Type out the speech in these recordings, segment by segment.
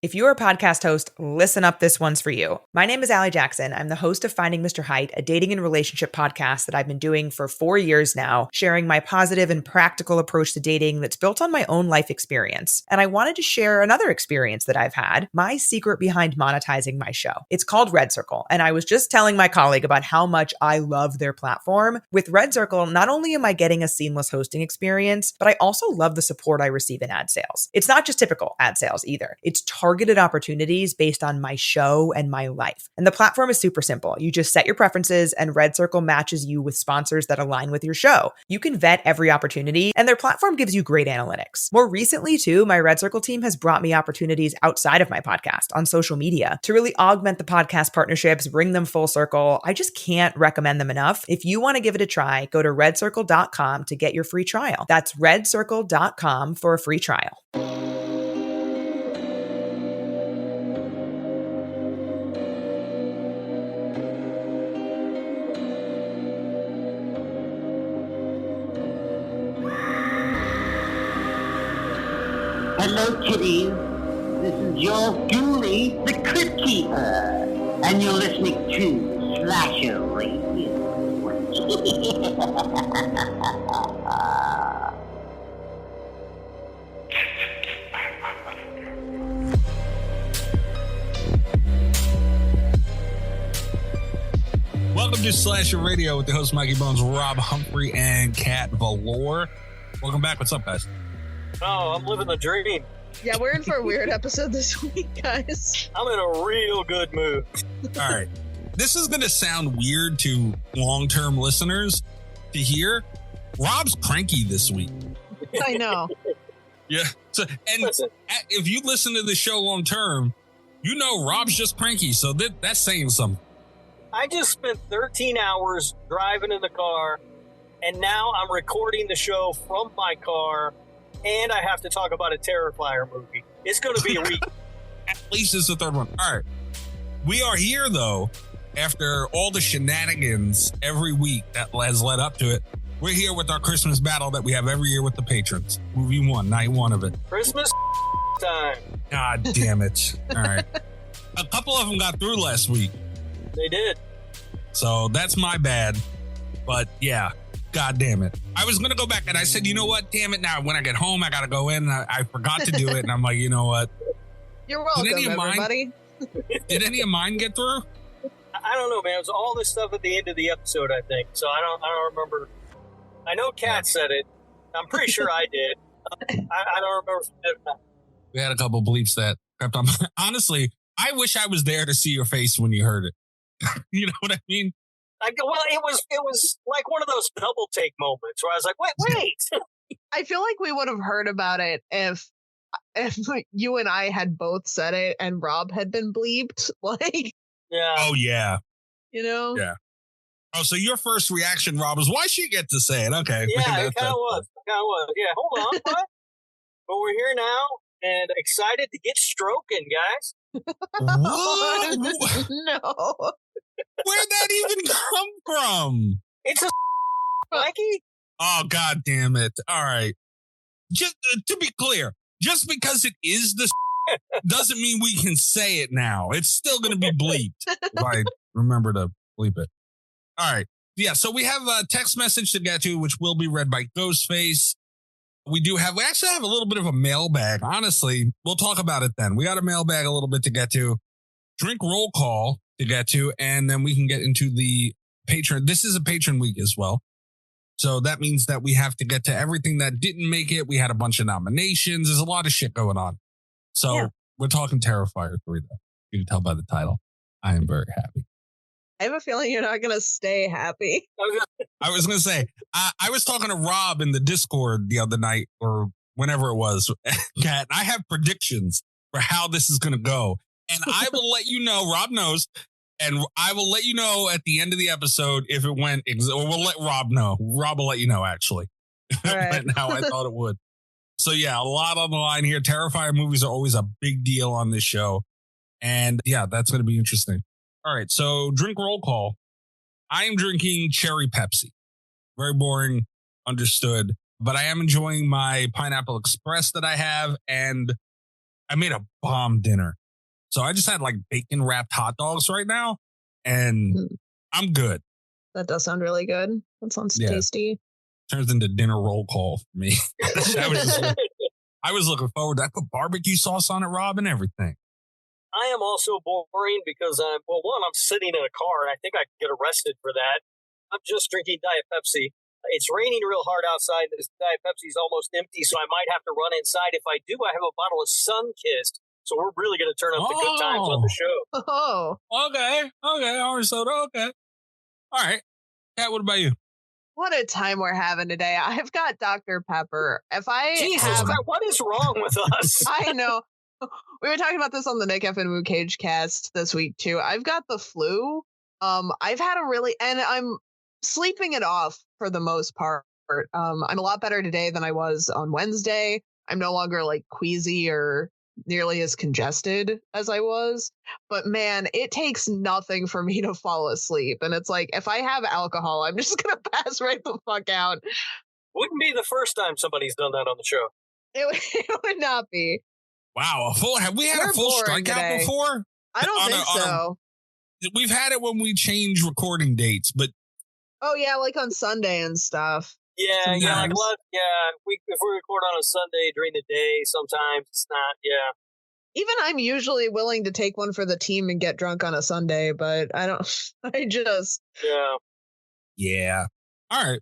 If you're a podcast host, listen up, this one's for you. My name is Allie Jackson. I'm the host of Finding Mr. Height, a dating and relationship podcast that I've been doing for 4 years now, sharing my positive and practical approach to dating that's built on my own life experience. And I wanted to share another experience that I've had, my secret behind monetizing my show. It's called Red Circle, and I was just telling my colleague about how much I love their platform. With Red Circle, not only am I getting a seamless hosting experience, but I also love the support I receive in ad sales. It's not just typical ad sales either. It's targeted opportunities based on my show and my life. And the platform is super simple. You just set your preferences and Red Circle matches you with sponsors that align with your show. You can vet every opportunity and their platform gives you great analytics. More recently too, my Red Circle team has brought me opportunities outside of my podcast on social media to really augment the podcast partnerships, bring them full circle. I just can't recommend them enough. If you want to give it a try, go to redcircle.com to get your free trial. That's redcircle.com for a free trial. Hello, kitties. This is yours truly, the Crypt Keeper, and you're listening to Slasher Radio. Welcome to Slasher Radio with the host Mikey Bonez, Rob Humphrey, and Cat Voleur. Welcome back. What's up, guys? Oh, I'm living the dream. Yeah, we're in for a weird episode this week, guys. I'm in a real good mood. All right. This is going to sound weird to long-term listeners to hear. Rob's cranky this week. I know. Yeah. So, and Listen. if you listen to the show long-term, you know Rob's just cranky. So that's saying something. I just spent 13 hours driving in the car, and now I'm recording the show from my car, and I have to talk about a Terrifier movie. It's going to be a week. At least it's the third one. All right. We are here, though, after all the shenanigans every week that has led up to it. We're here with our Christmas battle that we have every year with the patrons. Movie 1, night 1 of it. Christmas time. God damn it. All right. A couple of them got through last week. They did. So that's my bad. But yeah, God damn it. I was going to go back and I said, you know what? Damn it. Now, when I get home, I got to go in. I forgot to do it. And I'm like, you know what? You're welcome, everybody. Did any of mine get through? I don't know, man. It was all this stuff at the end of the episode, I think. So I don't remember. I know Kat said it. I'm pretty sure I did. I don't remember if I did or not. We had a couple bleeps that crept on. Honestly, I wish I was there to see your face when you heard it. You know what I mean? Well, it was like one of those double take moments where I was like, wait. I feel like we would have heard about it if you and I had both said it and Rob had been bleeped. Like, Yeah. Oh, yeah. you know? Yeah. Oh, so your first reaction, Rob, was why she get to say it? Okay. Yeah, it kind of was. Yeah, hold on. What? But we're here now and excited to get stroking, guys. What? No. Where'd that even come from? It's a Mikey. Oh, God damn it. All right. Just to be clear, just because it is the doesn't mean we can say it now. It's still going to be bleeped. If I remember to bleep it. All right. Yeah. So we have a text message to get to, which will be read by Ghostface. We actually have a little bit of a mailbag. Honestly, we'll talk about it then. We got a mailbag a little bit to get to. Drink roll call to get to, and then we can get into the patron. This is a patron week as well. So that means that we have to get to everything that didn't make it. We had a bunch of nominations. There's a lot of shit going on. So We're talking Terrifier 3, though. You can tell by the title. I am very happy. I have a feeling you're not going to stay happy. I was going to say, I was talking to Rob in the Discord the other night or whenever it was. Kat, I have predictions for how this is going to go. And I will let you know, Rob knows, and I will let you know at the end of the episode if it went, or we'll let Rob know. Rob will let you know, actually. All right. But now I thought it would. So yeah, a lot on the line here. Terrifier movies are always a big deal on this show. And yeah, that's going to be interesting. All right, so drink roll call. I am drinking cherry Pepsi. Very boring, understood. But I am enjoying my Pineapple Express that I have. And I made a bomb dinner. So I just had like bacon wrapped hot dogs right now, and I'm good. That does sound really good. That sounds tasty. Turns into dinner roll call for me. I was looking forward to that. I put barbecue sauce on it, Rob, and everything. I am also boring because I'm sitting in a car, and I think I could get arrested for that. I'm just drinking Diet Pepsi. It's raining real hard outside. This Diet Pepsi's almost empty, so I might have to run inside. If I do, I have a bottle of Sunkist. So we're really going to turn up the good times on the show. Oh. Okay. Orange soda. Okay. All right. Kat, what about you? What a time we're having today. I've got Dr. Pepper. Jesus, what is wrong with us? I know. We were talking about this on the Nick F. and Woo Cage cast this week, too. I've got the flu. I've had and I'm sleeping it off for the most part. I'm a lot better today than I was on Wednesday. I'm no longer like queasy or nearly as congested as I was. But man, it takes nothing for me to fall asleep. And it's like, if I have alcohol, I'm just going to pass right the fuck out. Wouldn't be the first time somebody's done that on the show. It would not be. Wow. Have we had a full strikeout before? I don't think so. We've had it when we change recording dates, but. Oh, yeah, like on Sunday and stuff. Yeah, if we record on a Sunday during the day, sometimes it's not, Even I'm usually willing to take one for the team and get drunk on a Sunday, but Yeah. All right.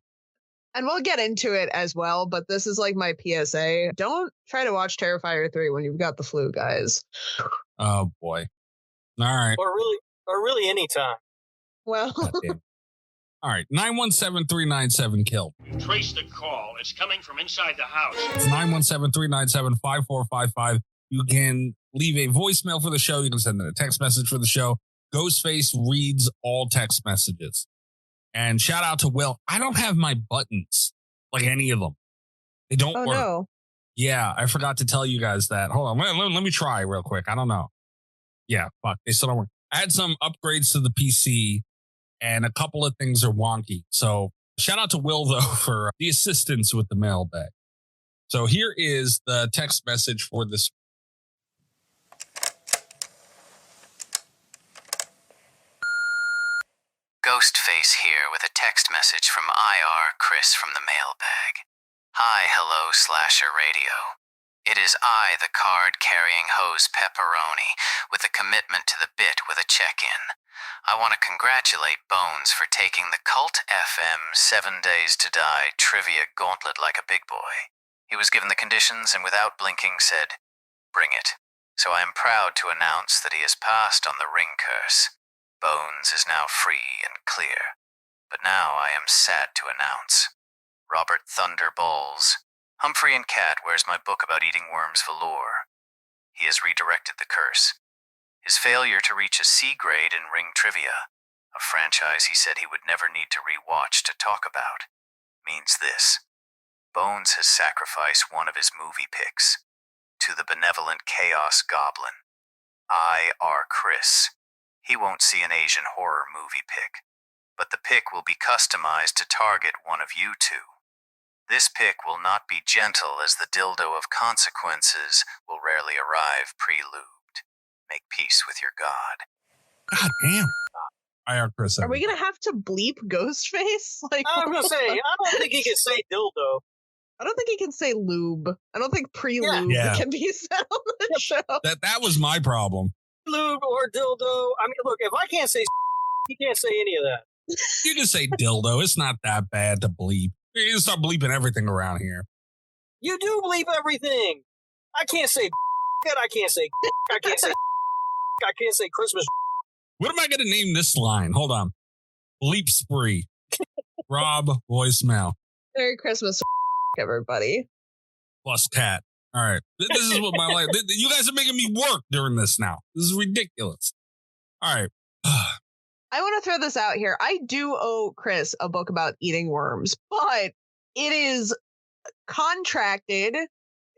And we'll get into it as well, but this is like my PSA. Don't try to watch Terrifier 3 when you've got the flu, guys. Oh, boy. All right. Or really any time. Well. All right, 917-397-KILL. Trace the call. It's coming from inside the house. It's 917-397-5455. You can leave a voicemail for the show. You can send a text message for the show. Ghostface reads all text messages. And shout out to Will. I don't have my buttons, like any of them. They don't work. No. Yeah, I forgot to tell you guys that. Hold on, let me try real quick. I don't know. Yeah, fuck, they still don't work. I had some upgrades to the PC. And a couple of things are wonky. So shout out to Will, though, for the assistance with the mailbag. So here is the text message for this. Ghostface here with a text message from IR Chris from the mailbag. Hi, hello, Slasher Radio. It is I, the card-carrying hose Pepperoni, with a commitment to the bit with a check-in. I want to congratulate Bones for taking the Cult FM 7 Days to Die trivia gauntlet like a big boy. He was given the conditions and without blinking said, "Bring it." So I am proud to announce that he has passed on the ring curse. Bones is now free and clear. But now I am sad to announce. Robert Thunderballs, Humphrey and Cat wears my book about eating worms velour. He has redirected the curse. His failure to reach a C grade in Ring Trivia, a franchise he said he would never need to re-watch to talk about, means this. Bones has sacrificed one of his movie picks to the benevolent Chaos Goblin. I.R. Chris. He won't see an Asian horror movie pick, but the pick will be customized to target one of you two. This pick will not be gentle as the dildo of consequences will rarely arrive pre-lubed. Make peace with your God. God damn. IR Chris. Are we going to have to bleep Ghostface? I was going to say, I don't think he can say dildo. I don't think he can say lube. I don't think pre-lube can be said on the show. That was my problem. Lube or dildo. I mean, look, if I can't say he can't say any of that. You can say dildo. It's not that bad to bleep. You can start bleeping everything around here. You do bleep everything. I can't say I can't say I can't say I can't say Christmas. What am I going to name this line? Hold on. Bleep spree. Rob voicemail. Merry Christmas, everybody. Plus Cat. All right. This is what my life. You guys are making me work during this now. This is ridiculous. All right. I want to throw this out here. I do owe Chris a book about eating worms, but it is contracted.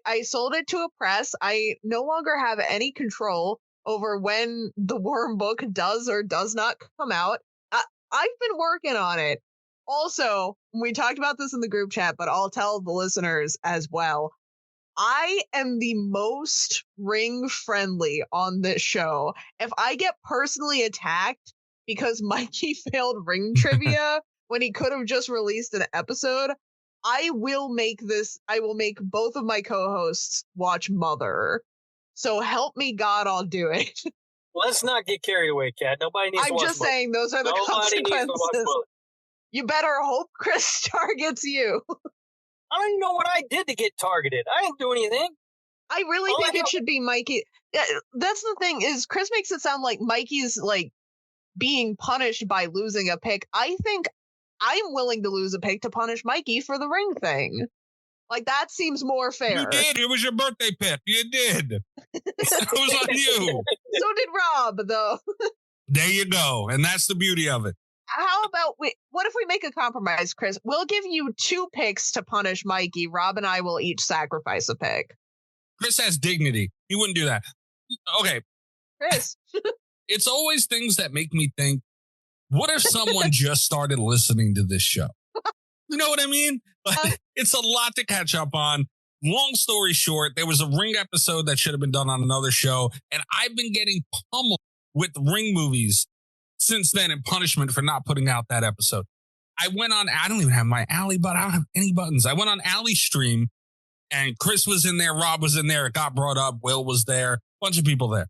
I sold it to a press. I no longer have any control over when the worm book does or does not come out. I've been working on it. Also, we talked about this in the group chat, but I'll tell the listeners as well. I am the most ring friendly on this show. If I get personally attacked because Mikey failed ring trivia when he could have just released an episode, I will make both of my co-hosts watch Mother. So help me God, I'll do it. Let's not get carried away, Cat. Nobody needs to watch I'm just saying those are the Nobody needs to watch consequences. Mother. You better hope Chris targets you. I don't even know what I did to get targeted. I didn't do anything. I really All think I it know- should be Mikey. That's the thing is Chris makes it sound like Mikey's like being punished by losing a pick. I think I'm willing to lose a pick to punish Mikey for the ring thing. Like that seems more fair. You did. It was your birthday pick. You did. It was on you. So did Rob, though. There you go. And that's the beauty of it. How about what if we make a compromise, Chris? We'll give you 2 picks to punish Mikey. Rob and I will each sacrifice a pick. Chris has dignity. He wouldn't do that. Okay. Chris. It's always things that make me think, what if someone just started listening to this show? You know what I mean? Like, it's a lot to catch up on. Long story short, there was a Ring episode that should have been done on another show, and I've been getting pummeled with Ring movies since then in punishment for not putting out that episode. I don't even have my Alley button. I don't have any buttons. I went on Alley stream, and Chris was in there, Rob was in there, it got brought up, Will was there, bunch of people there.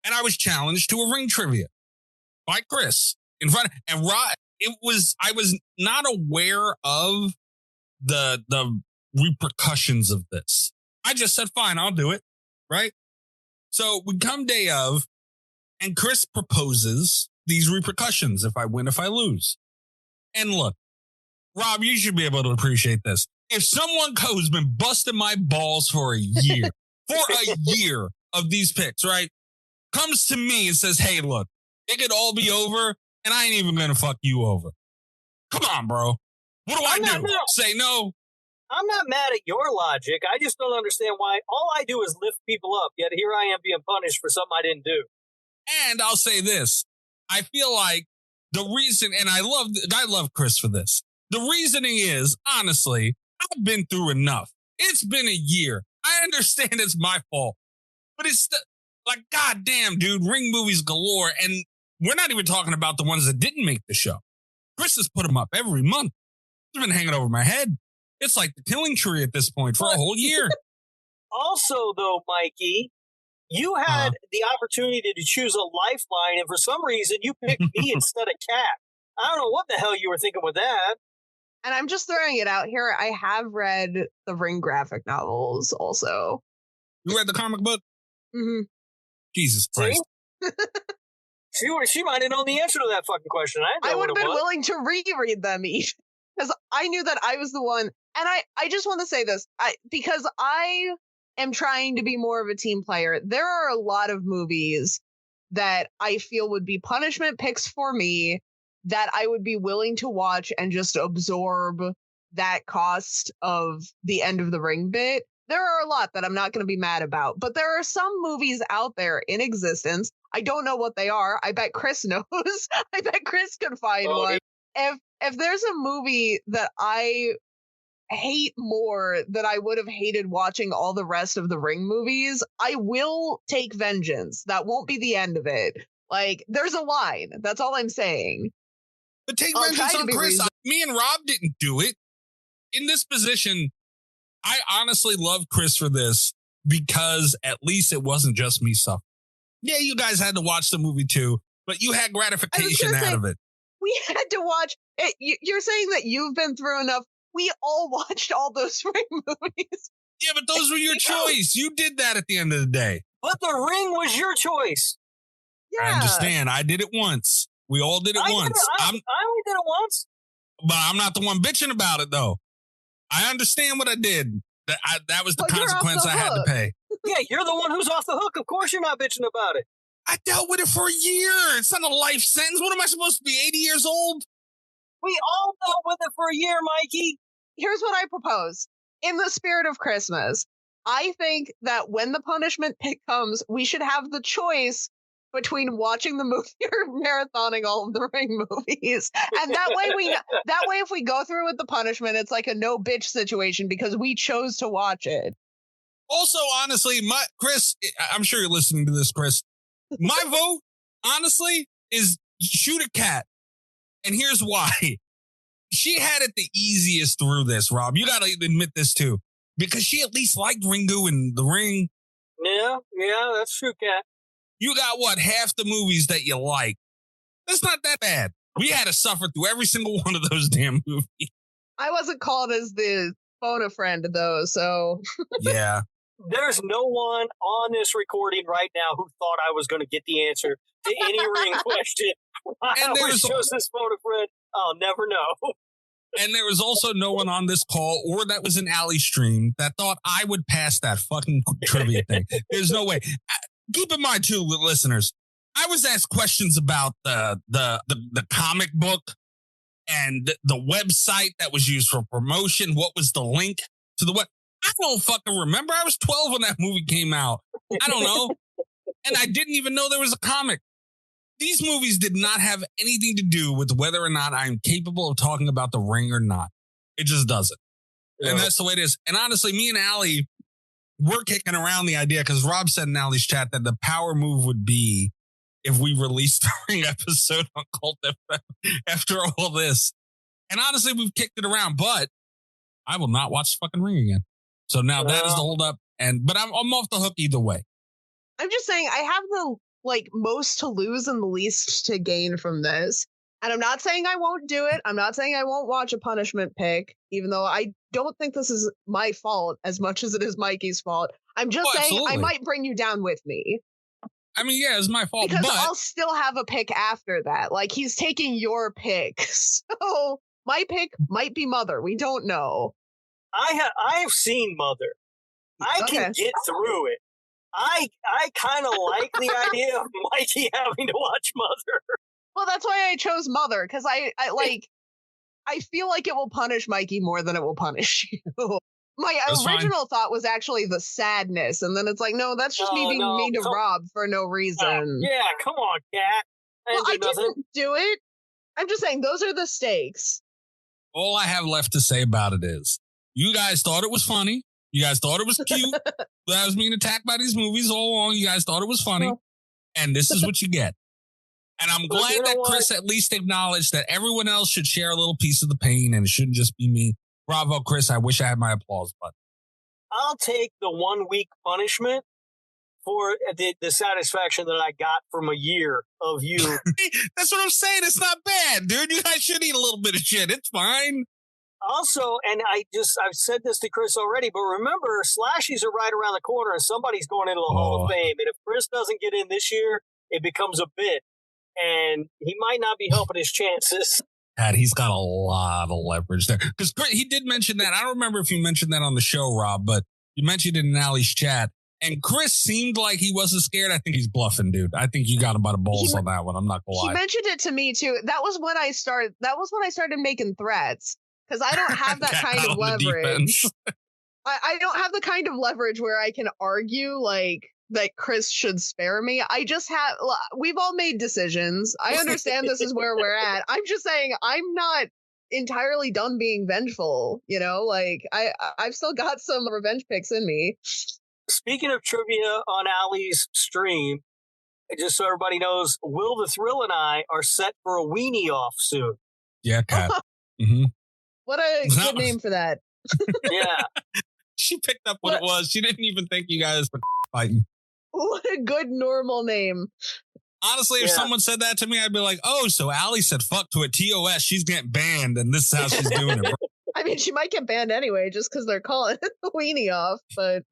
And I was challenged to a Ring trivia by Chris in front of, and Rob, I was not aware of the repercussions of this. I just said, fine, I'll do it. Right. So we come day of, and Chris proposes these repercussions if I win, if I lose. And look, Rob, you should be able to appreciate this. If someone who's been busting my balls for a year, of these picks, right, comes to me and says, hey, look, it could all be over, and I ain't even going to fuck you over. Come on, bro. What do I do? Say no? I'm not mad at your logic. I just don't understand why. All I do is lift people up, yet here I am being punished for something I didn't do. And I'll say this. I feel like the reason, and I love Chris for this. The reasoning is, honestly, I've been through enough. It's been a year. I understand it's my fault. But it's like, goddamn, dude, Ring movies galore. And we're not even talking about the ones that didn't make the show. Chris has put them up every month. It's been hanging over my head. It's like the killing tree at this point for a whole year. Also, though, Mikey, you had the opportunity to choose a lifeline, and for some reason, you picked me instead of Cat. I don't know what the hell you were thinking with that. And I'm just throwing it out here. I have read the Ring graphic novels also. You read the comic book? Mm-hmm. Jesus Christ. She might have known the answer to that fucking question. I would have been willing to reread them each because I knew that I was the one. And I just want to say this because I am trying to be more of a team player. There are a lot of movies that I feel would be punishment picks for me that I would be willing to watch and just absorb that cost of the end of the Ring bit. There are a lot that I'm not going to be mad about, but there are some movies out there in existence. I don't know what they are. I bet Chris knows. I bet Chris could find one. If there's a movie that I hate more than I would have hated watching all the rest of the Ring movies, I will take vengeance. That won't be the end of it. Like, there's a line. That's all I'm saying. But take vengeance on Chris. Me and Rob didn't do it. In this position, I honestly love Chris for this because at least it wasn't just me suffering. Yeah, you guys had to watch the movie too, but you had gratification out of it. We had to watch it. You're saying that you've been through enough. We all watched all those Ring movies. Yeah, but those were your choice. You did that at the end of the day. But the Ring was your choice. Yeah. I understand. I did it once. We all did it once. I only did it once. But I'm not the one bitching about it, though. I understand what I did. That was the consequence I had to pay. Yeah, you're the one who's off the hook. Of course you're not bitching about it. I dealt with it for a year. It's not a life sentence. What am I supposed to be, 80 years old? We all dealt with it for a year, Mikey. Here's what I propose. In the spirit of Christmas, I think that when the punishment pick comes, we should have the choice between watching the movie or marathoning all of the Ring movies. And that way if we go through with the punishment, it's like a no bitch situation because we chose to watch it. Also, honestly, Chris, I'm sure you're listening to this, Chris. My vote, honestly, is shoot a cat. And here's why. She had it the easiest through this, Rob. You got to admit this, too. Because she at least liked Ringu and The Ring. Yeah, that's true, Cat. You got, what, half the movies that you like. That's not that bad. We had to suffer through every single one of those damn movies. I wasn't called as the phone a friend, though, so... Yeah. There's no one on this recording right now who thought I was going to get the answer to any Ring question. I always chose this phone a friend. I'll never know. And there was also no one on this call or that was an alley stream that thought I would pass that fucking trivia thing. There's no way. Keep in mind, too, listeners, I was asked questions about the comic book and the website that was used for promotion. What was the link to the web? I don't fucking remember. I was 12 when that movie came out. I don't know. And I didn't even know there was a comic. These movies did not have anything to do with whether or not I'm capable of talking about The Ring or not. It just doesn't. Yeah. And that's the way it is. And honestly, me and Allie, we're kicking around the idea because Rob said in Allie's chat that the power move would be if we released the Ring episode on Cult FM after all this. And honestly, we've kicked it around, but I will not watch the fucking Ring again. So now that is the holdup. But I'm off the hook either way. I'm just saying I have the most to lose and the least to gain from this. And I'm not saying I won't do it. I'm not saying I won't watch a punishment pick, even though I don't think this is my fault as much as it is Mikey's fault. I'm just saying absolutely. I might bring you down with me. I mean, yeah, it's my fault. Because but I'll still have a pick after that. He's taking your pick. So my pick might be Mother. We don't know. I have seen Mother. I can get through it. I kind of like the idea of Mikey having to watch Mother. Well, that's why I chose Mother, because I feel like it will punish Mikey more than it will punish you. My original thought was actually the sadness, and then it's like, no, that's just me being mean to Rob for no reason. Yeah, come on, Cat. I didn't do it. I'm just saying, those are the stakes. All I have left to say about it is, you guys thought it was funny. You guys thought it was cute. That I was being attacked by these movies all along. You guys thought it was funny. And this is what you get. And I'm glad that Chris at least acknowledged that everyone else should share a little piece of the pain and it shouldn't just be me. Bravo, Chris. I wish I had my applause button. I'll take the 1 week punishment for the satisfaction that I got from a year of you. That's what I'm saying. It's not bad, dude. You guys should eat a little bit of shit. It's fine. Also, and I've said this to Chris already, but remember, slashies are right around the corner and somebody's going into the Hall of Fame. And if Chris doesn't get in this year, it becomes a bit. And he might not be helping his chances. Pat, he's got a lot of leverage there. Because he did mention that. I don't remember if you mentioned that on the show, Rob, but you mentioned it in Allie's chat. And Chris seemed like he wasn't scared. I think he's bluffing, dude. I think you got him by the balls on that one. I'm not going to lie. He mentioned it to me, too. That was when I started making threats. Because I don't have that kind of leverage. I don't have the kind of leverage where I can argue that Chris should spare me. We've all made decisions. I understand this is where we're at. I'm just saying I'm not entirely done being vengeful. I've still got some revenge picks in me. Speaking of trivia on Allie's stream, just so everybody knows, Will the Thrill and I are set for a weenie off soon. Yeah, Cat. Mm-hmm. What a good name for that. Yeah. She picked up what it was. She didn't even think you guys were fighting. What a good normal name. Honestly, if someone said that to me, I'd be like, oh, so Allie said fuck to a TOS. She's getting banned, and this is how she's doing it. Bro. I mean, she might get banned anyway just because they're calling it the weenie off, but...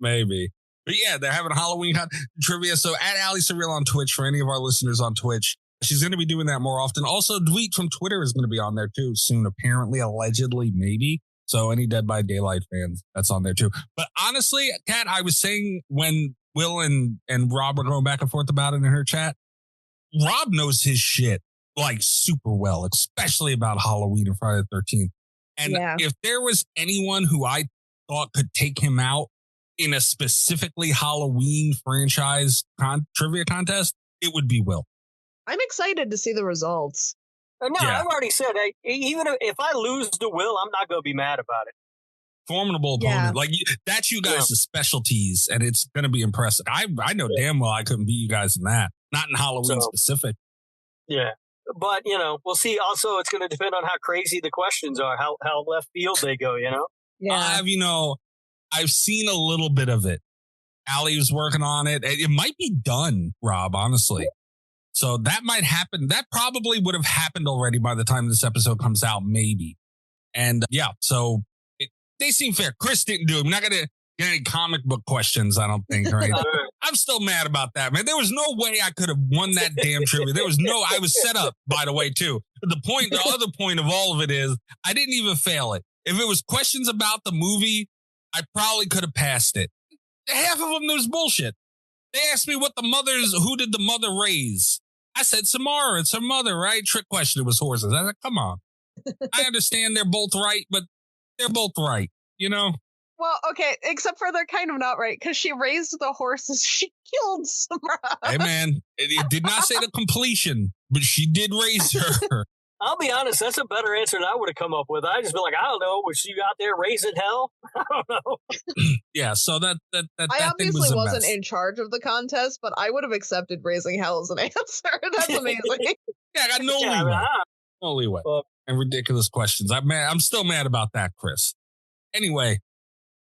Maybe. But yeah, they're having Halloween trivia. So at Allie Surreal on Twitch, for any of our listeners on Twitch, she's going to be doing that more often. Also, Dweet from Twitter is going to be on there too soon, apparently, allegedly, maybe. So any Dead by Daylight fans, that's on there too. But honestly, Kat, I was saying when Will and Rob were going back and forth about it in her chat, Rob knows his shit super well, especially about Halloween and Friday the 13th. And if there was anyone who I thought could take him out in a specifically Halloween franchise trivia contest, it would be Will. I'm excited to see the results. No, I've already said, even if I lose to Will, I'm not going to be mad about it. Formidable Yeah. opponent. Like that's you guys' specialties, and it's going to be impressive. I know damn well I couldn't beat you guys in that. Not in Halloween specific. Yeah. But, we'll see. Also, it's going to depend on how crazy the questions are, how left field they go, Yeah. I've seen a little bit of it. Allie was working on it. It might be done, Rob, honestly. So that might happen. That probably would have happened already by the time this episode comes out, maybe. And so they seem fair. Chris didn't do it. I'm not going to get any comic book questions, I don't think. Right? I'm still mad about that, man. There was no way I could have won that damn trivia. I was set up, by the way, too. The other point of all of it is I didn't even fail it. If it was questions about the movie, I probably could have passed it. Half of them, there was bullshit. They asked me who did the mother raise? I said Samara, it's her mother, right? Trick question, it was horses. I said, come on. I understand they're both right, but they're both right, Well, okay, except for they're kind of not right, because she raised the horses. She killed Samara. Hey, man, it did not say the completion, but she did raise her. I'll be honest, that's a better answer than I would have come up with. I'd just be like, I don't know, was she out there raising hell? I don't know. Yeah, so that I obviously wasn't in charge of the contest, but I would have accepted raising hell as an answer. That's amazing. Yeah, I got no leeway. No leeway. And ridiculous questions. I'm still mad about that, Chris. Anyway,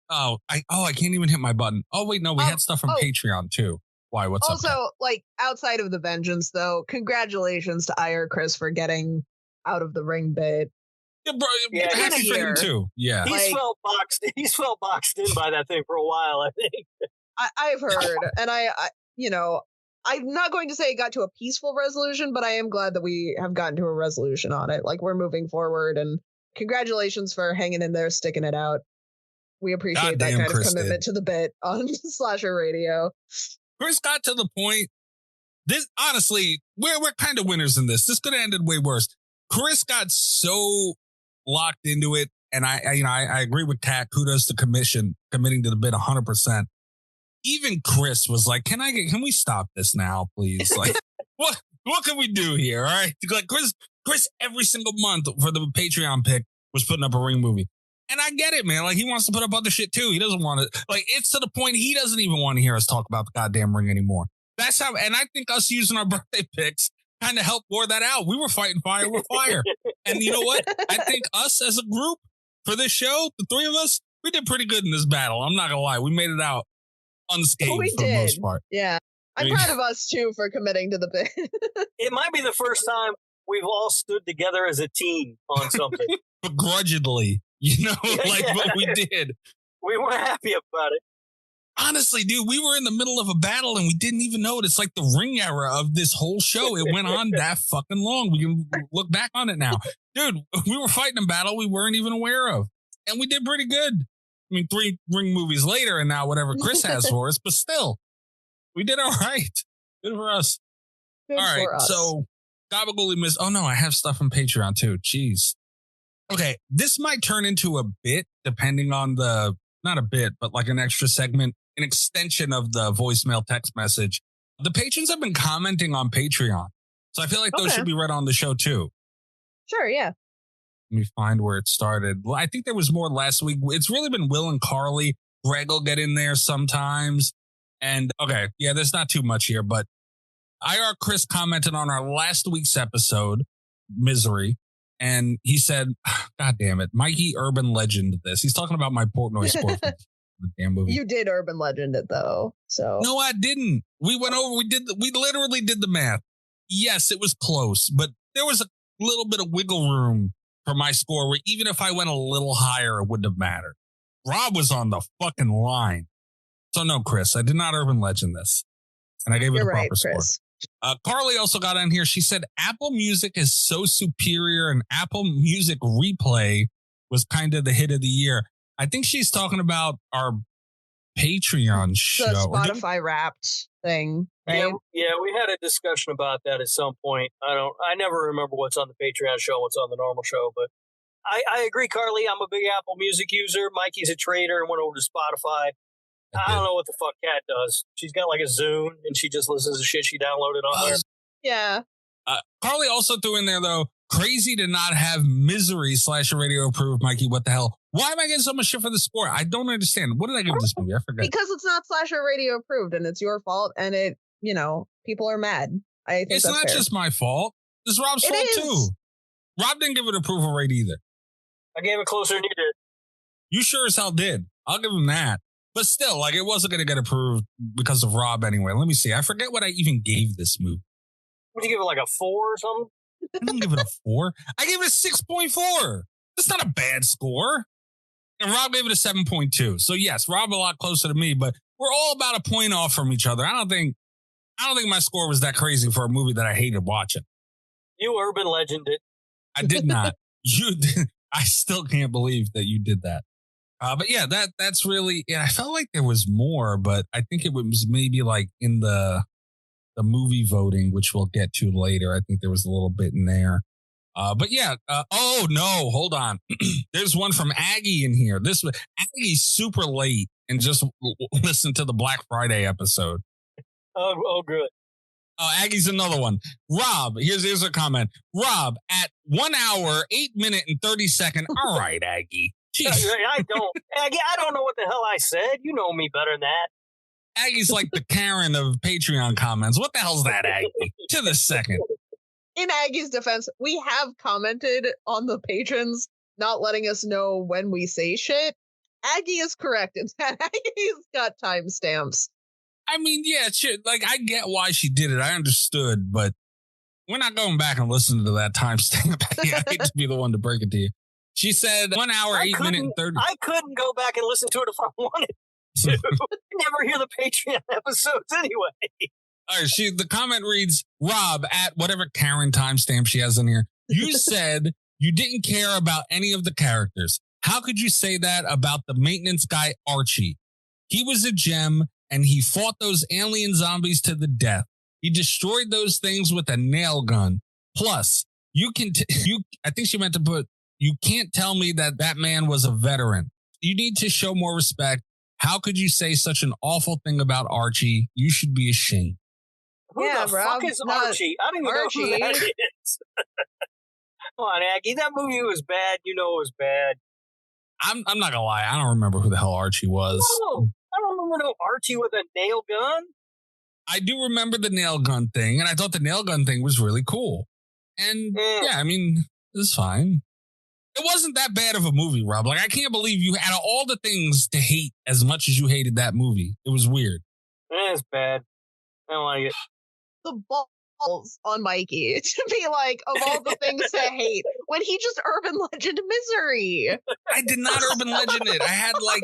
I can't even hit my button. Oh, wait, no, we had stuff from Patreon, too. Why, what's up? Also, like, outside of the vengeance, though, congratulations to I or Chris for getting out of the ring bit. Yeah, bro, happy for him, too. Yeah. He's felt boxed in by that thing for a while, I think. I've heard, and I'm not going to say it got to a peaceful resolution, but I am glad that we have gotten to a resolution on it. Like, we're moving forward, and congratulations for hanging in there, sticking it out. We appreciate that kind of commitment to the bit on Slasher Radio. Chris got to the point. This, honestly, we're kind of winners in this. This could have ended way worse. Chris got so locked into it, and I agree with Kat. Kudos to committing to the bit 100%. Even Chris was like, "Can we stop this now, please? Like, what can we do here? All right." Like Chris every single month for the Patreon pick was putting up a Ring movie. And I get it, man. Like, he wants to put up other shit too. He doesn't want to, like, it's to the point he doesn't even want to hear us talk about the goddamn Ring anymore. That's how, and I think us using our birthday picks kind of helped ward that out. We were fighting fire with fire. And you know what? I think us as a group for this show, the three of us, we did pretty good in this battle. I'm not going to lie. We made it out unscathed for the most part. Yeah. I'm proud of us too for committing to the bit. It might be the first time we've all stood together as a team on something. Begrudgingly. What we did. We were happy about it. Honestly, dude, we were in the middle of a battle and we didn't even know it. It's like the Ring era of this whole show. It went on that fucking long. We can look back on it now. Dude, we were fighting a battle we weren't even aware of. And we did pretty good. I mean, 3 Ring movies later and now whatever Chris has for us, but still, we did all right. Good for us. Good all right, for us. so Gabagool missed. Oh, no, I have stuff from Patreon too. Jeez. Okay, this might turn into a bit depending on not a bit, but like an extra segment, an extension of the voicemail text message. The patrons have been commenting on Patreon. So I feel like those should be read on the show too. Sure, yeah. Let me find where it started. Well, I think there was more last week. It's really been Will and Carly. Greg will get in there sometimes. And okay, yeah, there's not too much here, but IR Chris commented on our last week's episode, Misery. And he said, God damn it, Mikey urban legend this. He's talking about my Portnoy sport from the damn movie. You did urban legend it though. So no, I didn't. We went over, we literally did the math. Yes, it was close, but there was a little bit of wiggle room for my score where even if I went a little higher, it wouldn't have mattered. Rob was on the fucking line. So no, Chris, I did not urban legend this. And I gave it a proper score. Chris. Carly also got on here. She said Apple Music is so superior and Apple Music Replay was kind of the hit of the year. I think she's talking about our Patreon show. The Spotify Wrapped thing, right? Yeah, we had a discussion about that at some point. I never remember what's on the Patreon show and what's on the normal show, but I agree, Carly. I'm a big Apple Music user. Mikey's a trader and went over to Spotify. I don't know what the fuck Kat does. She's got like a Zune and she just listens to shit she downloaded on there. Yeah. Carly also threw in there, though, crazy to not have Misery / Radio approved. Mikey, what the hell? Why am I getting so much shit for the score? I don't understand. What did I give this movie? I forget. Because it's not Slasher Radio approved, and it's your fault, and people are mad. I think It's that's not fair. just my fault. It's Rob's fault too. Rob didn't give it approval rate either. I gave it closer than you did. You sure as hell did. I'll give him that. But still, like, it wasn't going to get approved because of Rob anyway. Let me see. I forget what I even gave this movie. Would you give it like a 4 or something? I didn't give it a 4. I gave it a 6.4. That's not a bad score. And Rob gave it a 7.2. So yes, Rob a lot closer to me, but we're all about a point off from each other. I don't think my score was that crazy for a movie that I hated watching. You urban legended. I did not. You did. I still can't believe that you did that. But yeah, that's really, I felt like there was more, but I think it was maybe like in the movie voting, which we'll get to later. I think there was a little bit in there. But yeah, oh no, hold on. There's one from Aggie in here. Aggie's super late and just listened to the Black Friday episode. Oh, good. Oh, Aggie's another one. Rob, here's a comment. Rob, at 1 hour, 8 minute and 30 second. All right, Aggie. Jeez. Aggie, I don't know what the hell I said. You know me better than that. Aggie's like the Karen of Patreon comments. What the hell's that, Aggie? To the second. In Aggie's defense, we have commented on the patrons not letting us know when we say shit. Aggie is correct in that Aggie's got timestamps. I mean, yeah, shit. Like, I get why she did it. I understood, but we're not going back and listening to that timestamp. I hate to be the one to break it to you. She said 1 hour, 8 minute and 30. I couldn't go back and listen to it if I wanted to. Never hear the Patreon episodes anyway. All right, the comment reads, Rob, at whatever Karen timestamp she has in here, you said you didn't care about any of the characters. How could you say that about the maintenance guy, Archie? He was a gem, and he fought those alien zombies to the death. He destroyed those things with a nail gun. Plus, I think she meant to put, you can't tell me that man was a veteran. You need to show more respect. How could you say such an awful thing about Archie? You should be ashamed. Who the fuck is Archie? I don't even know who that is. Come on, Aggie. That movie was bad. You know it was bad. I'm not gonna lie. I don't remember who the hell Archie was. No, I don't remember no Archie with a nail gun. I do remember the nail gun thing, and I thought the nail gun thing was really cool. And yeah, I mean, it's fine. It wasn't that bad of a movie, Rob. Like, I can't believe you, out of all the things to hate as much as you hated that movie, it was weird. It's bad. I don't like it. The balls on Mikey to be like, of all the things to hate, when he just urban legend Misery. I did not urban legend it. I had like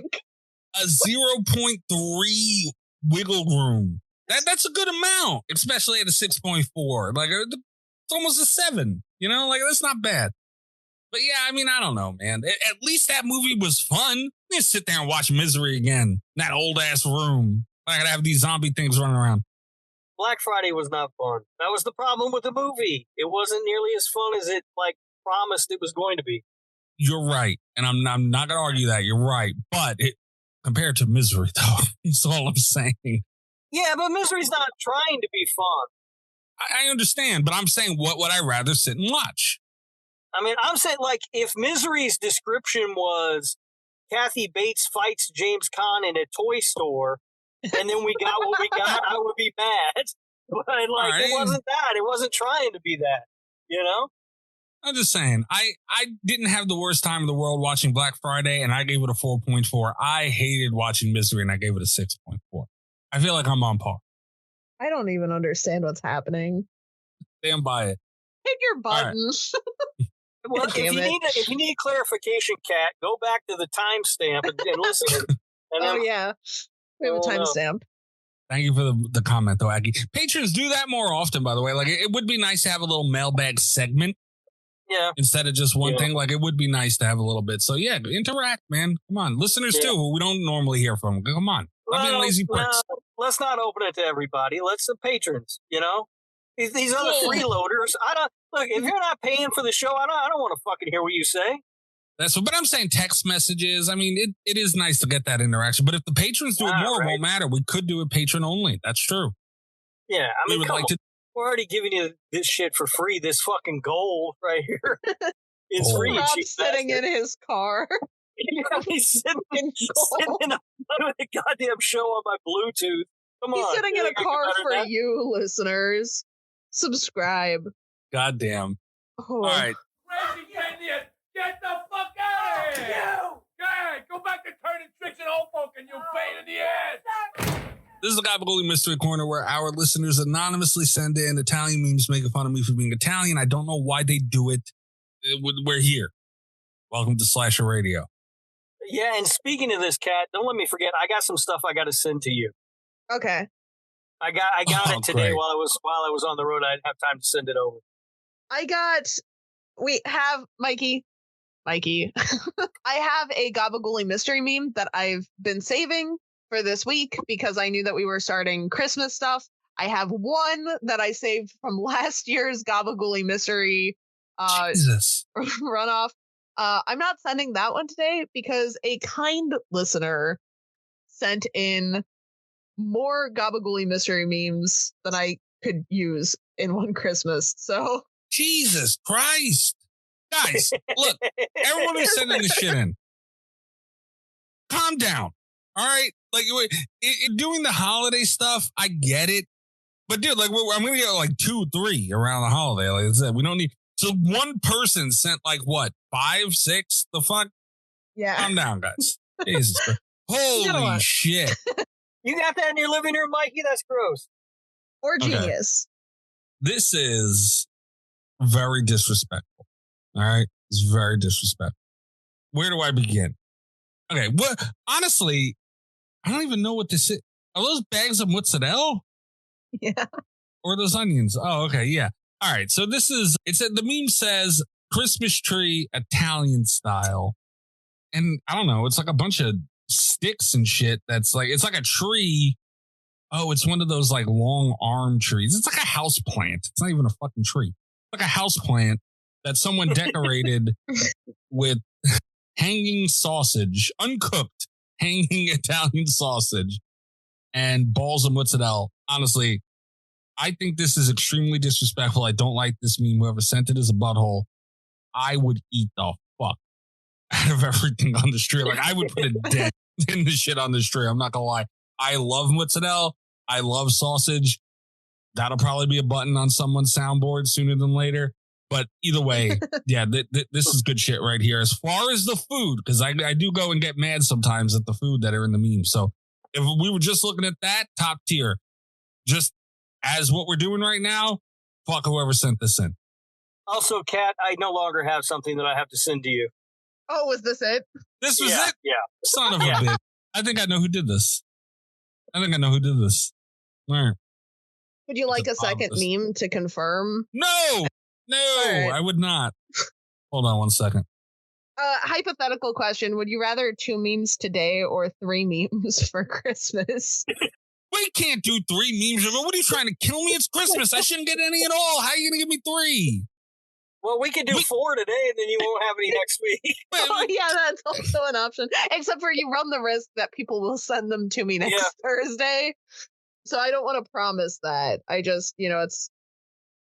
a 0.3 wiggle room. That's a good amount, especially at a 6.4. Like, it's almost a 7. You know, like, that's not bad. But yeah, I mean, I don't know, man. At least that movie was fun. Just sit there and watch Misery again. That old ass room. I gotta have these zombie things running around. Black Friday was not fun. That was the problem with the movie. It wasn't nearly as fun as it promised it was going to be. You're right, and I'm not gonna argue that. You're right, but compared to Misery, though, that's all I'm saying. Yeah, but Misery's not trying to be fun. I understand, but I'm saying what would I rather sit and watch? I mean, I'm saying, if Misery's description was Kathy Bates fights James Caan in a toy store, and then we got what we got, I would be mad. But, right. It wasn't that. It wasn't trying to be that, you know? I'm just saying, I didn't have the worst time in the world watching Black Friday, and I gave it a 4.4. I hated watching Misery, and I gave it a 6.4. I feel like I'm on par. I don't even understand what's happening. Stand by it. Hit your buttons. Right. Well, if you need clarification, Kat, go back to the timestamp and listen. Yeah. We have a timestamp. Thank you for the comment, though, Aggie. Patrons do that more often, by the way. Like, it would be nice to have a little mailbag segment. Yeah. Instead of just one thing. Like, it would be nice to have a little bit. So, yeah, interact, man. Come on. Listeners, too, who we don't normally hear from. Come on. I've been lazy pricks. Let's not open it to everybody. Let's the patrons, you know? These other freeloaders. Look, if you're not paying for the show, I don't want to fucking hear what you say. But I'm saying text messages. I mean, it is nice to get that interaction. But if the patrons do it more, it won't matter. We could do it patron only. That's true. Yeah, I mean, we're already giving you this shit for free. This fucking gold right here is free. Rob's sitting in his car. You got me sitting in a goddamn show on my Bluetooth. Come on. He's sitting in a car for that? you, listeners. Subscribe. Goddamn. Oh. All right. Crazy Indian, get the fuck out of here! You! Go back to turning tricks in Hoboken, you pain in the ass! This is the Gabaguli Mystery Corner where our listeners anonymously send in Italian memes making fun of me for being Italian. I don't know why they do it. We're here. Welcome to Slasher Radio. Yeah, and speaking of this, Cat, don't let me forget. I got some stuff I got to send to you. Okay. I got it today great. while I was on the road. I didn't have time to send it over. We have Mikey. I have a Gabaguli mystery meme that I've been saving for this week because I knew that we were starting Christmas stuff. I have one that I saved from last year's Gabaguli mystery Jesus. runoff. I'm not sending that one today because a kind listener sent in more Gabaguli mystery memes than I could use in one Christmas. So Jesus Christ. Guys, look, everyone who's sending this shit in, calm down. All right? Like, doing the holiday stuff, I get it. But, dude, like, I'm going to get like 2, 3 around the holiday. Like I said, we don't need. So one person sent like what, 5, 6? The fuck? yeah. Calm down, guys. Jesus Christ. Holy shit. You got that in your living room, Mikey? That's gross. Or genius. This is very disrespectful. All right? It's very disrespectful. Where do I begin? Okay, what? Honestly, I don't even know what this is. Are those bags of mozzarella? Yeah. Or those onions? Oh, okay, yeah. All right, so this is, the meme says Christmas tree Italian style. And I don't know, it's like a bunch of sticks and shit that's like, it's like a tree. Oh, it's one of those like long arm trees. It's like a house plant. It's not even a fucking tree. It's like a house plant that someone decorated with hanging sausage, uncooked hanging Italian sausage and balls of mozzarella. Honestly, I think this is extremely disrespectful. I don't like this meme. Whoever sent it is a butthole. I would eat the fuck out of everything on this tree. Like, I would put a dent in the shit on this tree. I'm not gonna lie. I love mozzarella. I love sausage. That'll probably be a button on someone's soundboard sooner than later. But either way, yeah, this is good shit right here. As far as the food, because I do go and get mad sometimes at the food that are in the meme. So if we were just looking at that, top tier. Just as what we're doing right now, fuck whoever sent this in. Also, Kat, I no longer have something that I have to send to you. Oh, was this it? This was it? Yeah. Son of a bitch. I think I know who did this. All right. Would you like a second meme to confirm? No, right. I would not. Hold on one second. Hypothetical question. Would you rather 2 memes today or 3 memes for Christmas? We can't do 3 memes. What are you trying to kill me? It's Christmas. I shouldn't get any at all. How are you going to give me 3? Well, we can do 4 today, and then you won't have any next week. Oh, yeah, that's also an option. Except for you run the risk that people will send them to me next Thursday. So I don't want to promise that. I just, it's...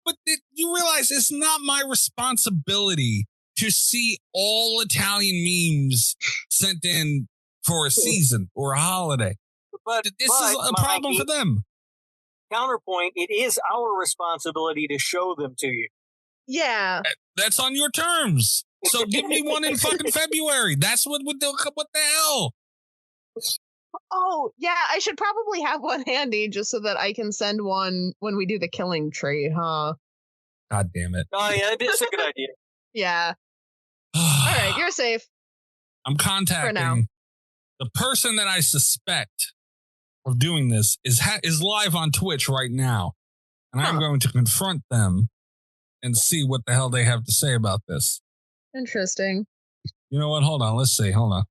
But you realize it's not my responsibility to see all Italian memes sent in for a season or a holiday. But this is a problem for them. Counterpoint, it is our responsibility to show them to you. Yeah. That's on your terms. So give me one in fucking February. That's what the hell? Oh, yeah, I should probably have one handy just so that I can send one when we do the killing tree, huh? God damn it. Oh, yeah, that's a good idea. Yeah. All right, you're safe. I'm contacting the person that I suspect of doing this is live on Twitch right now. And I'm going to confront them and see what the hell they have to say about this. Interesting. You know what? Hold on. Let's see. Hold on.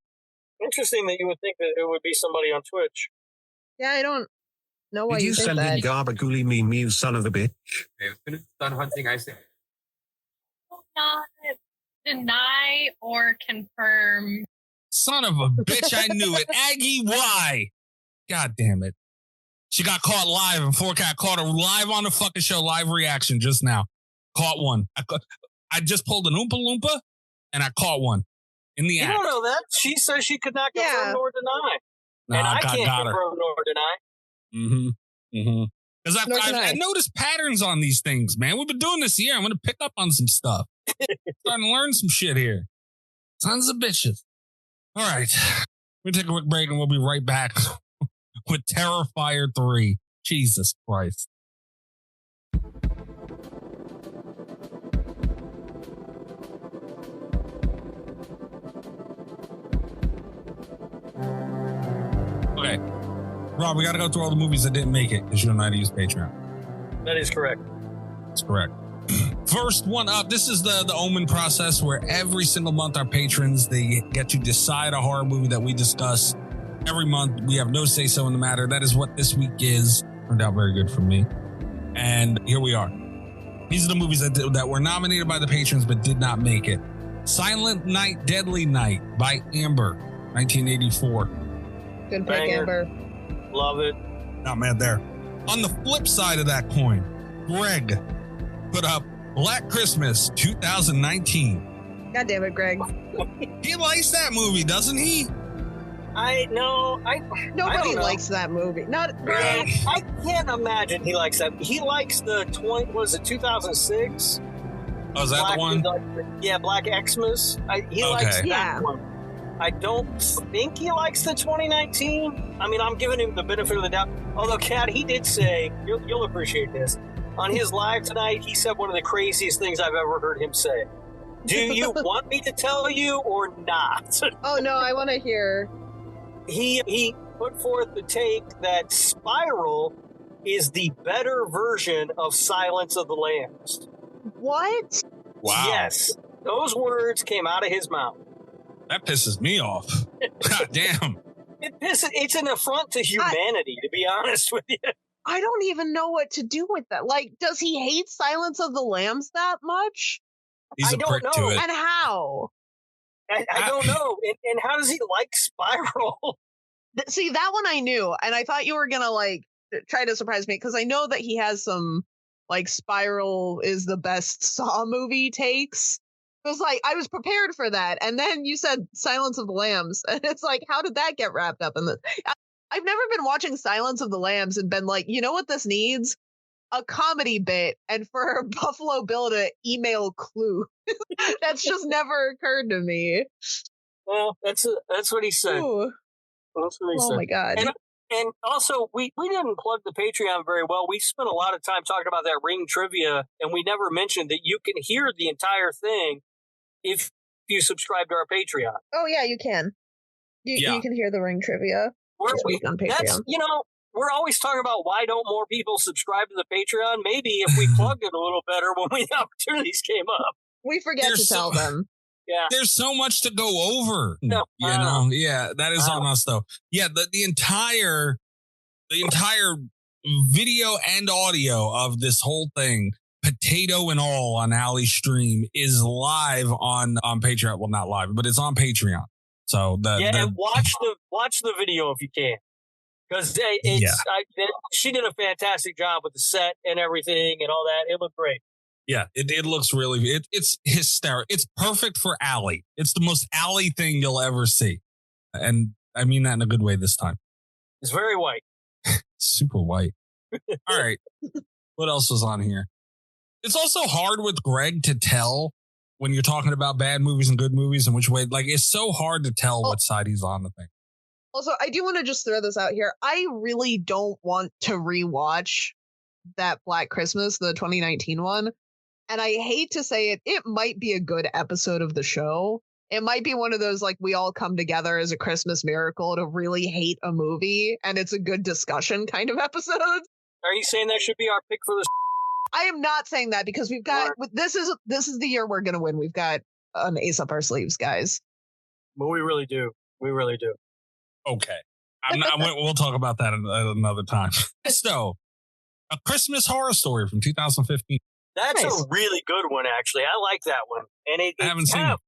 Interesting that you would think that it would be somebody on Twitch. Yeah, I don't know why Did you think send that. in Gabaguli meme, you son of a bitch? Not deny or confirm. Son of a bitch, I knew it. Aggie, why? God damn it. She got caught live, and 4Cat caught her live on the fucking show, live reaction just now. Caught one. I just pulled an Oompa Loompa, and I caught one. in the You act. don't know that. She says she could not confirm nor deny. Nah, and I got can't her. confirm nor deny. Because I've noticed patterns on these things, man. We've been doing this year. I'm going to pick up on some stuff. Starting to learn some shit here. Sons of bitches. All right. We're going to take a quick break and we'll be right back with Terrifier 3. Jesus Christ. Okay. Rob, we got to go through all the movies that didn't make it because you don't know how to use Patreon. That is correct. That's correct. First one up, this is the Omen process where every single month our patrons, they get to decide a horror movie that we discuss. Every month, we have no say-so in the matter. That is what this week is. Turned out very good for me. And here we are. These are the movies that were nominated by the patrons but did not make it. Silent Night, Deadly Night by Amber, 1984. Good pick, Banger. Amber. Love it. Not mad there. On the flip side of that coin, Greg put up Black Christmas 2019. God damn it, Greg. He likes that movie, doesn't he? Nobody likes that movie. Not Greg. I can't imagine he likes that. He likes the 2006? Oh, is that Black, the one? Black Xmas. He likes that one. I don't think he likes the 2019. I mean, I'm giving him the benefit of the doubt. Although, Kat, he did say, you'll appreciate this. On his live tonight, he said one of the craziest things I've ever heard him say. Do you want me to tell you or not? Oh, no, I want to hear. He put forth the take that Spiral is the better version of Silence of the Lambs. What? Wow. Yes. Those words came out of his mouth. That pisses me off. God damn. It's an affront to humanity, to be honest with you. I don't even know what to do with that. Like, does he hate Silence of the Lambs that much? He's a prick to it. And how? I don't know. And how does he like Spiral? See, that one I knew, and I thought you were gonna like try to surprise me because I know that he has some like Spiral is the best Saw movie takes. It was like I was prepared for that, and then you said Silence of the Lambs, and it's like, how did that get wrapped up in this? I've never been watching Silence of the Lambs and been like, you know what this needs? A comedy bit, and for Buffalo Bill to email Clue. That's just never occurred to me. Well, that's what he said. Ooh. That's what he said. Oh my god. And also, we didn't plug the Patreon very well. We spent a lot of time talking about that Ring trivia, and we never mentioned that you can hear the entire thing if you subscribe to our Patreon. Oh yeah, you can. You can hear the Ring trivia this week on Patreon. We're always talking about why don't more people subscribe to the Patreon. Maybe if we plugged it a little better when the opportunities came up. We forget to tell them. Yeah. There's so much to go over. No, yeah, that is on us though. Yeah, the entire video and audio of this whole thing, potato and all, on Allie's stream is live on Patreon. Well, not live, but it's on Patreon. So and watch the video if you can, because she did a fantastic job with the set and everything and all that. It looked great. Yeah, it looks really, it's hysterical. It's perfect for Allie. It's the most Allie thing you'll ever see. And I mean that in a good way this time. It's very white. Super white. All right. What else was on here? It's also hard with Greg to tell when you're talking about bad movies and good movies and which way. Like, it's so hard to tell what side he's on the thing. Also, I do want to just throw this out here. I really don't want to rewatch that Black Christmas, the 2019 one. And I hate to say it, it might be a good episode of the show. It might be one of those, like, we all come together as a Christmas miracle to really hate a movie, and it's a good discussion kind of episode. Are you saying that should be our pick for this? I am not saying that, because we've got, this is the year we're going to win. We've got an ace up our sleeves, guys. But we really do. We really do. Okay. We'll talk about that another time. So, A Christmas Horror Story from 2015. That's a really good one, actually. I like that one. And I haven't seen it.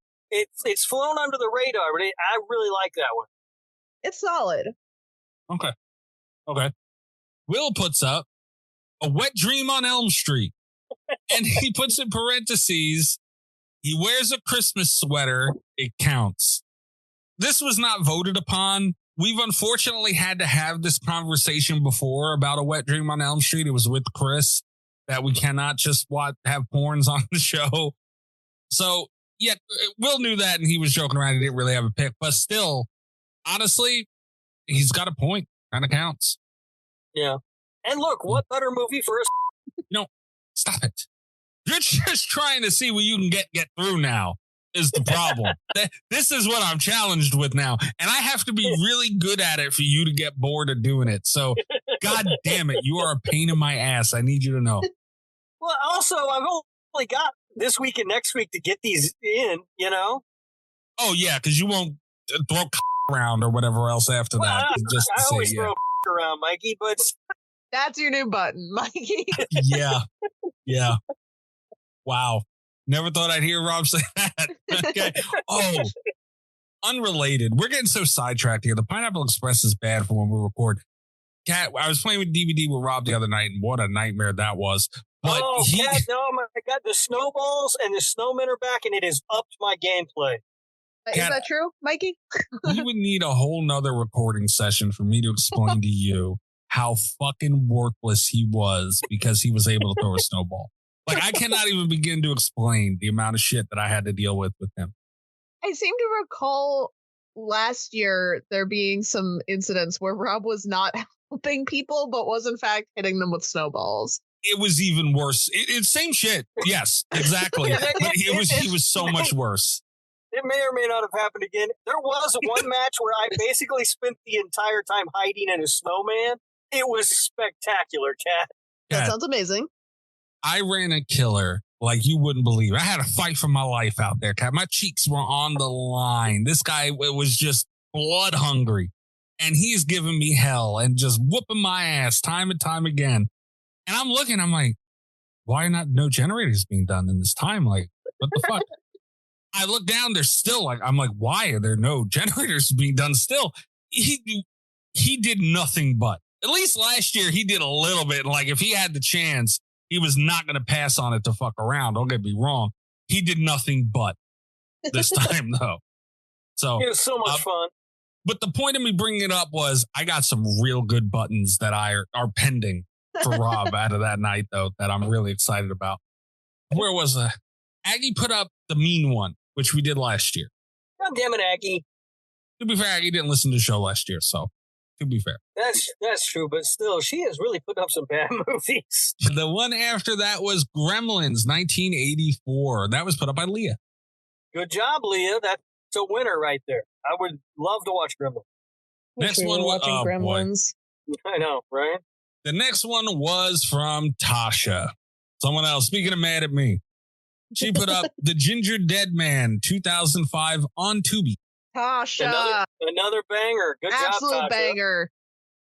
It's flown under the radar, but I really like that one. It's solid. Okay. Will puts up A Wet Dream on Elm Street. And he puts in parentheses, He wears a Christmas sweater. It counts. This was not voted upon. We've unfortunately had to have this conversation before about A Wet Dream on Elm Street. It was with Chris that we cannot just have porns on the show. So, yeah, Will knew that and he was joking around. He didn't really have a pick. But still, honestly, he's got a point. Kind of counts. Yeah. And look, what better movie for us? Stop it. You're just trying to see what you can get through now is the problem. This is what I'm challenged with now. And I have to be really good at it for you to get bored of doing it. So, God damn it. You are a pain in my ass. I need you to know. Well, also, I've only got this week and next week to get these in, Oh, yeah, because you won't throw around or whatever else after that. I always throw around, Mikey, but... That's your new button, Mikey. Yeah. Wow. Never thought I'd hear Rob say that. Okay. Oh, unrelated. We're getting so sidetracked here. The Pineapple Express is bad for when we record. Cat, I was playing with DVD with Rob the other night, and what a nightmare that was. But Cat, no, my God, the snowballs and the snowmen are back, and it has upped my gameplay. Is that true, Mikey? You would need a whole nother recording session for me to explain to you how fucking worthless he was because he was able to throw a snowball. Like, I cannot even begin to explain the amount of shit that I had to deal with him. I seem to recall last year there being some incidents where Rob was not helping people, but was in fact hitting them with snowballs. It was even worse. It's same shit. Yes, exactly. But he was so much worse. It may or may not have happened again. There was one match where I basically spent the entire time hiding in a snowman. It was spectacular, Cat. That sounds amazing. I ran a killer like you wouldn't believe. I had to fight for my life out there, Cat. My cheeks were on the line. This guy was just blood hungry. And he's giving me hell and just whooping my ass time and time again. And I'm looking, I'm like, why not no generators being done in this time? Like, what the fuck? I look down, there's still I'm like, why are there no generators being done still? He did nothing but. At least last year, he did a little bit. Like, if he had the chance, he was not going to pass on it to fuck around. Don't get me wrong. He did nothing but this time, though. So it was so much fun. But the point of me bringing it up was I got some real good buttons that are pending for Rob out of that night, though, that I'm really excited about. Where was Aggie put up the mean one, which we did last year. God damn it, Aggie. To be fair, Aggie didn't listen to the show last year, so to be fair. That's true, but still, she has really put up some bad movies. The one after that was Gremlins, 1984. That was put up by Leah. Good job, Leah. That's a winner right there. I would love to watch Gremlins. Next one was Gremlins. I know, right? The next one was from Tasha. Someone else, speaking of mad at me. She put up The Ginger Dead Man, 2005 on Tubi. Tasha. Another banger. Good Absolute job, Tasha. banger.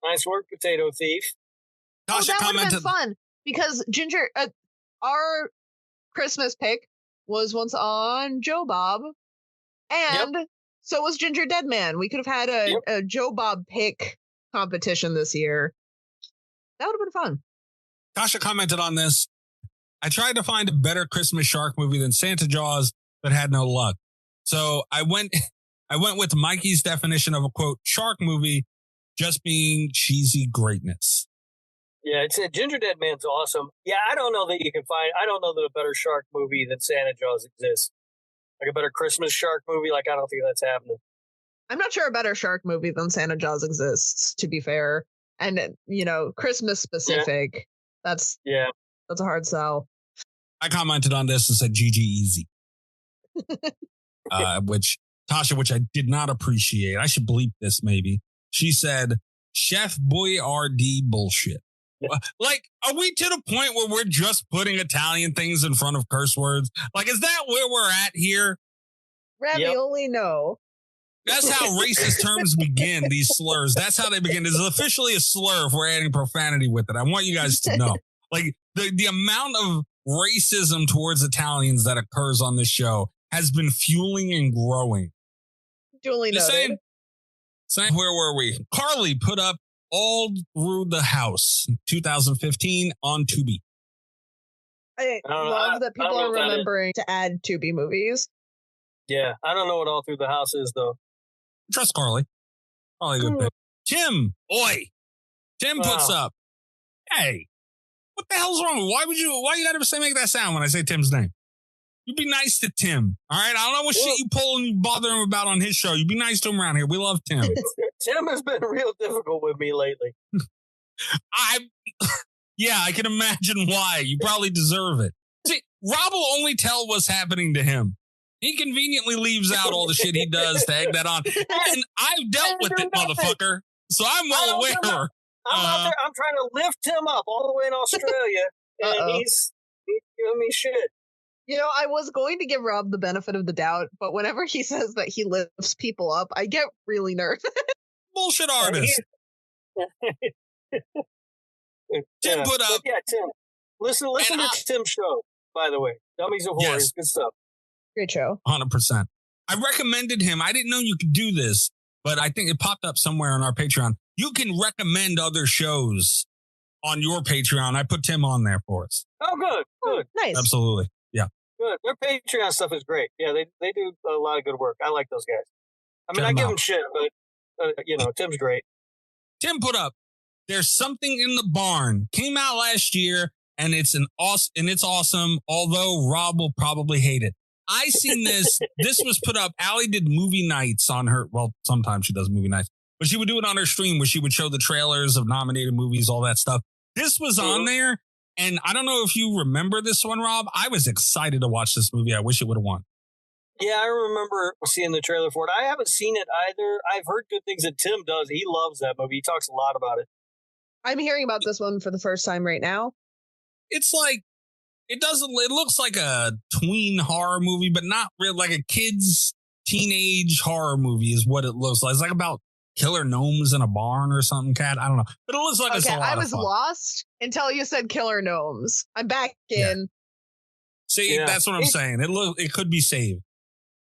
Nice work, Potato Thief. Tasha that would have been commented, fun because Ginger, our Christmas pick was once on Joe Bob, and so was Ginger Dead Man. We could have had a Joe Bob pick competition this year. That would have been fun. Tasha commented on this. I tried to find a better Christmas shark movie than Santa Jaws, but had no luck. So I went with Mikey's definition of a quote shark movie just being cheesy greatness. Yeah, it's a Ginger Dead Man's awesome. Yeah, I don't know that a better shark movie than Santa Jaws exists. Like a better Christmas shark movie, I don't think that's happening. I'm not sure a better shark movie than Santa Jaws exists, to be fair. And, Christmas specific, that's a hard sell. I commented on this and said GG easy. which I did not appreciate. I should bleep this maybe. She said, Chef Boyardee bullshit. Are we to the point where we're just putting Italian things in front of curse words? Is that where we're at here? Ravioli, no. That's how racist terms begin, these slurs. That's how they begin. It's officially a slur if we're adding profanity with it. I want you guys to know. The amount of racism towards Italians that occurs on this show has been fueling and growing. Duly noted. Same. Where were we? Carly put up All Through the House, 2015 on Tubi. I I don't know. love that I people don't know are what that is. remembering to add Tubi movies. Yeah, I don't know what All Through the House is, though. Trust Carly. Probably a good pick. Tim, Tim puts up, hey, what the hell's wrong? Why you gotta say make that sound when I say Tim's name? You be nice to Tim, all right? I don't know what shit you pull and you bother him about on his show. You be nice to him around here. We love Tim. Tim has been real difficult with me lately. I can imagine why. You probably deserve it. See, Rob will only tell what's happening to him. He conveniently leaves out all the shit he does to egg that on. And I've dealt with it, motherfucker. So I'm well aware. I'm out there. I'm trying to lift him up all the way in Australia, and he's giving me shit. You know, I was going to give Rob the benefit of the doubt, but whenever he says that he lifts people up, I get really nervous. Bullshit artist. Tim put up. Yeah, Tim. Listen to Tim's show, by the way. Dummies of Horror is good stuff. Great show. 100%. I recommended him. I didn't know you could do this, but I think it popped up somewhere on our Patreon. You can recommend other shows on your Patreon. I put Tim on there for us. Oh, good. Nice. Absolutely. Yeah. Good. Their Patreon stuff is great. Yeah, they do a lot of good work. I like those guys. I mean, Check I them give out. them shit, but, Tim's great. Tim put up, There's Something in the Barn. Came out last year, and it's awesome, although Rob will probably hate it. I seen this. This was put up. Allie did movie nights on her. Well, sometimes she does movie nights, but she would do it on her stream where she would show the trailers of nominated movies, all that stuff. This was on there. And I don't know if you remember this one, Rob. I was excited to watch this movie. I wish it would have won. Yeah, I remember seeing the trailer for it. I haven't seen it either. I've heard good things that Tim does. He loves that movie. He talks a lot about it. I'm hearing about this one for the first time right now. It's like, it looks like a tween horror movie, but not real, like a kid's teenage horror movie is what it looks like. It's like about killer gnomes in a barn or something, Cat. I don't know. But it looks like it's a lot I of was fun. lost until you said killer gnomes. I'm back in. See, that's what I'm saying. It could be saved.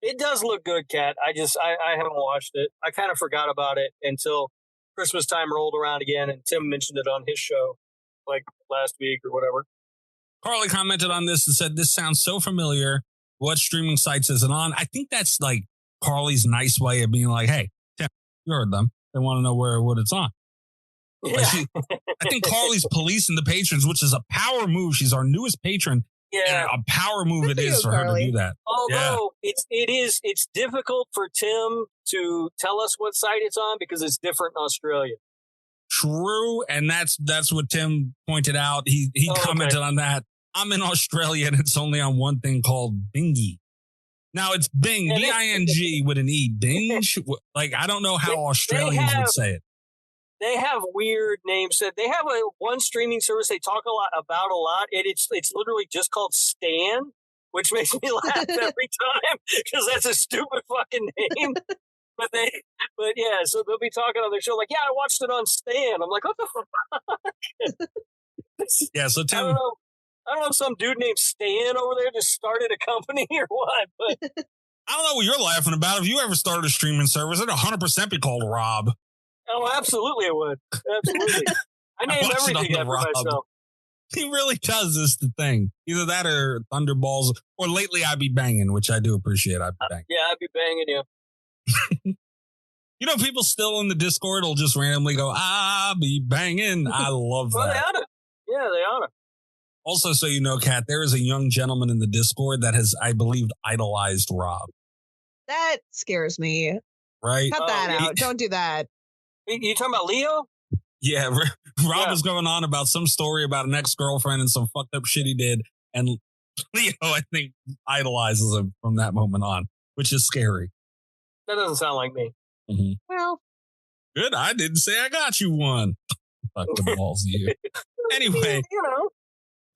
It does look good, Kat. I haven't watched it. I kind of forgot about it until Christmas time rolled around again, and Tim mentioned it on his show like last week or whatever. Carly commented on this and said, this sounds so familiar. What streaming sites is it on? I think that's like Carly's nice way of being like, hey, Tim, you heard them. They want to know what it's on. Yeah. I think Carly's policing the patrons, which is a power move. She's our newest patron. Yeah. And a power move it is for her to do that. Although it's difficult for Tim to tell us what site it's on because it's different in Australia. True, and that's what Tim pointed out. He commented on that. I'm in Australia and it's only on one thing called Bingy. Now it's Bing, B-I-N-G with an E. Binge? Like, I don't know how Australians would say it. They have weird names. They have one streaming service they talk about a lot. It's literally just called Stan, which makes me laugh every time because that's a stupid fucking name. But yeah, so they'll be talking on their show like, yeah, I watched it on Stan. I'm like, what the fuck? Yeah, so Tim, I don't know if some dude named Stan over there just started a company or what, but I don't know what you're laughing about. If you ever started a streaming service, it'd 100% be called Rob. oh, absolutely it would. Absolutely. I name watched it on everything the after Rob. myself. He really does this the thing. Either that or Thunderballs, or lately I Be Banging, which I do appreciate. I Be Banging. Yeah, I'd be banging you. You know, people still in the Discord will just randomly go, I be banging. I love Well, that. they ought to. Yeah, they ought to. Also, so you know, Kat, there is a young gentleman in the Discord that has, I believe, idolized Rob. That scares me. Right? Cut that out. Don't do that. You talking about Leo? Yeah, Rob was going on about some story about an ex-girlfriend and some fucked up shit he did. And Leo, I think, idolizes him from that moment on, which is scary. That doesn't sound like me. Mm-hmm. Well, good. I didn't say I got you one. Fuck the balls of you. Anyway, you know,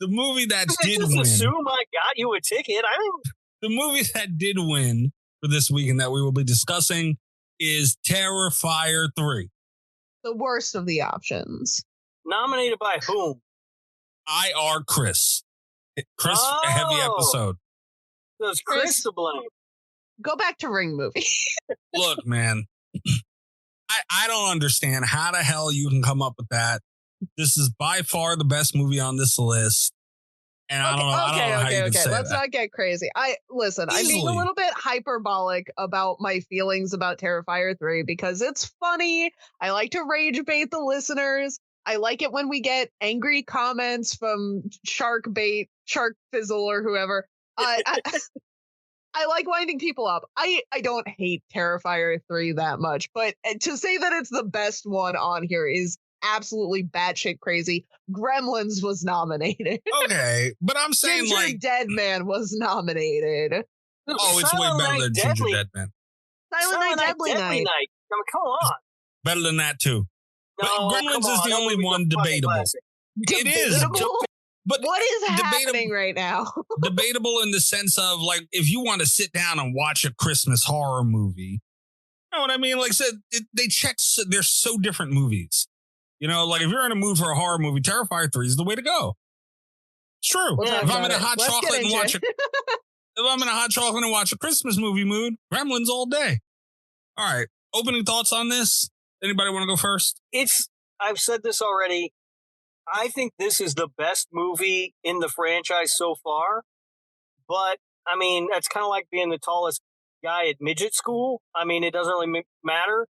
the movie that did just win. assume I got you a ticket. I didn't. The movie that did win for this week and that we will be discussing is Terrifier 3. the worst of the options. Nominated by whom? IR Chris. Chris, a heavy episode. So it's Chris to blame. Go back to Ring movie. Look, man, I don't understand how the hell you can come up with that. This is by far the best movie on this list. And I don't know how you can say Let's that. not get crazy. I'm being a little bit hyperbolic about my feelings about Terrifier 3 because it's funny. I like to rage bait the listeners. I like it when we get angry comments from Shark Fizzle or whoever. I like winding people up. I don't hate Terrifier 3 that much, but to say that it's the best one on here is absolutely batshit crazy. Gremlins was nominated. Okay, but I'm saying Ginger Dead Man was nominated. Oh, it's way better than Ginger Dead Man. Silent Night, Deadly Night. I mean, come on. Better than that too. But No, Gremlins come is on, the only one debatable. It is. Debatable? But what is happening right now? Debatable in the sense of, like, if you want to sit down and watch a Christmas horror movie, you know what I mean? Like I said, they're so different movies. You know, like if you're in a mood for a horror movie, Terrifier 3 is the way to go. It's true. If I'm in a hot chocolate and watch a Christmas movie mood, Gremlins all day. All right. Opening thoughts on this? Anybody want to go first? I've said this already. I think this is the best movie in the franchise so far. But, I mean, that's kind of like being the tallest guy at midget school. I mean, it doesn't really matter.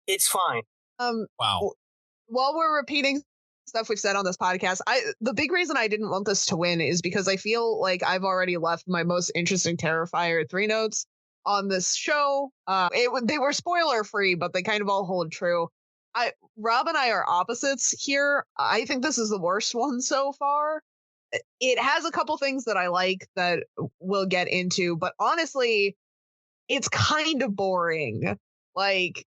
It's fine. Wow. While we're repeating stuff we've said on this podcast, the big reason I didn't want this to win is because I feel like I've already left my most interesting Terrifier 3 notes on this show. They were spoiler free, but they kind of all hold true. Rob and I are opposites here. I think this is the worst one so far. It has a couple things that I like that we'll get into, but honestly, it's kind of boring. Like,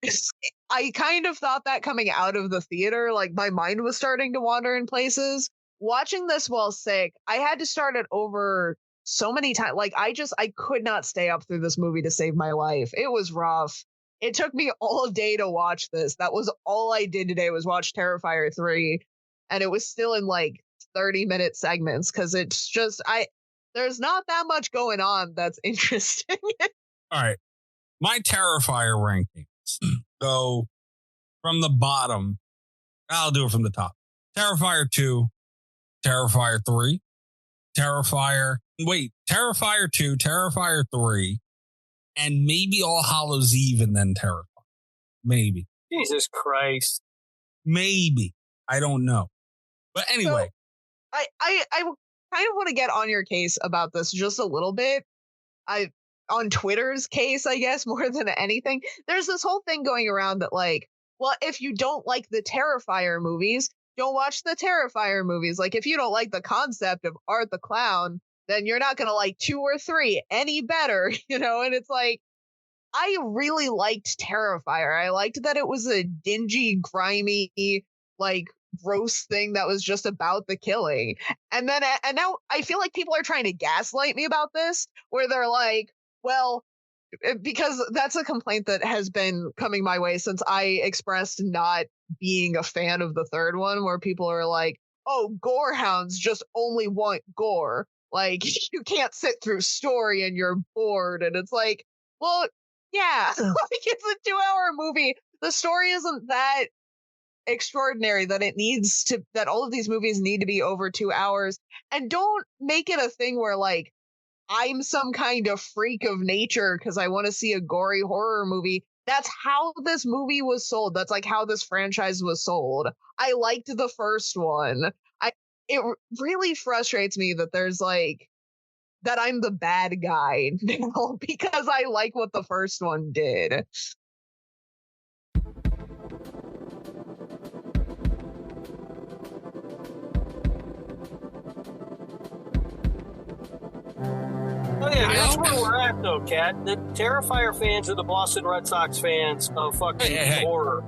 I kind of thought that coming out of the theater, like my mind was starting to wander in places. Watching this while sick, I had to start it over so many times. Like, I could not stay up through this movie to save my life. It was rough. It took me all day to watch this. That was all I did today was watch Terrifier 3. And it was still in like 30-minute segments because it's just, there's not that much going on that's interesting. All right. My Terrifier rankings go from the bottom. I'll do it from the top. Terrifier 2, Terrifier 3, Terrifier 2, Terrifier 3, and maybe All Hallows Eve and then Terrifier. Maybe. Jesus Christ. Maybe. I don't know. But anyway. So, I kind of want to get on your case about this just a little bit. On Twitter's case, I guess, more than anything. There's this whole thing going around that, like, well, if you don't like the Terrifier movies, don't watch the Terrifier movies. Like, if you don't like the concept of Art the Clown, then you're not going to like 2 or 3 any better, you know? And it's like, I really liked Terrifier. I liked that it was a dingy, grimy, like, gross thing that was just about the killing. And now I feel like people are trying to gaslight me about this, where they're like, well, because that's a complaint that has been coming my way since I expressed not being a fan of the third one, where people are like, oh, gore hounds just only want gore. Like, you can't sit through story and you're bored. And it's like, well, yeah, like, it's a 2-hour movie. The story isn't that extraordinary that all of these movies need to be over 2 hours. And don't make it a thing where, like, I'm some kind of freak of nature because I want to see a gory horror movie. That's how this movie was sold. That's like how this franchise was sold. I liked the first one. It really frustrates me that there's like that I'm the bad guy now because I like what the first one did. Oh yeah, that's where we're at though, Cat. The Terrifier fans are the Boston Red Sox fans of fucking horror.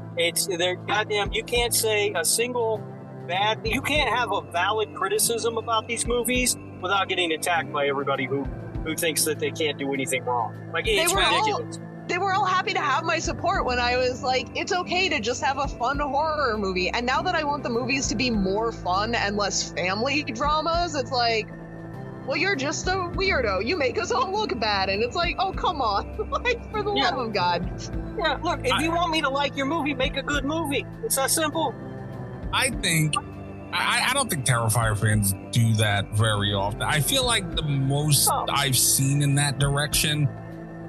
They're goddamn. You can't say a single bad. You can't have a valid criticism about these movies without getting attacked by everybody who thinks that they can't do anything wrong. Like, it's ridiculous. They were all happy to have my support when I was like, it's okay to just have a fun horror movie. And now that I want the movies to be more fun and less family dramas, it's like, well, you're just a weirdo. You make us all look bad. And it's like, oh, come on. Like, for the love of God. Yeah, look, if you want me to like your movie, make a good movie. It's that simple. I think I don't think Terrifier fans do that very often. I feel like the most I've seen in that direction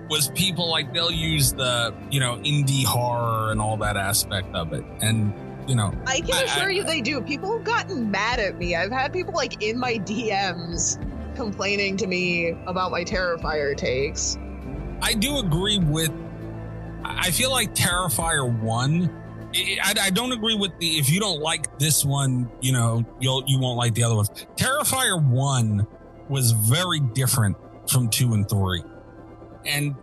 was people like they'll use the, indie horror and all that aspect of it. And, I can assure you they do. People have gotten mad at me. I've had people like in my DMs complaining to me about my Terrifier takes. I do agree with, I feel like Terrifier 1, I don't agree with if you don't like this one, you won't like the other ones. Terrifier 1 was very different from 2 and 3. And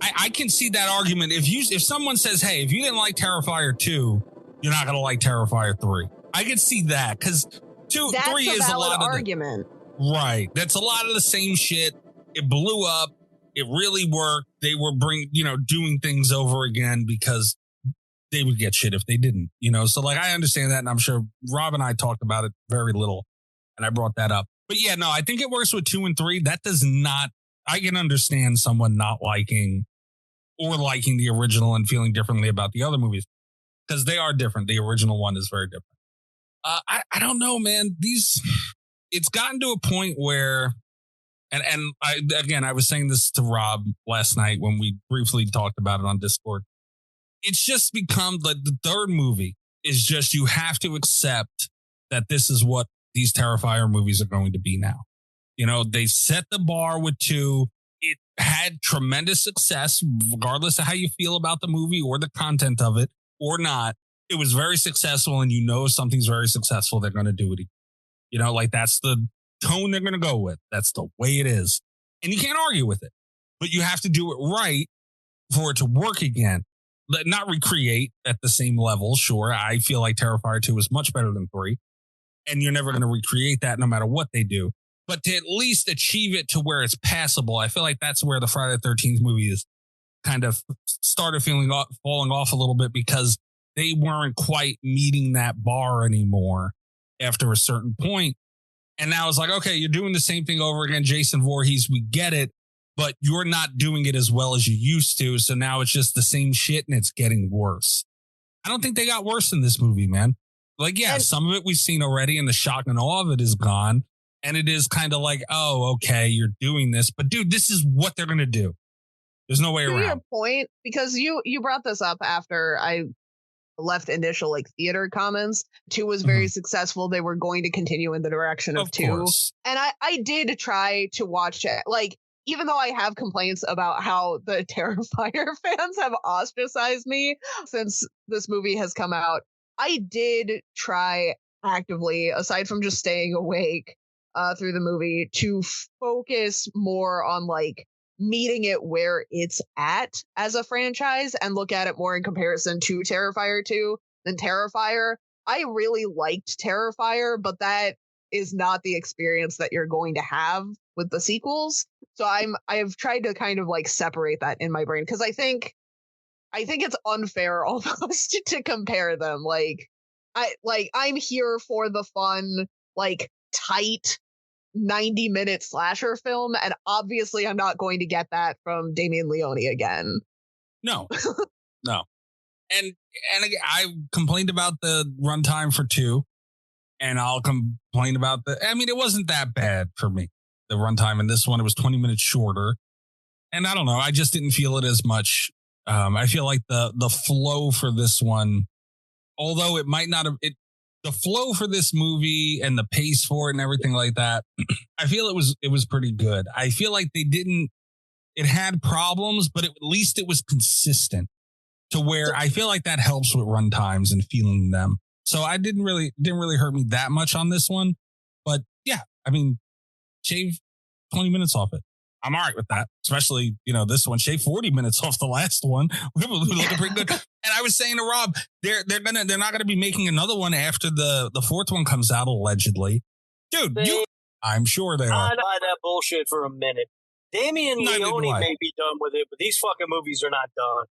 I can see that argument. If someone says, hey, if you didn't like Terrifier 2, you're not going to like Terrifier 3. I can see that because 3 is a lot of argument. Right. That's a lot of the same shit. It blew up. It really worked. They were doing things over again because they would get shit if they didn't, So like, I understand that. And I'm sure Rob and I talked about it very little and I brought that up. But yeah, no, I think it works with 2 and 3. That does not, I can understand someone not liking or liking the original and feeling differently about the other movies because they are different. The original one is very different. I don't know, man. It's gotten to a point where, and I was saying this to Rob last night when we briefly talked about it on Discord. It's just become the third movie is just, you have to accept that this is what these Terrifier movies are going to be now. They set the bar with 2. It had tremendous success, regardless of how you feel about the movie or the content of it or not. It was very successful, and something's very successful, they're going to do it. Like that's the tone they're going to go with. That's the way it is. And you can't argue with it, but you have to do it right for it to work again. Not recreate at the same level. Sure. I feel like Terrifier 2 is much better than 3, and you're never going to recreate that no matter what they do, but to at least achieve it to where it's passable. I feel like that's where the Friday the 13th movies kind of started falling off a little bit because they weren't quite meeting that bar anymore after a certain point. And now it's like, okay, you're doing the same thing over again. Jason Voorhees, we get it, but you're not doing it as well as you used to. So now it's just the same shit and it's getting worse. I don't think they got worse in this movie, man. Like, yeah, some of it we've seen already and the shock and awe of it is gone. And it is kind of like, oh, okay, you're doing this. But dude, this is what they're going to do. There's no way around. To your point, because you brought this up after I left initial theater comments. 2 was very successful. They were going to continue in the direction of 2. Course. And I did try to watch it. Even though I have complaints about how the Terrifier fans have ostracized me since this movie has come out, I did try actively, aside from just staying awake through the movie, to focus more on meeting it where it's at as a franchise and look at it more in comparison to Terrifier 2 than Terrifier. I really liked Terrifier, but that is not the experience that you're going to have with the sequels. So I've tried to kind of separate that in my brain because I think it's unfair almost to compare them. I'm here for the fun, tight 90-minute slasher film, and obviously I'm not going to get that from Damien Leone again. No. And again, I complained about the runtime for 2, and I'll complain about it wasn't that bad for me. The runtime in this one, it was 20 minutes shorter. And I don't know, I just didn't feel it as much. I feel like the flow for this one, although it might not have, the flow for this movie and the pace for it and everything like that, I feel it was pretty good. I feel like it had problems, but at least it was consistent to where I feel like that helps with run times and feeling them. So I didn't really hurt me that much on this one, but yeah, shave 20 minutes off it. I'm all right with that, especially, this one. Shave 40 minutes off the last one. We're looking pretty good. And I was saying to Rob, they're not gonna be making another one after the fourth one comes out, allegedly. Dude, I'm sure they are. I buy that bullshit for a minute. Damien Leone may be done with it, but these fucking movies are not done.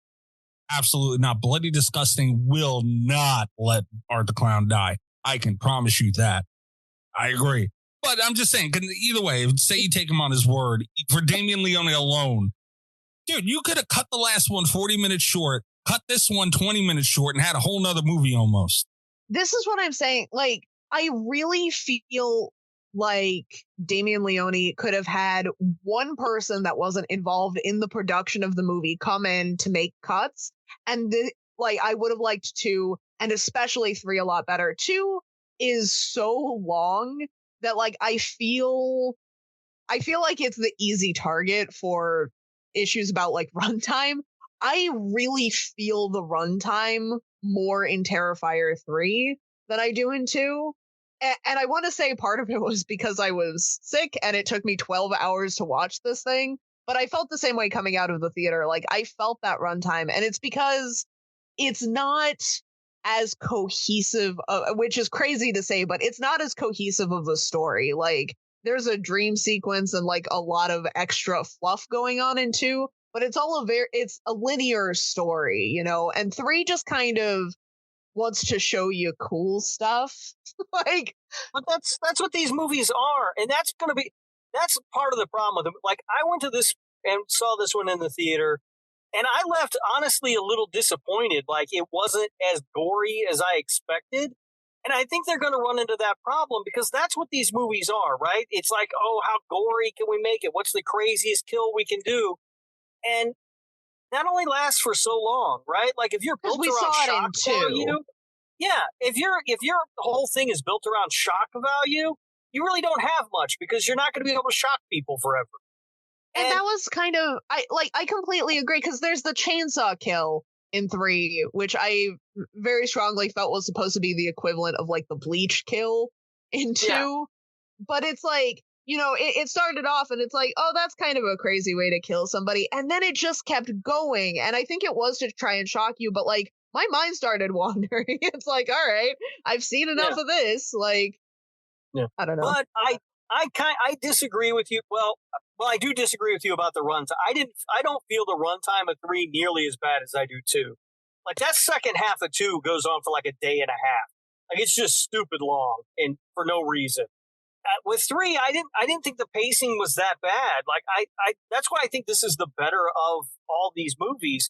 Absolutely not. Bloody Disgusting will not let Art the Clown die. I can promise you that. I agree. But I'm just saying, either way, say you take him on his word, for Damien Leone alone, dude, you could have cut the last one 40 minutes short, cut this one 20 minutes short, and had a whole nother movie almost. This is what I'm saying. I really feel like Damien Leone could have had one person that wasn't involved in the production of the movie come in to make cuts. And I would have liked 2, and especially 3 a lot better. 2 is so long that like I feel like it's the easy target for issues about like runtime. I really feel the runtime more in Terrifier 3 than I do in 2. And I want to say part of it was because I was sick and it took me 12 hours to watch this thing. But I felt the same way coming out of the theater. Like, I felt that runtime. And it's because it's not as cohesive, which is crazy to say, but it's not as cohesive of a story. Like, there's a dream sequence and like a lot of extra fluff going on in 2, but it's it's a linear story, you know, and 3 just kind of wants to show you cool stuff. Like, but that's what these movies are, and that's part of the problem with them. Like, I went to this and saw this one in the theater, and I left honestly a little disappointed. Like, it wasn't as gory as I expected. And I think they're going to run into that problem because that's what these movies are, right? It's like, oh, how gory can we make it? What's the craziest kill we can do? And that only lasts for so long, right? Like, if you're built around shock value, yeah, if your whole thing is built around shock value, you really don't have much because you're not going to be able to shock people forever. And that was kind of I completely agree because there's the chainsaw kill in 3, which I very strongly felt was supposed to be the equivalent of like the bleach kill in 2. Yeah. But it's like, you know, it started off and it's like, oh, that's kind of a crazy way to kill somebody. And then it just kept going. And I think it was to try and shock you. But like, my mind started wandering. It's like, all right, I've seen enough of this. Like, I don't know. But I disagree with you. Well, I do disagree with you about the runtime. I don't feel the runtime of 3 nearly as bad as I do 2. Like, that second half of 2 goes on for like a day and a half. Like, it's just stupid long and for no reason. With 3, I didn't think the pacing was that bad. Like, that's why I think this is the better of all these movies.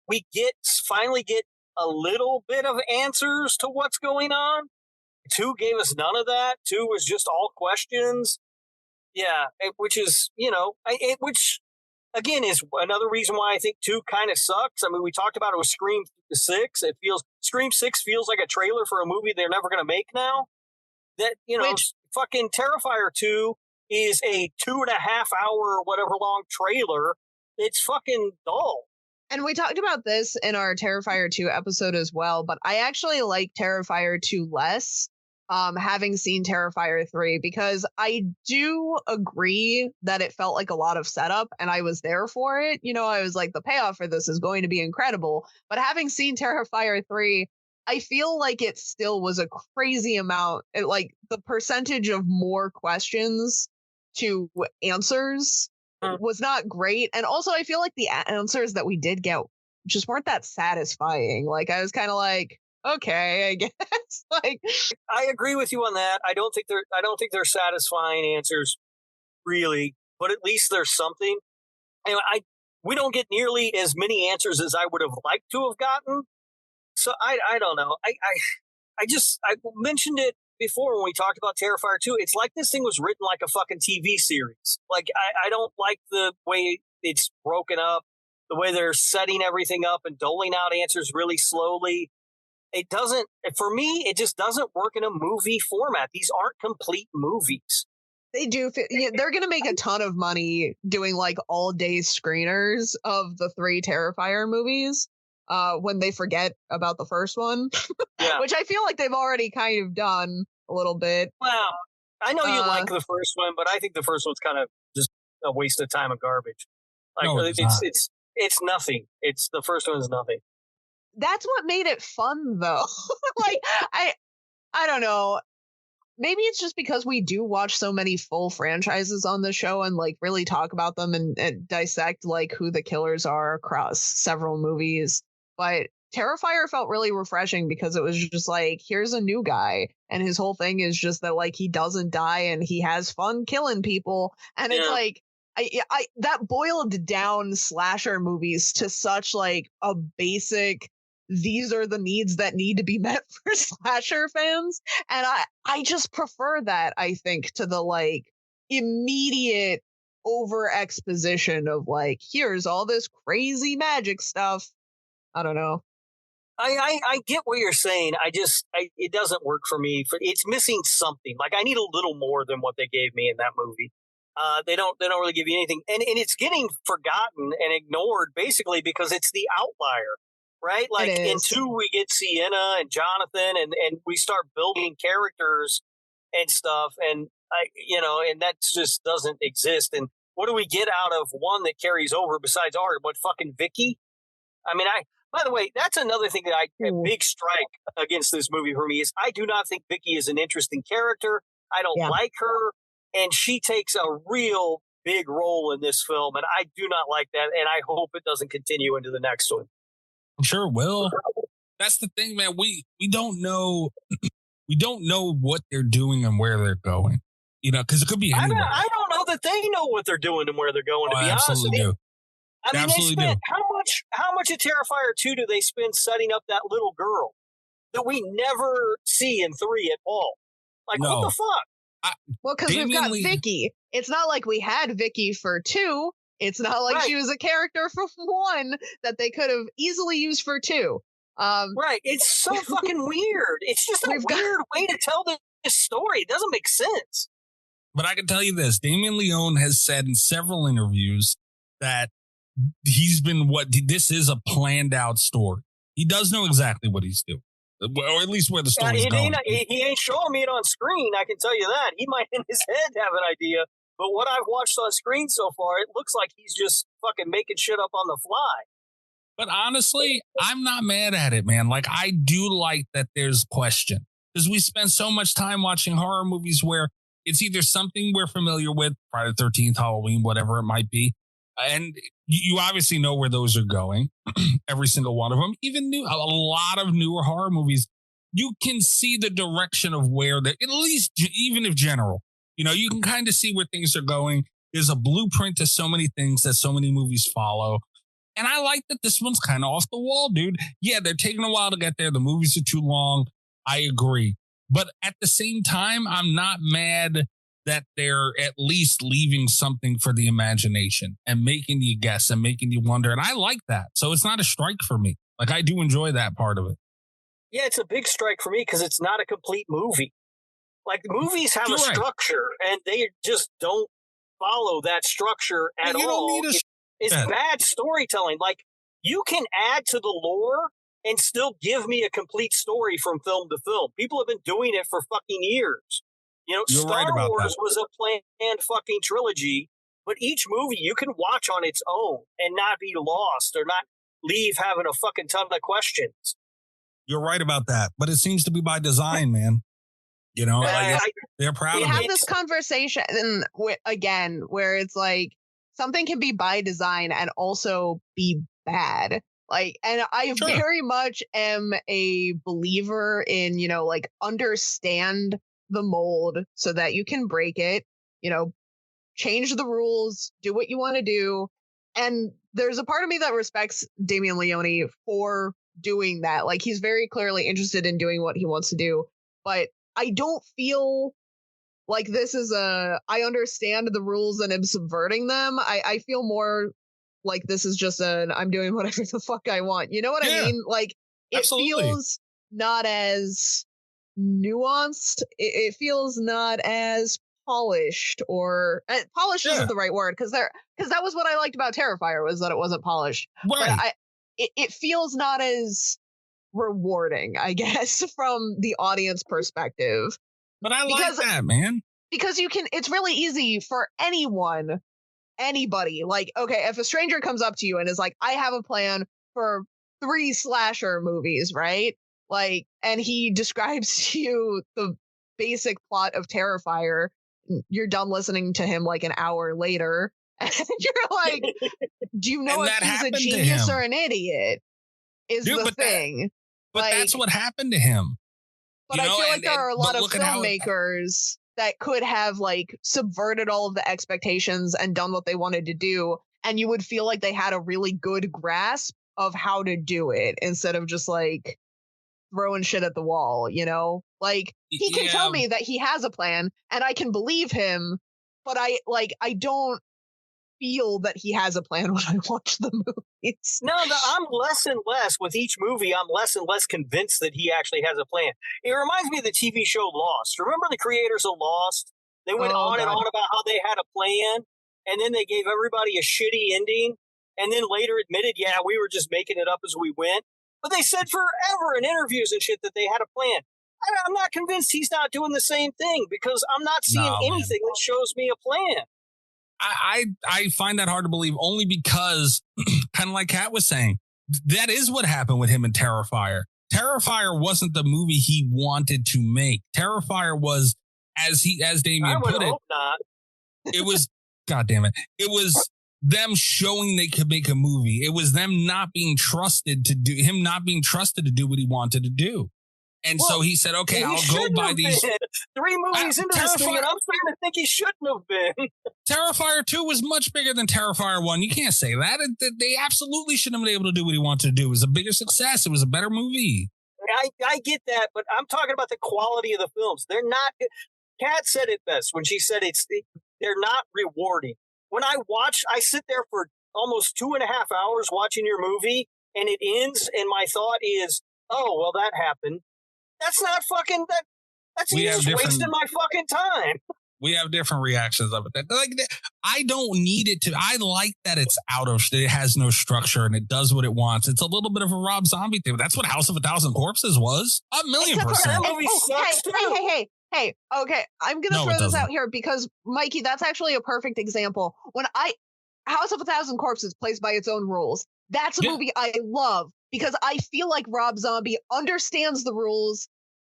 We finally get a little bit of answers to what's going on. 2 gave us none of that. 2 was just all questions. Yeah, which is, you know, which again is another reason why I think 2 kind of sucks. I mean, we talked about it with Scream 6. Scream 6 feels like a trailer for a movie they're never going to make now. That, you know, fucking Terrifier 2 is a 2.5 hour, whatever long trailer. It's fucking dull. And we talked about this in our Terrifier 2 episode as well, but I actually like Terrifier 2 less, having seen Terrifier 3, because I do agree that it felt like a lot of setup and I was there for it. You know, I was like, the payoff for this is going to be incredible. But having seen Terrifier 3, I feel like it still was a crazy amount, like the percentage of more questions to answers was not great. And also I feel like the answers that we did get just weren't that satisfying. Like, I was kind of like, okay, I guess. Like, I agree with you on that. I don't think they're satisfying answers, really, but at least there's something. Anyway, we don't get nearly as many answers as I would have liked to have gotten. So I don't know. I mentioned it before when we talked about Terrifier 2. It's like this thing was written like a fucking TV series. Like, I don't like the way it's broken up, the way they're setting everything up and doling out answers really slowly. It doesn't, for me, it just doesn't work in a movie format. These aren't complete movies. They do. They're going to make a ton of money doing like all day screeners of the 3 Terrifier movies when they forget about the first one, which I feel like they've already kind of done a little bit. Well, I know you like the first one, but I think the first one's kind of just a waste of time and garbage. Like, no, it's nothing. The first one is nothing. That's what made it fun, though. Like, I don't know. Maybe it's just because we do watch so many full franchises on the show and like really talk about them and dissect like who the killers are across several movies. But Terrifier felt really refreshing because it was just like, here's a new guy and his whole thing is just that like he doesn't die and he has fun killing people. And it's like, I that boiled down slasher movies to such like a basic these are the needs that need to be met for slasher fans. And I just prefer that, I think, to the like immediate over exposition of like, here's all this crazy magic stuff. I don't know. I get what you're saying. It doesn't work for me. It's missing something. Like, I need a little more than what they gave me in that movie. They don't really give you anything, and it's getting forgotten and ignored basically because it's the outlier, right? Like in 2, we get Sienna and Jonathan, and we start building characters and stuff, and and that just doesn't exist. And what do we get out of 1 that carries over besides art? What, fucking Vicky? I mean, by the way, that's another thing that a big strike against this movie for me is I do not think Vicky is an interesting character. I don't like her, and she takes a real big role in this film, and I do not like that, and I hope it doesn't continue into the next one. I'm sure it will. That's the thing, man. We don't know we don't know what they're doing and where they're going. Because it could be anywhere. I don't know that they know what they're doing and where they're going, to be honest with you. Do. I mean, they spent how much at Terrifier 2 do they spend setting up that little girl that we never see in 3 at all? Like, what the fuck? Well, because we've got Vicky. It's not like we had Vicky for 2. It's not like she was a character for 1 that they could have easily used for 2. Right. It's so fucking weird. It's just a weird way to tell this story. It doesn't make sense. But I can tell you this. Damien Leone has said in several interviews that this is a planned out story. He does know exactly what he's doing, or at least where the story's going. He ain't showing me it on screen, I can tell you that. He might in his head have an idea, but what I've watched on screen so far, it looks like he's just fucking making shit up on the fly. But honestly, I'm not mad at it, man. Like, I do like that there's question, because we spend so much time watching horror movies where it's either something we're familiar with, Friday the 13th, Halloween, whatever it might be, and you obviously know where those are going, every single one of them. Even a lot of newer horror movies, you can see the direction of where they're, at least even if general, you can kind of see where things are going. There's a blueprint to so many things that so many movies follow. And I like that this one's kind of off the wall, dude. Yeah, they're taking a while to get there. The movies are too long. I agree. But at the same time, I'm not mad that they're at least leaving something for the imagination and making you guess and making you wonder. And I like that. So it's not a strike for me. Like, I do enjoy that part of it. Yeah, it's a big strike for me because it's not a complete movie. Like, movies have a structure, and they just don't follow that structure at all. It's bad storytelling. Like, you can add to the lore and still give me a complete story from film to film. People have been doing it for fucking years. Star Wars was a planned fucking trilogy, but each movie you can watch on its own and not be lost or not leave having a fucking ton of questions. You're right about that, but it seems to be by design, man. They're proud of it. We have this conversation again where it's like something can be by design and also be bad. Like, and I very much am a believer in, understand the mold so that you can break it, change the rules, do what you want to do. And there's a part of me that respects Damien Leone for doing that. Like, he's very clearly interested in doing what he wants to do, but I don't feel like this is I understand the rules and am subverting them. I feel more like this is just I'm doing whatever the fuck I want. You know what I mean? Like, it feels not as nuanced. It feels not as polished, or polished isn't the right word, because that was what I liked about Terrifier, was that it wasn't polished. Right. But it feels not as rewarding, I guess, from the audience perspective. But I like that, man. Because it's really easy for anybody, like, okay, if a stranger comes up to you and is like, I have a plan for 3 slasher movies, right? Like, and he describes to you the basic plot of Terrifier, you're done listening to him like an hour later, and you're like, do you know if he's a genius or an idiot? Is the thing. But that's what happened to him. But I feel like there are a lot of filmmakers that could have like subverted all of the expectations and done what they wanted to do, and you would feel like they had a really good grasp of how to do it instead of just like throwing shit at the wall, you know? Like he can tell me that he has a plan and I can believe him, but I don't feel that he has a plan when I watch the movies. No, I'm less and less with each movie. I'm less and less convinced that he actually has a plan. It reminds me of the TV show Lost. Remember the creators of Lost? They went on and on about how they had a plan, and then they gave everybody a shitty ending, and then later admitted, yeah, we were just making it up as we went. But they said forever in interviews and shit that they had a plan. I'm not convinced he's not doing the same thing because I'm not seeing anything that shows me a plan. I find that hard to believe only because, kind of like Kat was saying, that is what happened with him in Terrifier. Terrifier wasn't the movie he wanted to make. Terrifier was, as Damien put it, it was, God damn it, it was them showing they could make a movie. It was them not being trusted to do what he wanted to do. And so he said, okay, I'll go buy these. 3 movies into this thing, and I'm starting to think he shouldn't have been. Terrifier 2 was much bigger than Terrifier 1. You can't say that. They absolutely shouldn't have been able to do what he wanted to do. It was a bigger success. It was a better movie. I get that, but I'm talking about the quality of the films. They're not. Kat said it best when she said they're not rewarding. When I sit there for almost 2.5 hours watching your movie, and it ends, and my thought is, oh, well, that happened. That's not fucking that. That's just wasting my fucking time. We have different reactions of it. I don't need it to. I like that it's it has no structure and it does what it wants. It's a little bit of a Rob Zombie thing. That's what House of 1,000 Corpses was. 1,000,000%. Hey. Okay, I'm gonna throw this out here because Mikey, that's actually a perfect example. When House of 1,000 Corpses plays by its own rules. That's a movie I love because I feel like Rob Zombie understands the rules,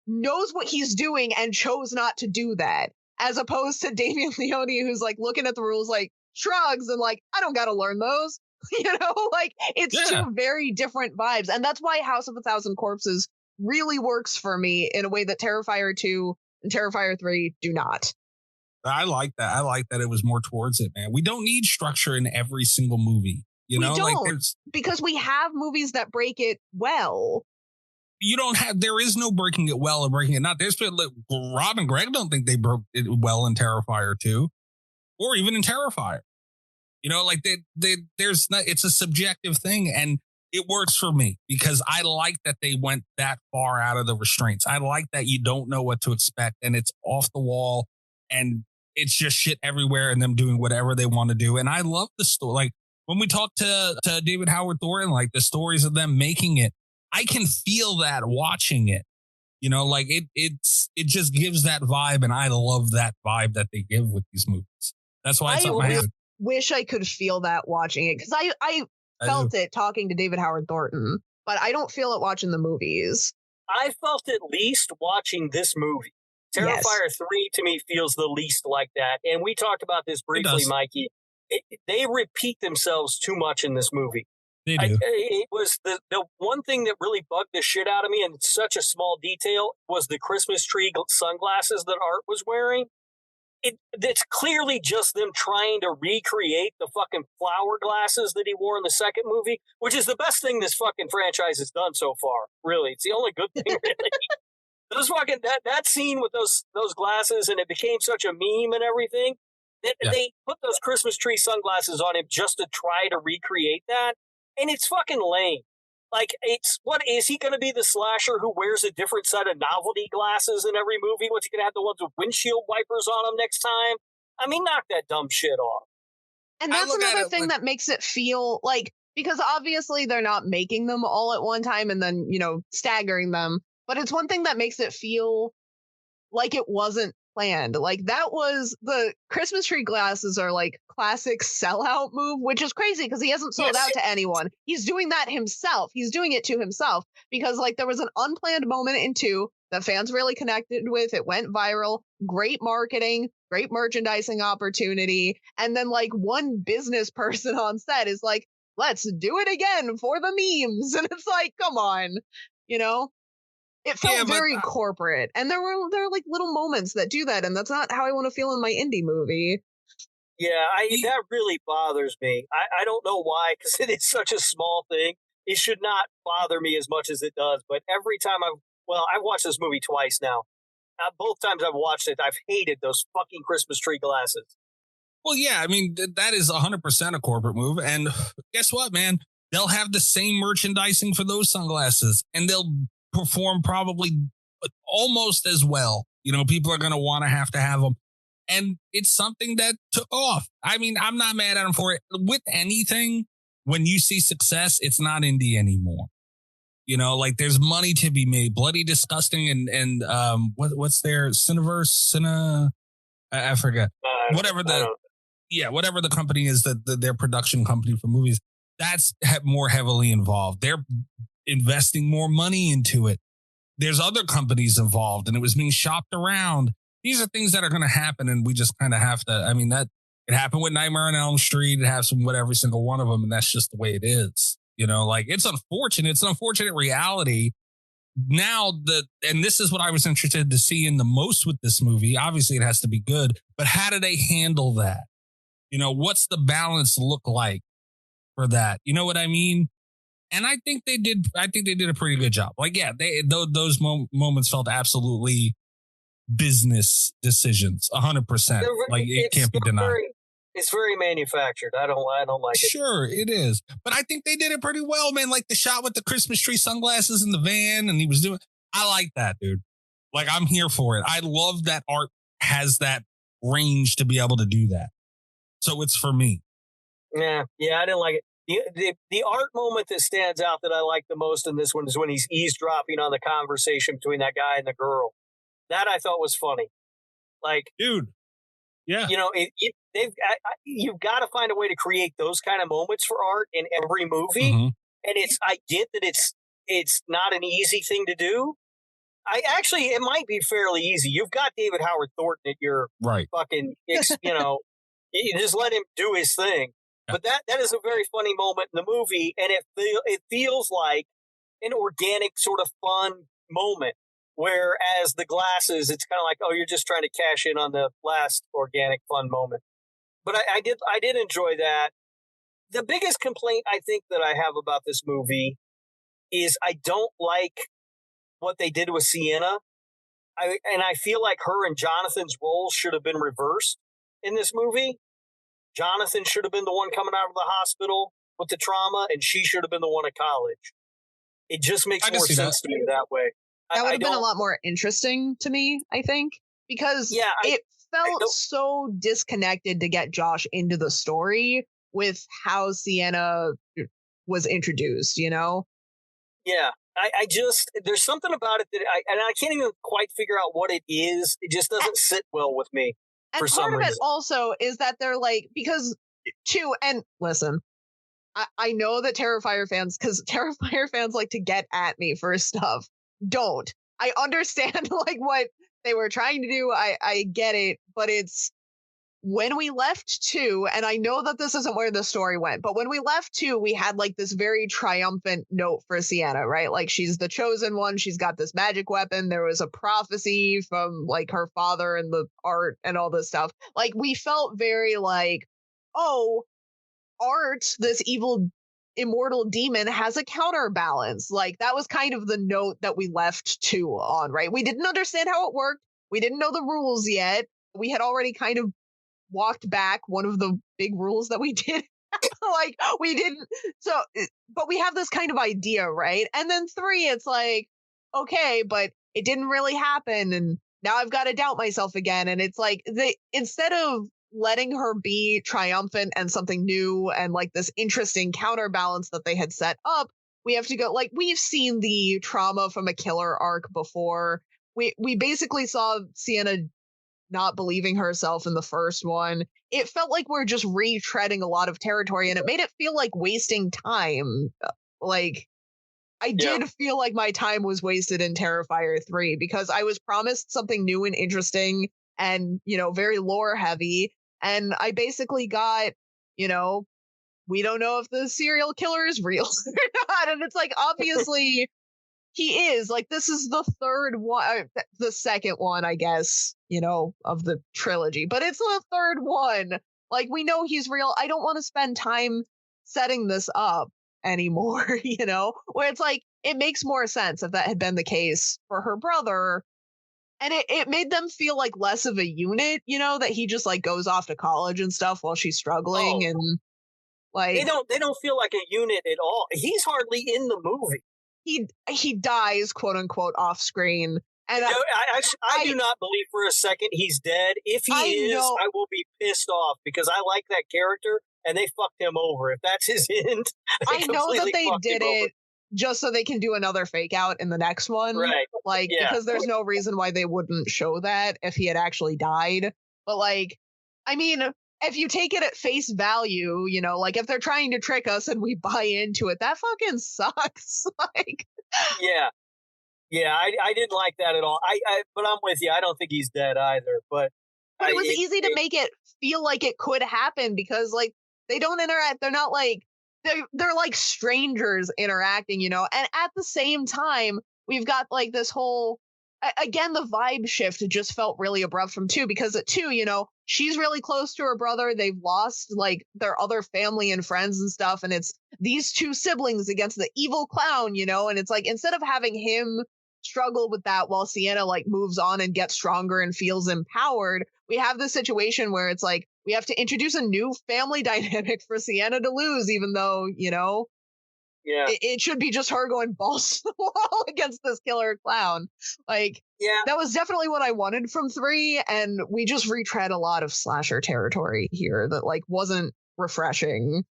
knows what he's doing, and chose not to do that. As opposed to Damien Leone, who's like looking at the rules, like shrugs and like, I don't got to learn those. You know, like it's two very different vibes. And that's why House of 1,000 Corpses really works for me in a way that Terrifier 2 and Terrifier 3 do not. I like that. I like that it was more towards it, man. We don't need structure in every single movie. You know, because we have movies that break it well. There is no breaking it well or breaking it not. There's Rob and Greg don't think they broke it well in Terrifier 2 or even in Terrifier. You know, like it's a subjective thing and it works for me because I like that they went that far out of the restraints. I like that you don't know what to expect and it's off the wall and it's just shit everywhere and them doing whatever they want to do. And I love the story. Like when we talk to David Howard Thornton, like the stories of them making it, I can feel that watching it, you know, like it just gives that vibe. And I love that vibe that they give with these movies. That's why it's I wish I could feel that watching it. Cause I felt it talking to David Howard Thornton, but I don't feel it watching the movies. I felt at least watching this movie. Terrifier 3 to me feels the least like that. And we talked about this briefly, Mikey. They repeat themselves too much in this movie. They do. It was the one thing that really bugged the shit out of me, and it's such a small detail, was the Christmas tree sunglasses that Art was wearing. It's clearly just them trying to recreate the fucking flower glasses that he wore in the second movie, which is the best thing this fucking franchise has done so far. Really, it's the only good thing. Really. Those fucking that scene with those glasses, and it became such a meme and everything. They put those Christmas tree sunglasses on him just to try to recreate that. And it's fucking lame. Like, what is he going to be the slasher who wears a different set of novelty glasses in every movie? What's he going to have the ones with windshield wipers on them next time? I mean, knock that dumb shit off. And that's another thing that makes it feel like, because obviously they're not making them all at one time and then, you know, staggering them. But it's one thing that makes it feel like it wasn't planned. Like that was the Christmas tree glasses are like classic sellout move, which is crazy because he hasn't sold out to anyone. He's doing that himself. He's doing it to himself because like there was an unplanned moment in 2 that fans really connected with. It went viral, great marketing, great merchandising opportunity. And then like one business person on set is like, let's do it again for the memes. And it's like, come on, you know? It felt very corporate, and there are like little moments that do that, and that's not how I want to feel in my indie movie. Yeah, that really bothers me. I don't know why, because it is such a small thing, it should not bother me as much as it does. But every time I've watched this movie twice now. Both times I've watched it, I've hated those fucking Christmas tree glasses. Well, yeah, I mean, that is 100% a corporate move. And guess what, man? They'll have the same merchandising for those sunglasses, and they'll perform probably almost as well. You know, people are going to want to have them. And it's something that took off. I mean, I'm not mad at them for it. With anything, when you see success, it's not indie anymore. You know, like there's money to be made. Bloody Disgusting and what's their Cineverse? I forget. Whatever the company is that their production company for movies, that's more heavily involved. They're investing more money into it. There's other companies involved, and it was being shopped around. These are things that are going to happen, and we just kind of have to. I mean, that it happened with Nightmare on Elm Street. It happens with every single one of them, and that's just the way it is. You know, like it's unfortunate. It's an unfortunate reality. Now and this is what I was interested to see in the most with this movie. Obviously, it has to be good, but how do they handle that? You know, what's the balance look like for that? You know what I mean? And I think they did. I think they did a pretty good job. Like, yeah, those moments felt absolutely business decisions, 100%. Like it can't be denied. It's very manufactured. I don't like it. Sure, it is. But I think they did it pretty well, man. Like the shot with the Christmas tree sunglasses in the van and he was doing. I like that, dude. Like I'm here for it. I love that art has that range to be able to do that. So it's for me. Yeah, I didn't like it. The art moment that stands out that I like the most in this one is when he's eavesdropping on the conversation between that guy and the girl. That I thought was funny. Like, dude. Yeah. You know, you've got to find a way to create those kind of moments for art in every movie. Mm-hmm. And I get that it's not an easy thing to do. It might be fairly easy. You've got David Howard Thornton at your fucking, you just let him do his thing. Yeah. But that is a very funny moment in the movie. And it feels like an organic sort of fun moment. Whereas the glasses, it's kind of like, oh, you're just trying to cash in on the last organic fun moment. But I did enjoy that. The biggest complaint I think that I have about this movie is I don't like what they did with Sienna. I feel like her and Jonathan's roles should have been reversed in this movie. Jonathan should have been the one coming out of the hospital with the trauma, and she should have been the one at college. It just makes more sense to me that way. That would have been a lot more interesting to me, I think, because it felt so disconnected to get Josh into the story with how Sienna was introduced, you know? Yeah, I just, there's something about it that I can't even quite figure out what it is. It just doesn't sit well with me. And part of it also is that they're like, because and listen, I know that Terrifier fans, because Terrifier fans like to get at me for stuff. Don't. I understand like what they were trying to do. I get it, but it's when we left 2, and I know that this isn't where the story went, but when we left 2, we had like this very triumphant note for Sienna, right? Like she's the chosen one. She's got this magic weapon. There was a prophecy from like her father and the art and all this stuff. Like we felt very like, oh, art, this evil immortal demon has a counterbalance. Like that was kind of the note that we left 2 on, right? We didn't understand how it worked. We didn't know the rules yet. We had already kind of walked back one of the big rules that we did. Like we didn't. So, but we have this kind of idea, right? And then 3, it's like, okay, but it didn't really happen. And now I've got to doubt myself again. And it's like instead of letting her be triumphant and something new and like this interesting counterbalance that they had set up, we have to go, like, we've seen the trauma from a killer arc before. We basically saw Sienna not believing herself in the first one. It felt like we're just retreading a lot of territory, and it made it feel like wasting time. Like I did feel like my time was wasted in Terrifier 3 because I was promised something new and interesting and, you know, very lore heavy. And I basically got, you know, we don't know if the serial killer is real or not. And it's like, obviously he is. Like, this is the third one, the second one, I guess, you know, of the trilogy. But it's the third one. Like, we know he's real. I don't want to spend time setting this up anymore, you know? Where it's like, it makes more sense if that had been the case for her brother. And it made them feel like less of a unit, you know, that he just like goes off to college and stuff while she's struggling. And like they don't feel like a unit at all. He's hardly in the movie. He dies, quote unquote, off screen. And I do not believe for a second he's dead. If he is, I will be pissed off because I like that character and they fucked him over. If that's his end, I know that they did it just so they can do another fake out in the next one. Right. Like, because there's no reason why they wouldn't show that if he had actually died. But like, I mean, if you take it at face value, you know, like if they're trying to trick us and we buy into it, that fucking sucks. Like, yeah, I didn't like that at all. But I'm with you. I don't think he's dead either. But it was easy to make it feel like it could happen because like they don't interact. They're not like they're like strangers interacting, you know. And at the same time, we've got like this whole again, the vibe shift just felt really abrupt from 2 because at 2, you know, she's really close to her brother. They've lost like their other family and friends and stuff. And it's these 2 siblings against the evil clown, you know, and it's like instead of having him struggle with that while Sienna like moves on and gets stronger and feels empowered, we have this situation where it's like we have to introduce a new family dynamic for Sienna to lose, even though, you know, it should be just her going balls to the wall against this killer clown. Like, that was definitely what I wanted from 3, and we just retread a lot of slasher territory here that like wasn't refreshing.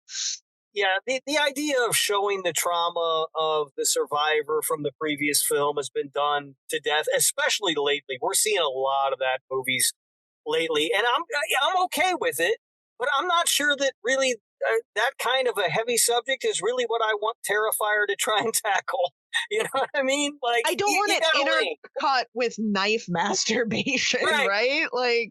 Yeah, the idea of showing the trauma of the survivor from the previous film has been done to death, especially lately. We're seeing a lot of that movies lately, and I'm okay with it, but I'm not sure that really that kind of a heavy subject is really what I want Terrifier to try and tackle. You know what I mean? Like, I don't want it intercut with knife masturbation, right? Like,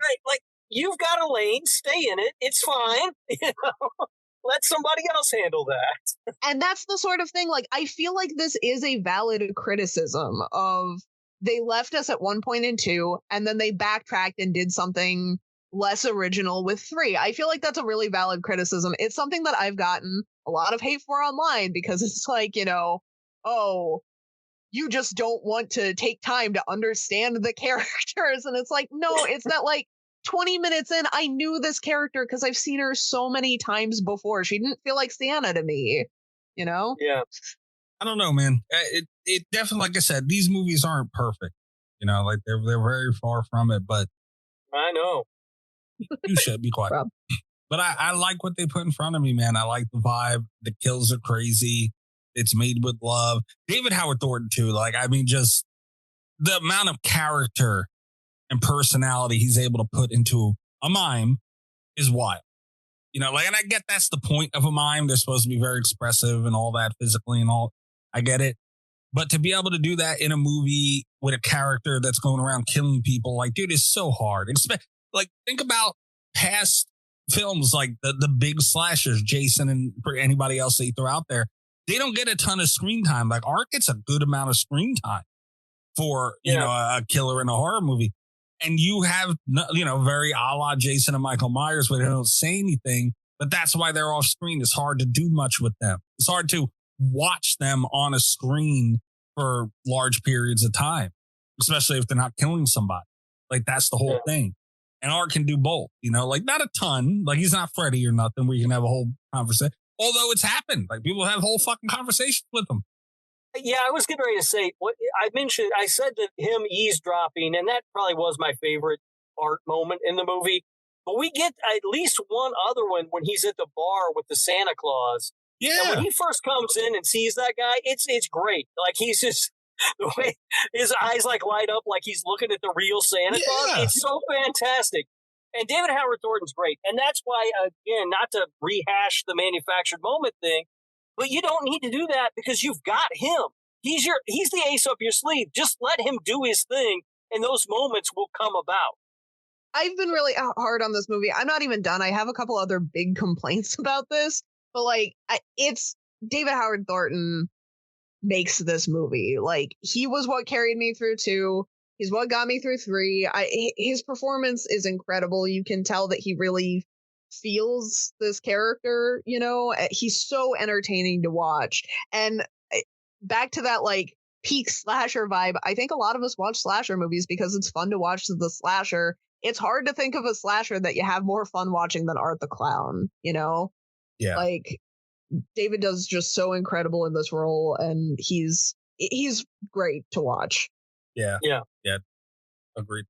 you've got a lane, stay in it. It's fine. You know, let somebody else handle that. And that's the sort of thing. Like, I feel like this is a valid criticism of they left us at one point in 2, and then they backtracked and did something less original with 3. I feel like that's a really valid criticism. It's something that I've gotten a lot of hate for online because it's like, you know, oh, you just don't want to take time to understand the characters. And it's like, no, it's that like 20 minutes in, I knew this character because I've seen her so many times before. She didn't feel like Sienna to me, you know? Yeah. I don't know, man. It definitely, like I said, these movies aren't perfect. You know, like they're very far from it, but I know. You should be quiet. But I like what they put in front of me, man. I like the vibe. The kills are crazy. It's made with love. David Howard Thornton, too. Like, I mean, just the amount of character and personality he's able to put into a mime is wild. You know, like, and I get that's the point of a mime. They're supposed to be very expressive and all that physically and all. I get it. But to be able to do that in a movie with a character that's going around killing people, like, dude, is so hard. Like, think about past films like the big slashers, Jason and anybody else that you throw out there. They don't get a ton of screen time. Like, Art gets a good amount of screen time for, you know, a killer in a horror movie. And you have, you know, very a la Jason and Michael Myers where they don't say anything, but that's why they're off screen. It's hard to do much with them. It's hard to watch them on a screen for large periods of time, especially if they're not killing somebody. Like, that's the whole thing. And Art can do both, you know, like not a ton. Like, he's not Freddy or nothing where you can have a whole conversation. Although it's happened. Like, people have whole fucking conversations with him. Yeah, I was getting ready to say, what I said that him eavesdropping, and that probably was my favorite Art moment in the movie. But we get at least one other one when he's at the bar with the Santa Claus. Yeah. And when he first comes in and sees that guy, it's great. Like, he's just, the way his eyes like light up like he's looking at the real Santa Claus. It's so fantastic. And David Howard Thornton's great. And that's why, again, not to rehash the manufactured moment thing, but you don't need to do that because you've got him. He's the ace up your sleeve. Just let him do his thing and those moments will come about. I've been really hard on this movie. I'm not even done. I have a couple other big complaints about this, but like, it's David Howard Thornton makes this movie. Like, he was what carried me through 2. He's what got me through 3. His performance is incredible. You can tell that he really feels this character, you know. He's so entertaining to watch. And back to that like peak slasher vibe, I think a lot of us watch slasher movies because it's fun to watch the slasher. It's hard to think of a slasher that you have more fun watching than Art the Clown, you know? Yeah. Like, David does just so incredible in this role, and he's great to watch. Yeah. Agreed.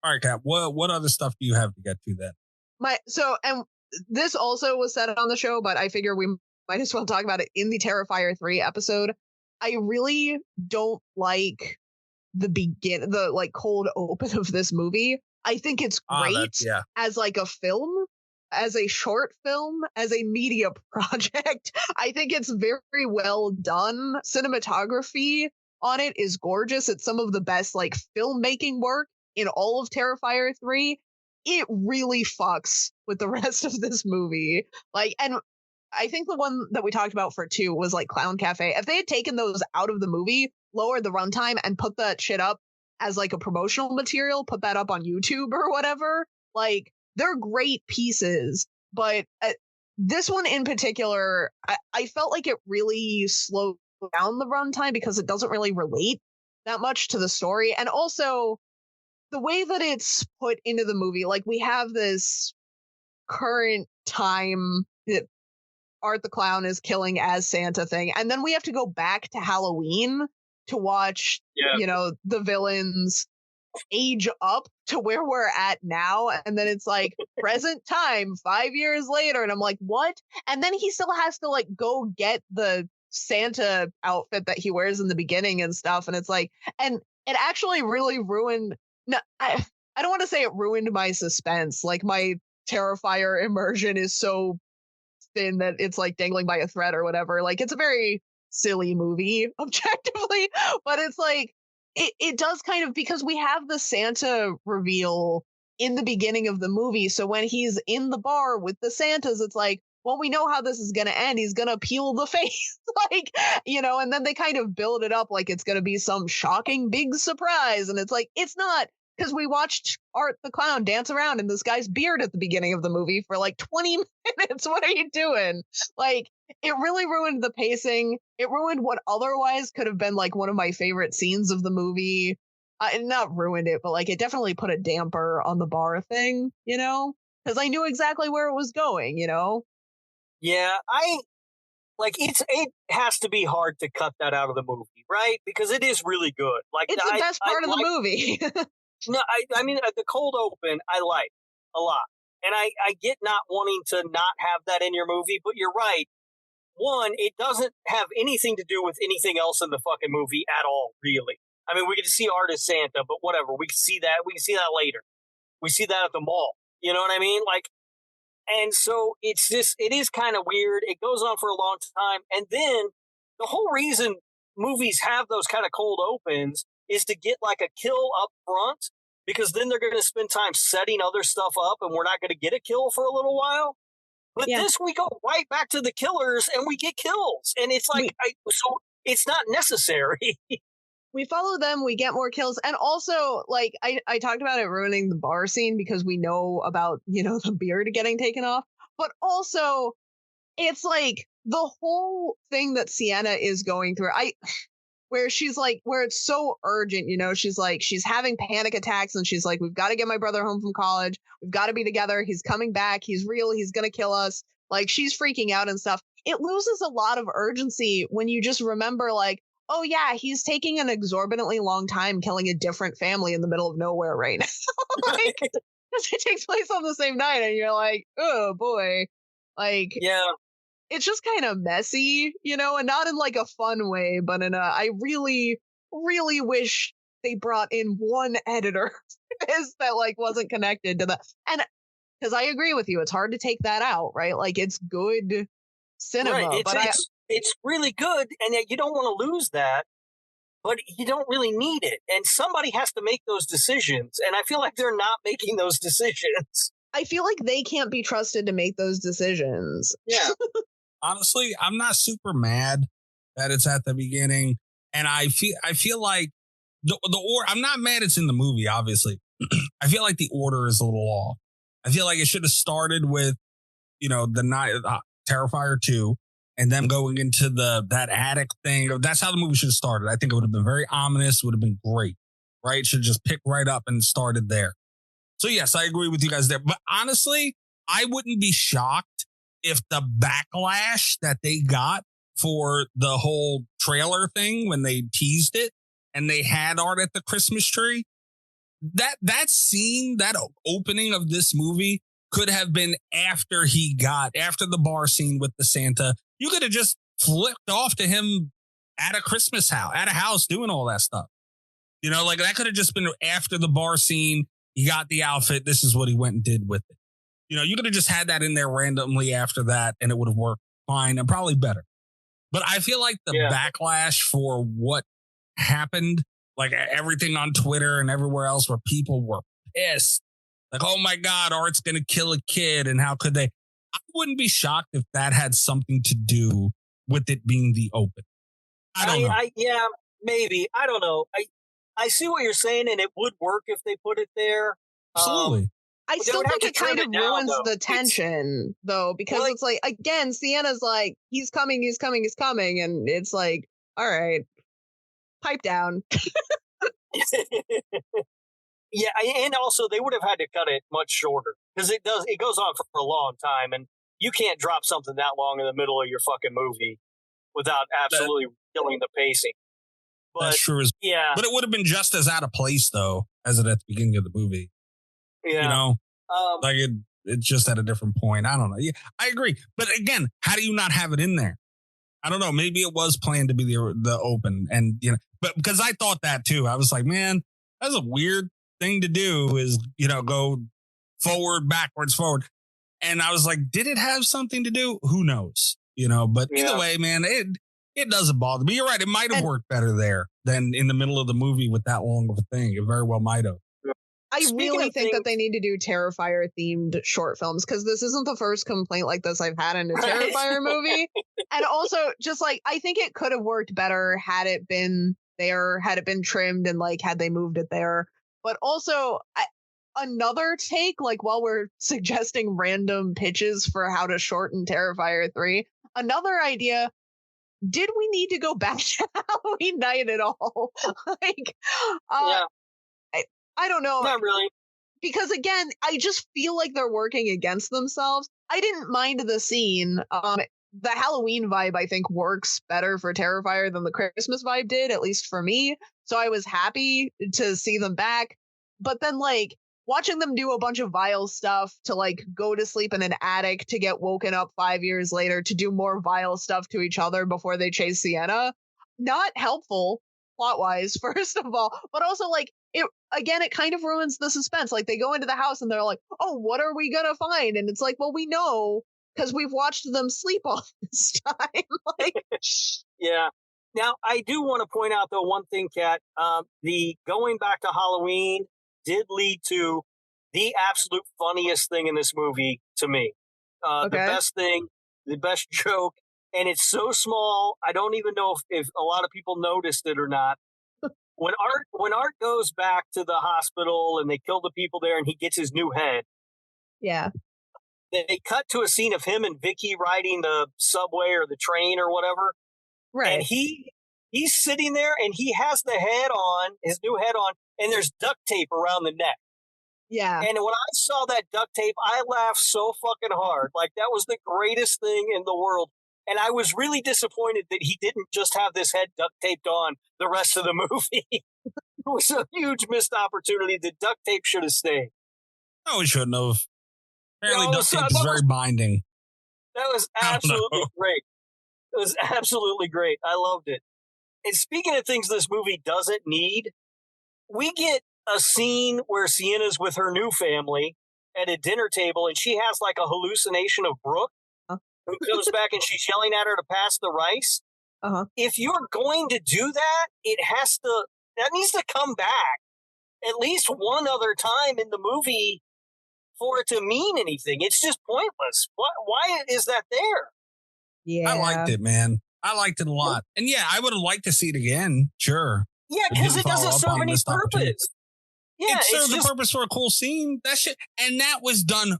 All right, Kat, what other stuff do you have to get to then? And this also was said on the show, but I figure we might as well talk about it in the Terrifier 3 episode. I really don't like the like cold open of this movie. I think it's great as like a film, as a short film, as a media project. I think it's very well done. Cinematography on it is gorgeous. It's some of the best like filmmaking work in all of Terrifier 3. It really fucks with the rest of this movie. Like, and I think the one that we talked about for 2 was like Clown Cafe. If they had taken those out of the movie, lowered the runtime, and put that shit up as like a promotional material, put that up on YouTube or whatever, like, they're great pieces. But this one in particular, I felt like it really slowed down the runtime because it doesn't really relate that much to the story. And also, the way that it's put into the movie, like, we have this current time that Art the Clown is killing as Santa thing, and then we have to go back to Halloween to watch, you know, the villains age up to where we're at now, and then it's like present time 5 years later, and I'm like, what? And then he still has to like go get the Santa outfit that he wears in the beginning and stuff, and it's like, and it actually really ruined. No, I don't want to say it ruined my suspense. Like, my Terrifier immersion is so thin that it's like dangling by a thread or whatever. Like, it's a very silly movie objectively, but it's like it does kind of, because we have the Santa reveal in the beginning of the movie. So when he's in the bar with the Santas, it's like, well, we know how this is going to end. He's going to peel the face, like, you know, and then they kind of build it up like it's going to be some shocking big surprise. And it's like, it's not, because we watched Art the Clown dance around in this guy's beard at the beginning of the movie for like 20 minutes. What are you doing? Like, it really ruined the pacing. It ruined what otherwise could have been like one of my favorite scenes of the movie. Not ruined it, but like it definitely put a damper on the bar thing, you know, because I knew exactly where it was going, you know? Yeah, it has to be hard to cut that out of the movie, right? Because it is really good. Like, it's the best part of the movie. No, I mean, the cold open, I like a lot. And I get not wanting to not have that in your movie, but you're right. One, it doesn't have anything to do with anything else in the fucking movie at all, really. I mean, we get to see Art as Santa, but whatever. We can see that later. We see that at the mall. You know what I mean? Like, and so it is kind of weird. It goes on for a long time. And then the whole reason movies have those kind of cold opens is to get like a kill up front, because then they're going to spend time setting other stuff up and we're not going to get a kill for a little while. But this, we go right back to the killers and we get kills. And it's like, so it's not necessary. We follow them, we get more kills. And also, like, I talked about it ruining the bar scene because we know about, you know, the beard getting taken off. But also, it's like the whole thing that Sienna is going through, where she's like, where it's so urgent, you know, she's like, she's having panic attacks and she's like, we've got to get my brother home from college. We've got to be together. He's coming back. He's real. He's going to kill us. Like, she's freaking out and stuff. It loses a lot of urgency when you just remember, like, oh yeah, he's taking an exorbitantly long time killing a different family in the middle of nowhere right now. Like, because it takes place on the same night and you're like, oh boy. Like, yeah, it's just kind of messy, you know, and not in like a fun way, but in a, I really, really wish they brought in one editor that like wasn't connected to the, and because I agree with you, it's hard to take that out, right? Like, it's good cinema, right. but it's really good, and yet you don't want to lose that, but you don't really need it. And somebody has to make those decisions, and I feel like they're not making those decisions. I feel like they can't be trusted to make those decisions. Yeah. Honestly, I'm not super mad that it's at the beginning, and I feel like the order. I'm not mad it's in the movie, obviously. I feel like the order is a little off. I feel like it should have started with the night Terrifier 2 and them going into that attic thing. That's how the movie should have started. I think it would have been very ominous, would have been great, right? It should just pick right up and started there. So yes, I agree with you guys there. But honestly, I wouldn't be shocked if the backlash that they got for the whole trailer thing when they teased it and they had art at the Christmas tree, that scene, that opening of this movie could have been after the bar scene with the Santa. You could have just flipped off to him at a house doing all that stuff. Like that could have just been after the bar scene. He got the outfit. This is what he went and did with it. You could have just had that in there randomly after that and it would have worked fine and probably better. But I feel like the backlash for what happened, like everything on Twitter and everywhere else where people were pissed. Like, oh my God, Art's going to kill a kid. And how could they? I wouldn't be shocked if that had something to do with it being the open. I don't know. Yeah, maybe. I don't know. I see what you're saying, and it would work if they put it there. Absolutely. I still think it kind of ruins the tension, though, because it's like, again, Sienna's like, he's coming. And it's like, all right, pipe down. Yeah, and also they would have had to cut it much shorter because it goes on for a long time, and you can't drop something that long in the middle of your fucking movie without absolutely killing the pacing. But, that's true. Yeah, but it would have been just as out of place though as it at the beginning of the movie. Yeah, like it's just at a different point. I don't know. Yeah, I agree. But again, how do you not have it in there? I don't know. Maybe it was planned to be the open, and but because I thought that too, I was like, man, that's a weird thing to do. Is go forward, backwards, forward, and I was like, did it have something to do? Who knows? But either way, man, it doesn't bother me. You're right. It might have worked better there than in the middle of the movie with that long of a thing. It very well might have. I really think that they need to do Terrifier themed short films because this isn't the first complaint like this I've had in a Terrifier movie. And also just like, I think it could have worked better had it been there, had it been trimmed and like, had they moved it there. But also another take, like while we're suggesting random pitches for how to shorten Terrifier 3, another idea, did we need to go back to Halloween night at all? I don't know. Not really. Because again, I just feel like they're working against themselves. I didn't mind the scene. The Halloween vibe, I think, works better for Terrifier than the Christmas vibe did, at least for me. So I was happy to see them back. But then, like, watching them do a bunch of vile stuff to, like, go to sleep in an attic to get woken up 5 years later to do more vile stuff to each other before they chase Sienna, not helpful plot-wise, first of all. But also, like, it kind of ruins the suspense. Like, they go into the house and they're like, oh, what are we gonna find? And it's like, well, we know because we've watched them sleep all this time. Yeah. Now, I do want to point out, though, one thing, Kat. The going back to Halloween did lead to the absolute funniest thing in this movie to me. The best thing, the best joke, and it's so small, I don't even know if a lot of people noticed it or not. When Art goes back to the hospital and they kill the people there and he gets his new head. Yeah. They cut to a scene of him and Vicky riding the subway or the train or whatever. Right. And he's sitting there and he has the head on, his new head on, and there's duct tape around the neck. Yeah. And when I saw that duct tape, I laughed so fucking hard. Like, that was the greatest thing in the world. And I was really disappointed that he didn't just have this head duct taped on the rest of the movie. It was a huge missed opportunity. The duct tape should have stayed. No, it shouldn't have. Apparently, duct tape is very binding. That was absolutely great. It was absolutely great. I loved it. And speaking of things this movie doesn't need, we get a scene where Sienna's with her new family at a dinner table, and she has like a hallucination of Brooke, who comes back and she's yelling at her to pass the rice. If you're going to do that, that needs to come back at least one other time in the movie for it to mean anything. It's just pointless. Why is that there? Yeah. I liked it, man. I liked it a lot. And yeah, I would have liked to see it again. Sure. Yeah, because it doesn't serve any purpose. Yeah, it served the purpose for a cool scene. That shit. And that was done.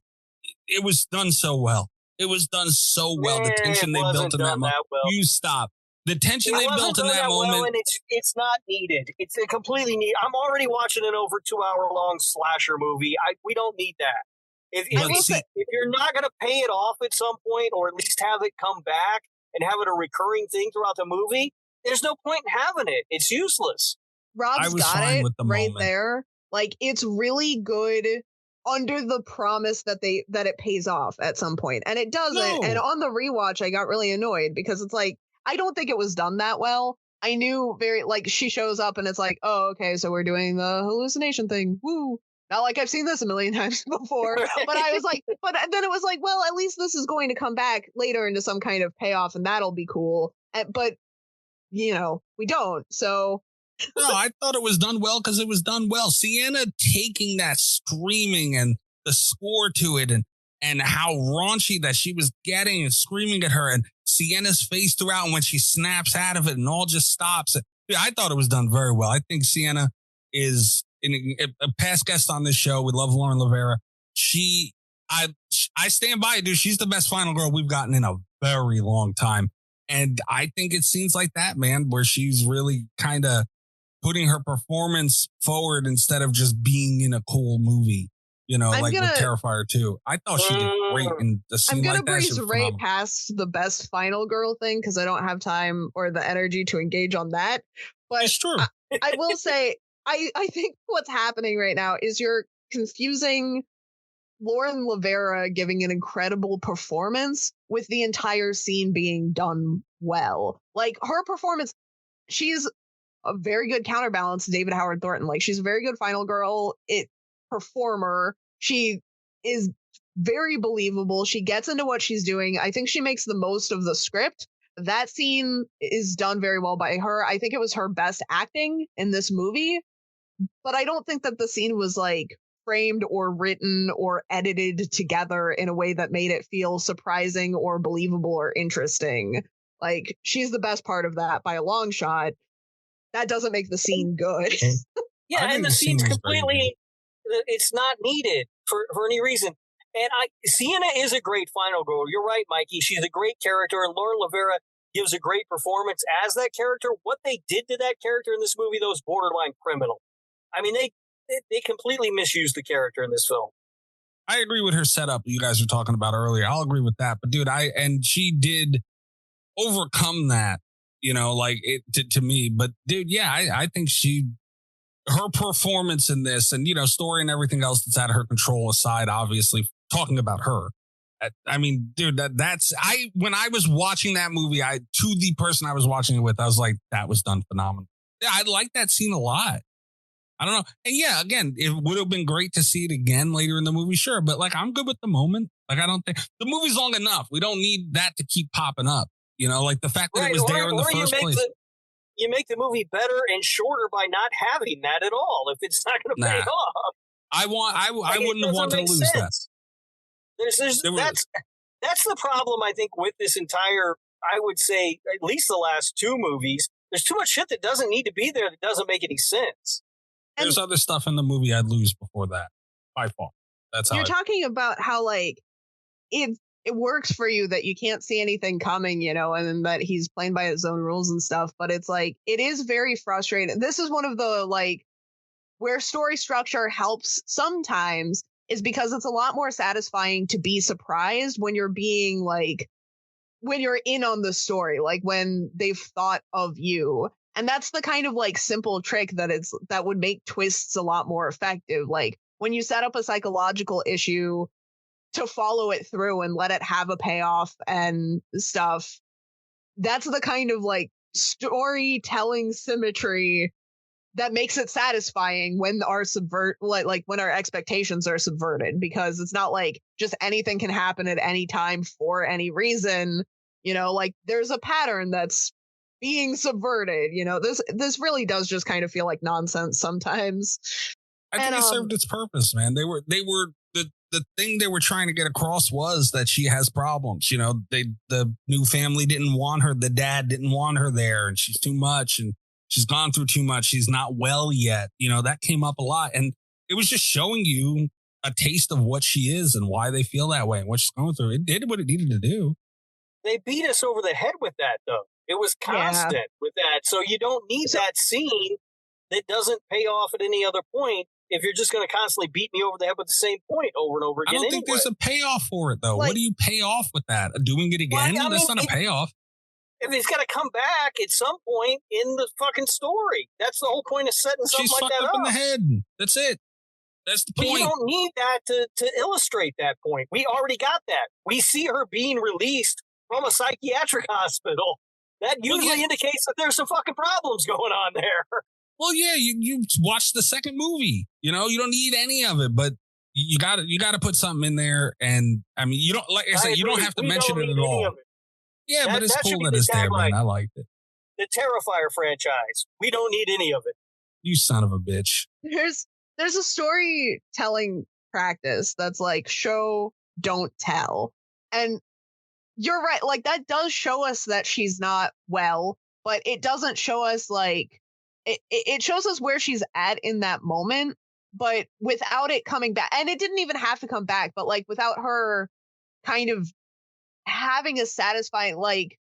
It was done so well. It was done so well. The tension they built in that moment. Well. You stop. The tension they built in that moment. Well, and it's not needed. It's a completely need. I'm already watching an over 2 hour long slasher movie. We don't need that. If you're not going to pay it off at some point, or at least have it come back and have it a recurring thing throughout the movie, there's no point in having it. It's useless. Rob's got it right there. Like, it's really good under the promise that it pays off at some point, and it doesn't. No. And on the rewatch, I got really annoyed because it's like, I don't think it was done that well. I knew she shows up and it's like, oh, okay, so we're doing the hallucination thing. Woo. Not like I've seen this a million times before, but I was like, but then it was like, well, at least this is going to come back later into some kind of payoff, and that'll be cool. But, we don't. So. No, I thought it was done well because it was done well. Sienna taking that screaming and the score to it, and how raunchy that she was getting and screaming at her, and Sienna's face throughout, and when she snaps out of it and all just stops. I thought it was done very well. I think Sienna is a past guest on this show. We love Lauren Rivera. I stand by it, dude. She's the best final girl we've gotten in a very long time. And I think it's scenes like that, man, where she's really kind of putting her performance forward instead of just being in a cool movie. With Terrifier too. I thought she did great in the scene like that. I'm going to breeze right past the best final girl thing because I don't have time or the energy to engage on that. But it's true. I will say, I think what's happening right now is you're confusing Lauren Rivera giving an incredible performance with the entire scene being done well. Like, her performance, she's a very good counterbalance to David Howard Thornton. Like, she's a very good final girl performer. She is very believable. She gets into what she's doing. I think she makes the most of the script. That scene is done very well by her. I think it was her best acting in this movie, but I don't think that the scene was like framed or written or edited together in a way that made it feel surprising or believable or interesting. Like, she's the best part of that by a long shot. That doesn't make the scene good. Yeah, and the scene's completely, it's not needed for any reason. And Sienna is a great final girl. You're right, Mikey. She's a great character, and Lauren Rivera gives a great performance as that character. What they did to that character in this movie, though, is borderline criminal. I mean, they completely misused the character in this film. I agree with her setup you guys were talking about earlier. I'll agree with that. But dude, she did overcome that, to me. But dude, yeah, I think her performance in this and, story and everything else that's out of her control aside, obviously talking about her. I mean, dude, when I was watching that movie, to the person I was watching it with, I was like, that was done phenomenal. Yeah, I like that scene a lot. I don't know. And yeah, again, it would have been great to see it again later in the movie. Sure. But I'm good with the moment. I don't think the movie's long enough. We don't need that to keep popping up. The fact that it was there in the first place. You make the movie better and shorter by not having that at all. If it's not going to pay off. I wouldn't have wanted to lose sense. That. That's the problem, I think, with this entire, I would say, at least the last two movies. There's too much shit that doesn't need to be there that doesn't make any sense. There's other stuff in the movie I'd lose before that, by far. That's how you're talking about how it works for you that you can't see anything coming, and that he's playing by his own rules and stuff. But it's it is very frustrating. This is one of the where story structure helps sometimes is because it's a lot more satisfying to be surprised when you're being when you're in on the story, when they've thought of you. And that's the kind of simple trick that would make twists a lot more effective. When you set up a psychological issue to follow it through and let it have a payoff and stuff. That's the kind of storytelling symmetry that makes it satisfying when when our expectations are subverted, because it's not just anything can happen at any time for any reason. There's a pattern that's being subverted. This really does just kind of feel like nonsense sometimes. I think it served its purpose, man. They were the thing they were trying to get across was that she has problems. The new family didn't want her. The dad didn't want her there, and she's too much, and she's gone through too much. She's not well yet. That came up a lot, and it was just showing you a taste of what she is and why they feel that way and what she's going through. It did what it needed to do. They beat us over the head with that, though. It was constant with that. So you don't need that scene that doesn't pay off at any other point if you're just going to constantly beat me over the head with the same point over and over again. I don't think there's a payoff for it, though. What do you pay off with that? Doing it again? Well, That's not a payoff. If he's got to come back at some point in the fucking story, that's the whole point of setting something like that up. She's fucked up in the head. That's it. That's the point. But you don't need that to illustrate that point. We already got that. We see her being released from a psychiatric hospital. That usually indicates that there's some fucking problems going on there. Well, yeah, you watch the second movie. You know, you don't need any of it, but you got to put something in there. And I mean, you don't, like I said, you don't have to mention it at all. Yeah, but it's cool that it's there, man. I liked it. The Terrifier franchise. We don't need any of it. You son of a bitch. There's a storytelling practice that's like show, don't tell. And you're right. Like, that does show us that she's not well, but it doesn't show us, like, it shows us where she's at in that moment, but without it coming back. And it didn't even have to come back, but, like, without her kind of having a satisfying, like,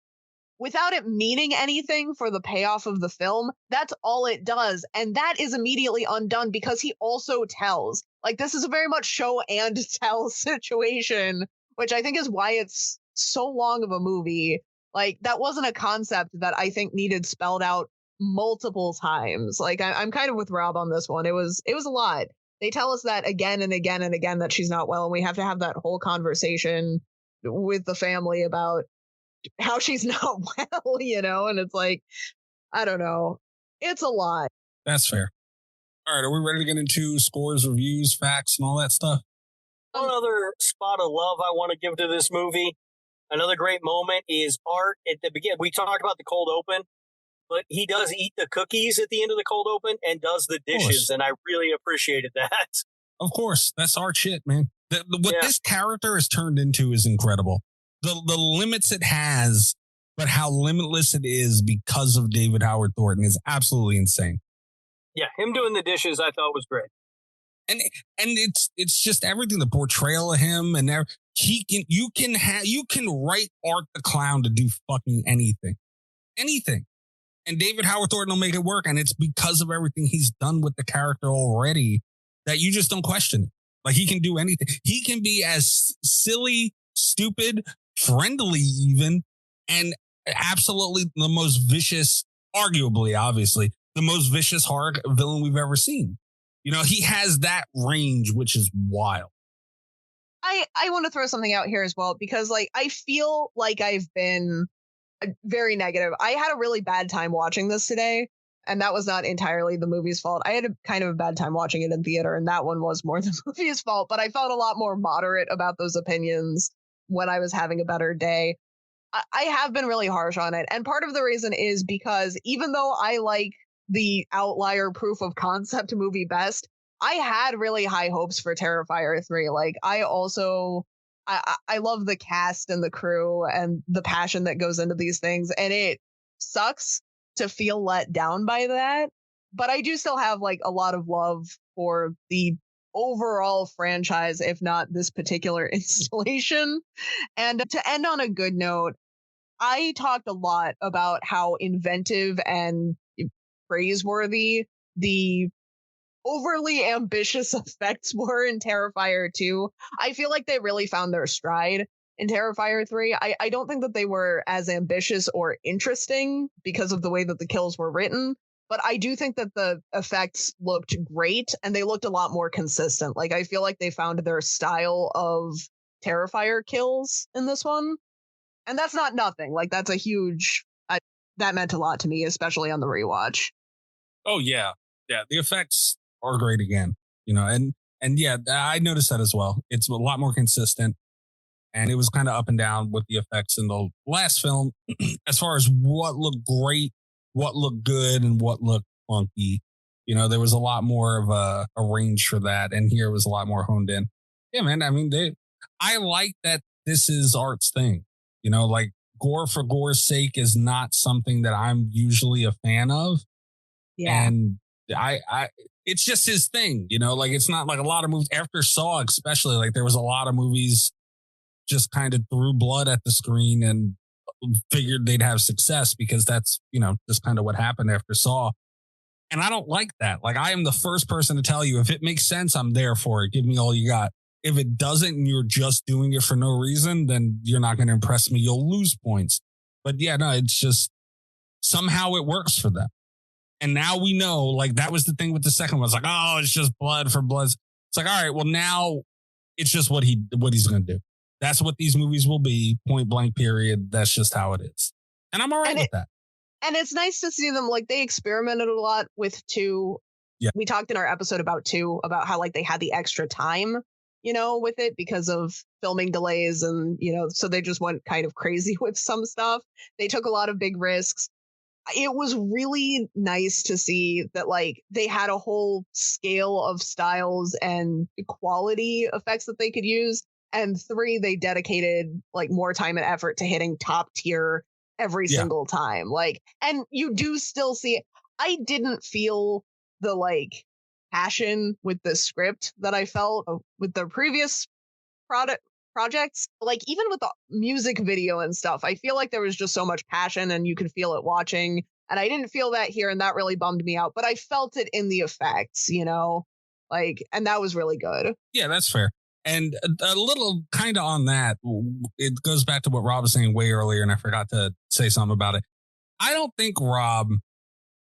without it meaning anything for the payoff of the film, that's all it does. And that is immediately undone because he also tells. Like, this is a very much show and tell situation, which I think is why it's so long of a movie. Like, that wasn't a concept that I think needed spelled out multiple times. Like, I'm kind of with Rob on this one. It was a lot. They tell us that again and again and again that she's not well, and we have to have that whole conversation with the family about how she's not well, you know? And it's like, I don't know. It's a lot. That's fair. All right, are we ready to get into scores, reviews, facts, and all that stuff? One other spot of love I want to give to this movie, another great moment, is Art at the beginning. We talked about the cold open, but he does eat the cookies at the end of the cold open and does the dishes, and I really appreciated that. Of course, that's Art shit, man. What this character is turned into is incredible. The limits it has, but how limitless it is because of David Howard Thornton is absolutely insane. Yeah, him doing the dishes I thought was great. And it's just everything, the portrayal of him, and you can write Art the Clown to do fucking anything. And David Howard Thornton will make it work, and it's because of everything he's done with the character already that you just don't question it. Like, he can do anything. He can be as silly, stupid, friendly even, and absolutely the most vicious, arguably, obviously, the most vicious horror villain we've ever seen. You know, he has that range, which is wild. I want to throw something out here as well, because, like, I feel like I've been very negative. I had a really bad time watching this today, and that was not entirely the movie's fault. I had a kind of a bad time watching it in theater, and that one was more the movie's fault, but I felt a lot more moderate about those opinions when I was having a better day. I have been really harsh on it, and part of the reason is because even though I like the outlier proof of concept movie best, I had really high hopes for Terrifier 3. Like, I love the cast and the crew and the passion that goes into these things, and it sucks to feel let down by that. But I do still have, like, a lot of love for the overall franchise, if not this particular installation. And to end on a good note, I talked a lot about how inventive and praiseworthy the overly ambitious effects were in Terrifier 2. I feel like they really found their stride in Terrifier 3. I don't think that they were as ambitious or interesting because of the way that the kills were written, but I do think that the effects looked great and they looked a lot more consistent. Like, I feel like they found their style of Terrifier kills in this one. And that's not nothing. Like, that's a huge... that meant a lot to me, especially on the rewatch. Oh, yeah. Yeah, the effects are great again, you know, and yeah, I noticed that as well. It's a lot more consistent, and it was kind of up and down with the effects in the last film as far as what looked great, what looked good, and what looked funky. You know, there was a lot more of a range for that, and here it was a lot more honed in. Yeah, man, I mean, I like that this is Art's thing. You know, like, gore for gore's sake is not something that I'm usually a fan of. Yeah. And it's just his thing, you know, like it's not like a lot of movies after Saw, especially like there was a lot of movies just kind of threw blood at the screen and figured they'd have success because that's, you know, just kind of what happened after Saw. And I don't like that. Like I am the first person to tell you if it makes sense, I'm there for it. Give me all you got. If it doesn't and you're just doing it for no reason, then you're not going to impress me. You'll lose points. But yeah, no, it's just somehow it works for them. And now we know, like that was the thing with the second one. It's like, oh, it's just blood for blood. It's like, all right, well now it's just what he's going to do. That's what these movies will be, point blank period. That's just how it is. And I'm all right with that. And it's nice to see them, like they experimented a lot with 2. Yeah. We talked in our episode about 2 about how like they had the extra time, you know, with it because of filming delays and, you know, so they just went kind of crazy with some stuff. They took a lot of big risks. It was really nice to see that like they had a whole scale of styles and quality effects that they could use. And 3, they dedicated like more time and effort to hitting top tier every single time. Like, and you do still see it. I didn't feel the like passion with the script that I felt with the previous projects. Like even with the music video and stuff, I feel like there was just so much passion and you could feel it watching. And I didn't feel that here, and that really bummed me out. But I felt it in the effects, you know, like, and that was really good. Yeah, that's fair. And a little kind of on that, it goes back to what Rob was saying way earlier, and I forgot to say something about it. I don't think, Rob,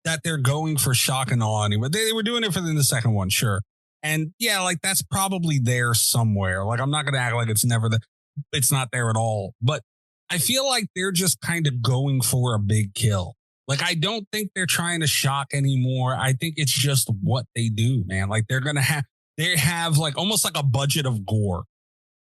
that they're going for shock and awe anymore. They were doing it for the second one, sure. And yeah, like that's probably there somewhere. Like I'm not going to act like it's not there at all. But I feel like they're just kind of going for a big kill. Like I don't think they're trying to shock anymore. I think it's just what they do, man. Like they have like almost like a budget of gore.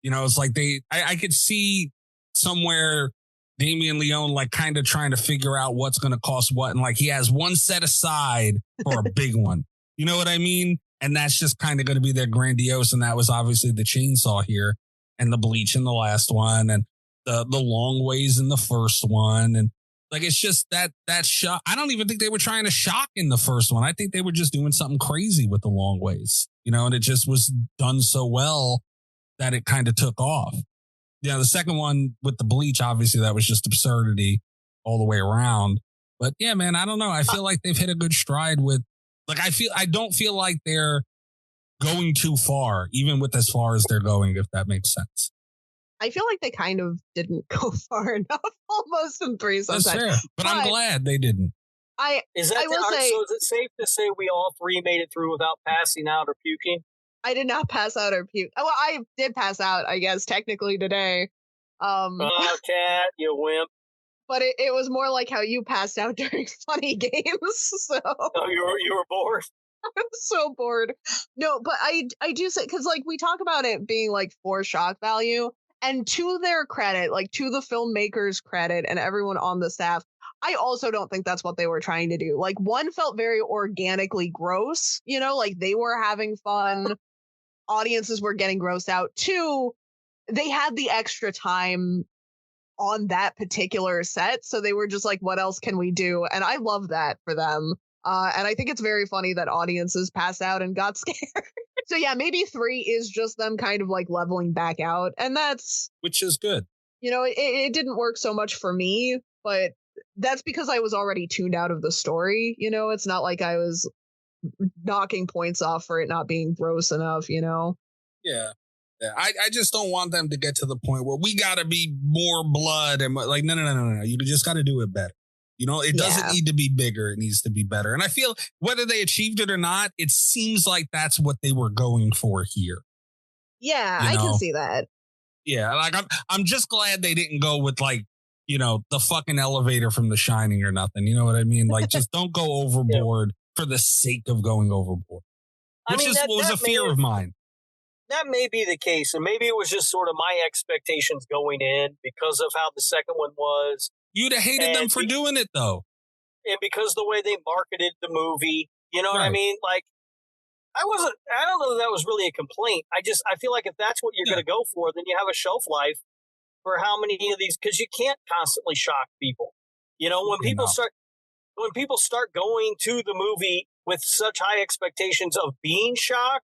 You know, it's like I could see somewhere Damien Leone like kind of trying to figure out what's going to cost what. And like he has one set aside for a big one. You know what I mean? And that's just kind of going to be their grandiose. And that was obviously the chainsaw here and the bleach in the last one and the long ways in the first one. And like, it's just that shock. I don't even think they were trying to shock in the first one. I think they were just doing something crazy with the long ways, you know, and it just was done so well that it kind of took off. Yeah, the second one with the bleach, obviously that was just absurdity all the way around. But yeah, man, I don't know. I feel like they've hit a good stride with, like, I don't feel like they're going too far, even with as far as they're going, if that makes sense. I feel like they kind of didn't go far enough almost in 3 sometimes. That's fair, but I'm glad they didn't. So is it safe to say we all 3 made it through without passing out or puking? I did not pass out or puke. Well, I did pass out, I guess, technically today. Oh, Cat, you wimp. But it was more like how you passed out during funny games. So oh, you were bored? I was so bored. No, but I do say, because like we talk about it being like for shock value, and to their credit, like to the filmmakers' credit and everyone on the staff, I also don't think that's what they were trying to do. Like 1 felt very organically gross, you know, like they were having fun. Audiences were getting grossed out. 2, they had the extra time on that particular set. So they were just like, what else can we do? And I love that for them. And I think it's very funny that audiences passed out and got scared. So yeah, maybe 3 is just them kind of like leveling back out. And which is good. You know, it didn't work so much for me, but that's because I was already tuned out of the story. You know, it's not like I was knocking points off for it not being gross enough, you know? Yeah. I just don't want them to get to the point where we got to be more blood and like, no. You just got to do it better. You know, it doesn't need to be bigger. It needs to be better. And I feel whether they achieved it or not, it seems like that's what they were going for here. Yeah, I can see that. Yeah, like I'm just glad they didn't go with like, you know, the fucking elevator from The Shining or nothing. You know what I mean? Like, just don't go overboard for the sake of going overboard. Which was a fear of mine. That may be the case, and maybe it was just sort of my expectations going in because of how the second one was. You'd have hated them for doing it, though. And because the way they marketed the movie, you know what I mean? Like, I don't know that was really a complaint. I feel like if that's what you're going to go for, then you have a shelf life for how many of these, because you can't constantly shock people. You know, when people start going to the movie with such high expectations of being shocked,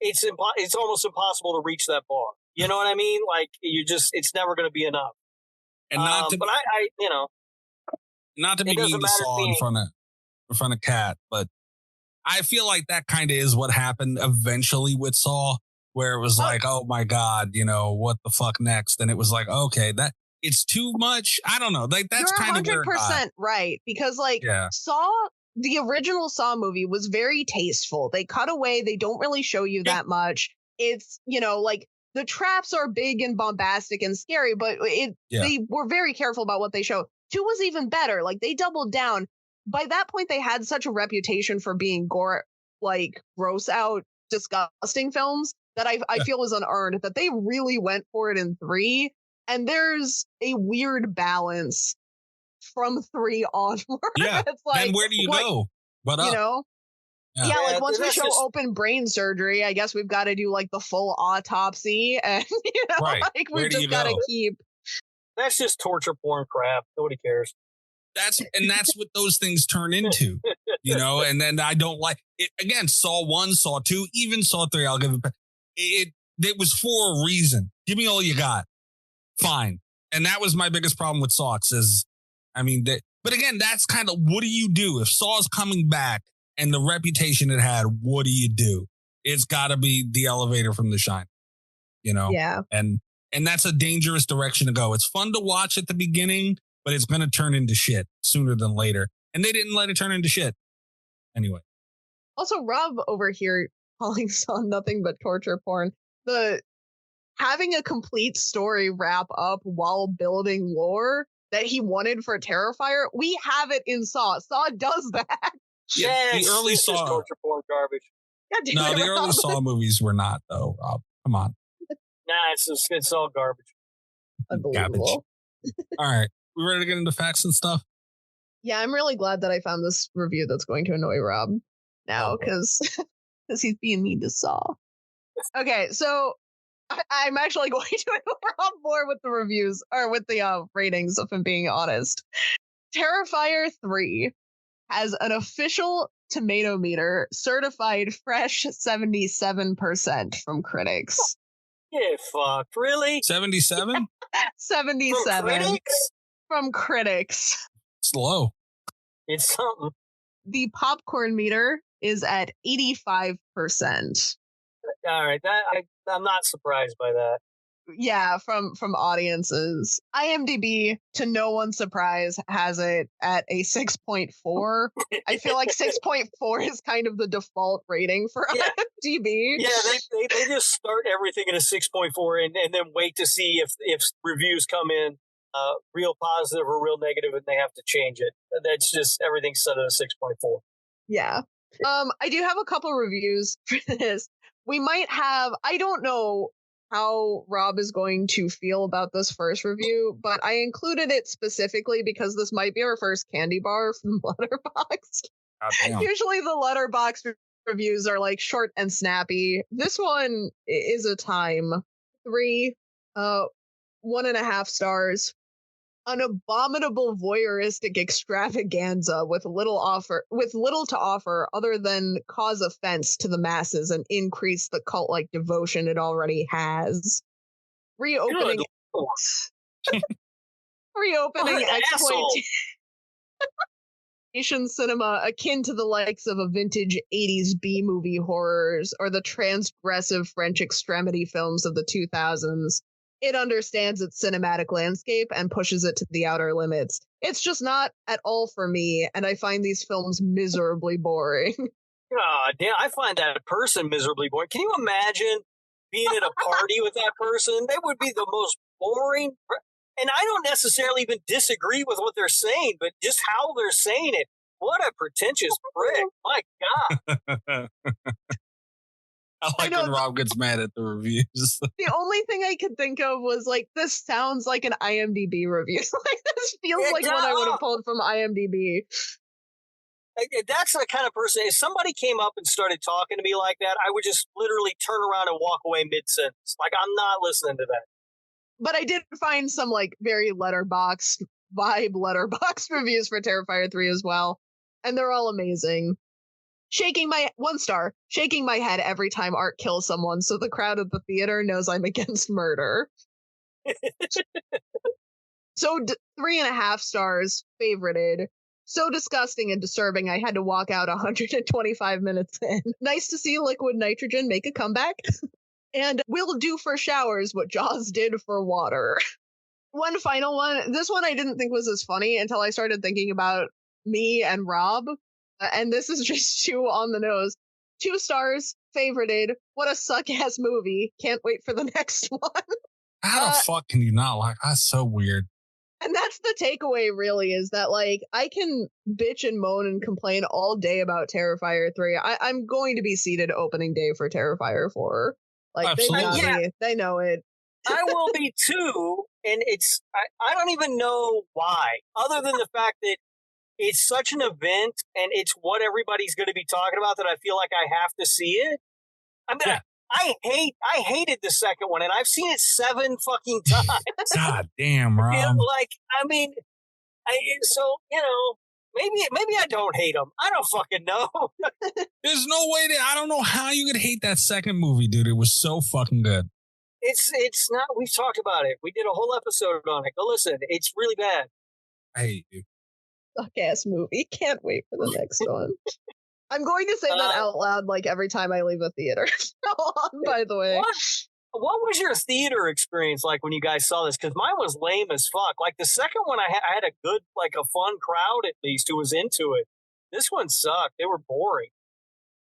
it's almost impossible to reach that bar. You know what I mean? Like it's never going to be enough. And not to, but I not to be mean to Saw in front of Cat, but I feel like that kind of is what happened eventually with Saw, where it was like, oh my God, what the fuck next? And it was like, okay, that it's too much. I don't know. Like that's kind of where it got. 100% right, because Saw, the original Saw movie was very tasteful. They cut away. They don't really show you that much. It's, like the traps are big and bombastic and scary, but they were very careful about what they show. 2 was even better. Like they doubled down. By that point, they had such a reputation for being gore, like gross out, disgusting films that I feel was unearned, that they really went for it in 3. And there's a weird balance from 3 onward. Yeah. It's like, then where do you go? But like once we show open brain surgery, I guess we've got to do like the full autopsy, and like we just got to keep. That's just torture porn crap. Nobody cares. That's what those things turn into, and then I don't like it. Again, Saw 1, Saw 2, even Saw 3, I'll give it. It was for a reason. Give me all you got. Fine. And that was my biggest problem with Saw, but again, that's kind of, what do you do? If Saw's coming back and the reputation it had, what do you do? It's got to be the elevator from The Shining, Yeah. And that's a dangerous direction to go. It's fun to watch at the beginning, but it's going to turn into shit sooner than later. And they didn't let it turn into shit. Anyway. Also, Rob over here calling Saw nothing but torture porn. Having a complete story wrap up while building lore that he wanted for Terrifier, we have it in Saw. Saw does that. Yeah, the early Saw torture porn garbage. No, the early Saw movies were not, though, Rob. Come on. Nah, it's all garbage. Unbelievable. All right. We ready to get into facts and stuff? Yeah, I'm really glad that I found this review that's going to annoy Rob now, because he's being mean to Saw. Okay, so I'm actually going to annoy Rob more with the reviews, or with the ratings, if I'm being honest. Terrifier 3 has an official tomato meter certified fresh 77% from critics. Yeah, fuck. Really? 77? 77. From critics. It's low. It's something. The popcorn meter is at 85%. All right, I'm not surprised by that. Yeah, from audiences. IMDb, to no one's surprise, has it at a 6.4. I feel like 6.4 is kind of the default rating for IMDb. Yeah, they just start everything at a 6.4 and then wait to see if reviews come in real positive or real negative, and they have to change it. That's just, everything's set at a 6.4. Yeah. I do have a couple reviews for this. We might have, I don't know how Rob is going to feel about this first review, but I included it specifically because this might be our first candy bar from Letterboxd. Usually the Letterboxd reviews are like short and snappy. This one is a time. 3, 1.5 stars. An abominable voyeuristic extravaganza with little to offer other than cause offense to the masses and increase the cult-like devotion it already has. Reopening exploitation cinema akin to the likes of a vintage 80s B-movie horrors or the transgressive French extremity films of the 2000s. It understands its cinematic landscape and pushes it to the outer limits. It's just not at all for me, and I find these films miserably boring. God damn, I find that person miserably boring. Can you imagine being at a party with that person? They would be the most boring. And I don't necessarily even disagree with what they're saying, but just how they're saying it. What a pretentious prick. My God. I like when Rob gets mad at the reviews. The only thing I could think of was like, this sounds like an IMDb review. Like, this feels like what I would have pulled from IMDb. That's the kind of person, if somebody came up and started talking to me like that, I would just literally turn around and walk away mid-sentence. Like, I'm not listening to that. But I did find some like very Letterboxd reviews for Terrifier 3 as well. And they're all amazing. shaking my head every time Art kills someone, so the crowd at the theater knows I'm against murder. So 3.5 stars, favorited. So disgusting and disturbing, I had to walk out 125 minutes in. Nice to see liquid nitrogen make a comeback. And will do for showers what Jaws did for water. One final one. This one I didn't think was as funny until I started thinking about me and Rob. And this is just 2 on the nose. 2 stars, favorited. What a suck-ass movie. Can't wait for the next one. How the fuck can you not like? That's so weird. And that's the takeaway, really, is that, like, I can bitch and moan and complain all day about Terrifier 3. I'm going to be seated opening day for Terrifier 4. Like, they got me. They know it. I will be too, and I don't even know why, other than the fact that it's such an event and it's what everybody's going to be talking about that I feel like I have to see it. I mean, I hated the second one, and I've seen it 7 fucking times. God damn, Rob. You know, like, I mean, so, you know, maybe I don't hate them. I don't fucking know. There's no way that I don't know how you could hate that second movie, dude. It was so fucking good. It's not. We've talked about it. We did a whole episode on it. Go listen. It's really bad. I hate you. Suck ass movie. Can't wait for the next one. I'm going to say that out loud like every time I leave a theater. By the way. What was your theater experience like when you guys saw this? Because mine was lame as fuck. Like the second one, I had a good, like a fun crowd at least who was into it. This one sucked. They were boring.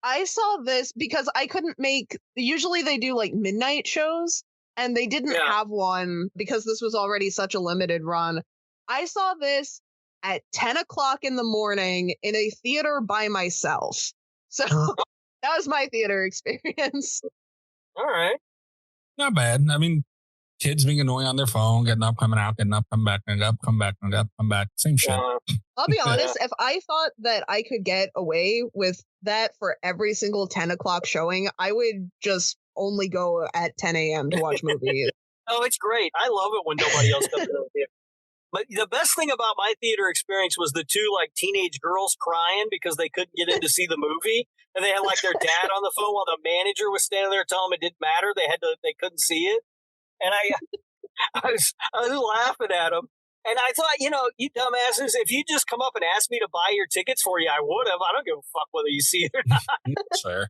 I saw this because I couldn't make. Usually they do like midnight shows, and they didn't have one because this was already such a limited run. I saw this at 10 o'clock in the morning in a theater by myself. So that was my theater experience. All right. Not bad. I mean, kids being annoying on their phone, getting up, coming out, getting up, come back, and up, come back, and up, come back. Same shit. I'll be honest, if I thought that I could get away with that for every single 10 o'clock showing, I would just only go at 10 a.m. to watch movies. Oh, it's great. I love it when nobody else comes in the theater. But the best thing about my theater experience was the 2 like teenage girls crying because they couldn't get in to see the movie, and they had like their dad on the phone while the manager was standing there telling them it didn't matter. They couldn't see it, and I was laughing at them. And I thought, you know, you dumbasses, if you just come up and ask me to buy your tickets for you, I would have. I don't give a fuck whether you see it or not. That's fair.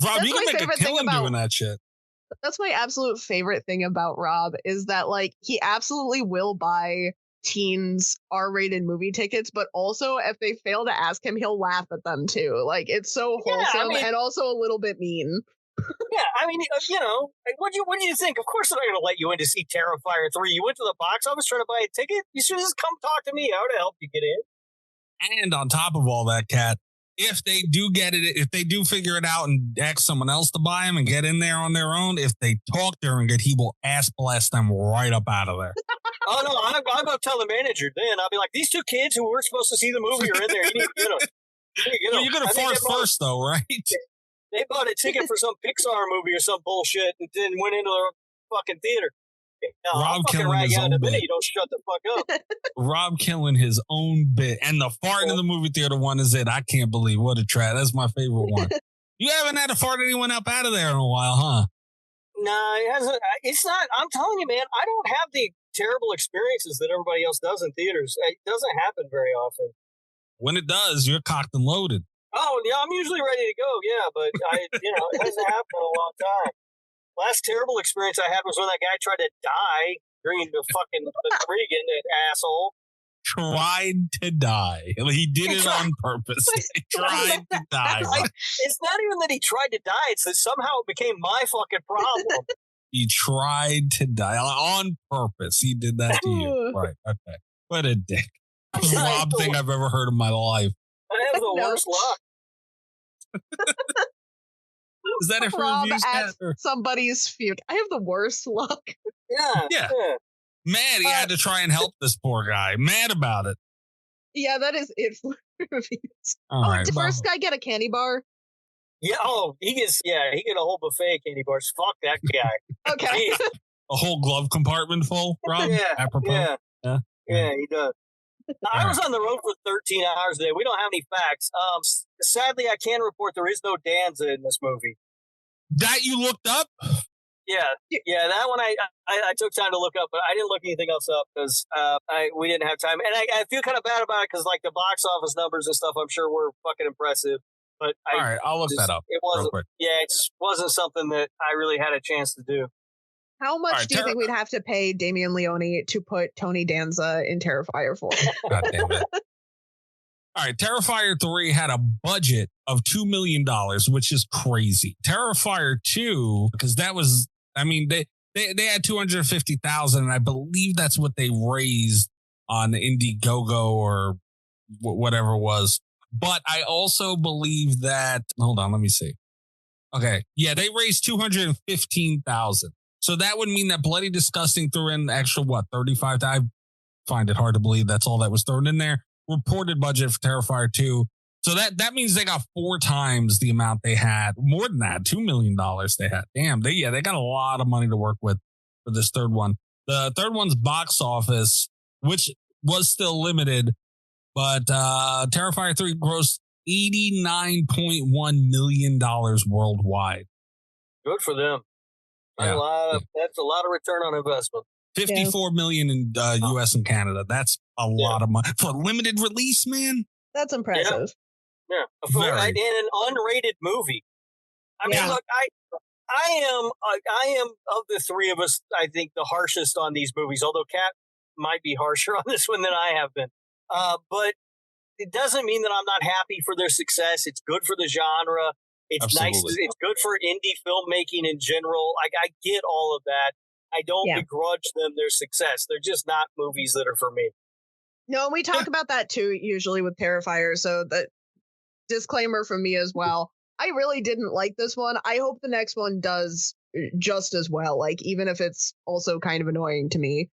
Rob, you can make a killing doing that shit. That's my absolute favorite thing about Rob is that, like, he absolutely will buy teens R-rated movie tickets, but also if they fail to ask him, he'll laugh at them too. Like, it's so wholesome and also a little bit mean. Yeah, I mean, you know, what do you think? Of course they're not going to let you in to see Terrifier 3. You went to the box office trying to buy a ticket? You should just come talk to me. I would help you get in. And on top of all that, Kat, if they do get it, if they do figure it out and ask someone else to buy them and get in there on their own, if they talk during it, he will ass blast them right up out of there. Oh, no, I'm going to tell the manager then. I'll be like, these 2 kids who were supposed to see the movie are in there. You need to get them. Well, you're going to force first, though, right? They bought a ticket for some Pixar movie or some bullshit and then went into the fucking theater. No, Rob killing his own bit. You don't shut the fuck up. Rob killing his own bit. And the fart in the movie theater one is it. I can't believe what a trap. That's my favorite one. You haven't had to fart anyone up out of there in a while, huh? No, it hasn't. It's not. I'm telling you, man, I don't have the terrible experiences that everybody else does in theaters. It doesn't happen very often. When it does, you're cocked and loaded. Oh, yeah, I'm usually ready to go, yeah, but it hasn't happened in a long time. Last terrible experience I had was when that guy tried to die during the fucking intriguing, that asshole. Tried to die. He did it on purpose. He tried to die. It's not even that he tried to die. It's that somehow it became my fucking problem. He tried to die on purpose. He did that to you. Right. Okay. What a dick. That was the Rob thing I've ever heard in my life. I have the worst luck. Is that it for Rob reviews? at somebody's feud. I have the worst luck. Yeah. Mad he had to try and help this poor guy. Mad about it. Yeah, that is it for reviews. All right, did first guy get a candy bar? Yeah, he get a whole buffet of candy bars. Fuck that guy. Okay. A whole glove compartment full, Rob? Yeah, apropos? yeah, he does. I was on the road for 13 hours today. We don't have any facts. Sadly, I can report there is no Danza in this movie. That you looked up? Yeah, that one I took time to look up, but I didn't look anything else up because we didn't have time. And I feel kind of bad about it because like the box office numbers and stuff, I'm sure were fucking impressive. But all right, I'll look that up. It wasn't. Yeah, it just wasn't something that I really had a chance to do. How much do you think we'd have to pay Damian Leone to put Tony Danza in Terrifier 4? God damn it. All right, Terrifier 3 had a budget of $2 million, which is crazy. Terrifier 2, because that was, I mean, they had 250,000, and I believe that's what they raised on Indiegogo or whatever it was. But I also believe that, hold on, let me see. Okay, yeah, they raised 215,000. So that would mean that Bloody Disgusting threw in extra, 35? I find it hard to believe that's all that was thrown in there. Reported budget for Terrifier 2. So that means they got 4 times the amount they had. More than that, $2 million they had. Damn, they got a lot of money to work with for this third one. The third one's box office, which was still limited, but Terrifier 3 grossed $89.1 million worldwide. Good for them. Yeah. That's a lot of return on investment. 54 million in US and Canada. That's a lot of money for a limited release, man. That's impressive. Yeah. In an unrated movie. I mean, look, I am of the three of us, I think the harshest on these movies, although Cat might be harsher on this one than I have been. But it doesn't mean that I'm not happy for their success. It's good for the genre. It's Absolutely. nice. It's good for indie filmmaking in general. I get all of that. I don't begrudge them their success. They're just not movies that are for me. No, we talk about that too, usually with Terrifier. So the disclaimer from me as well. I really didn't like this one. I hope the next one does just as well. Like, even if it's also kind of annoying to me.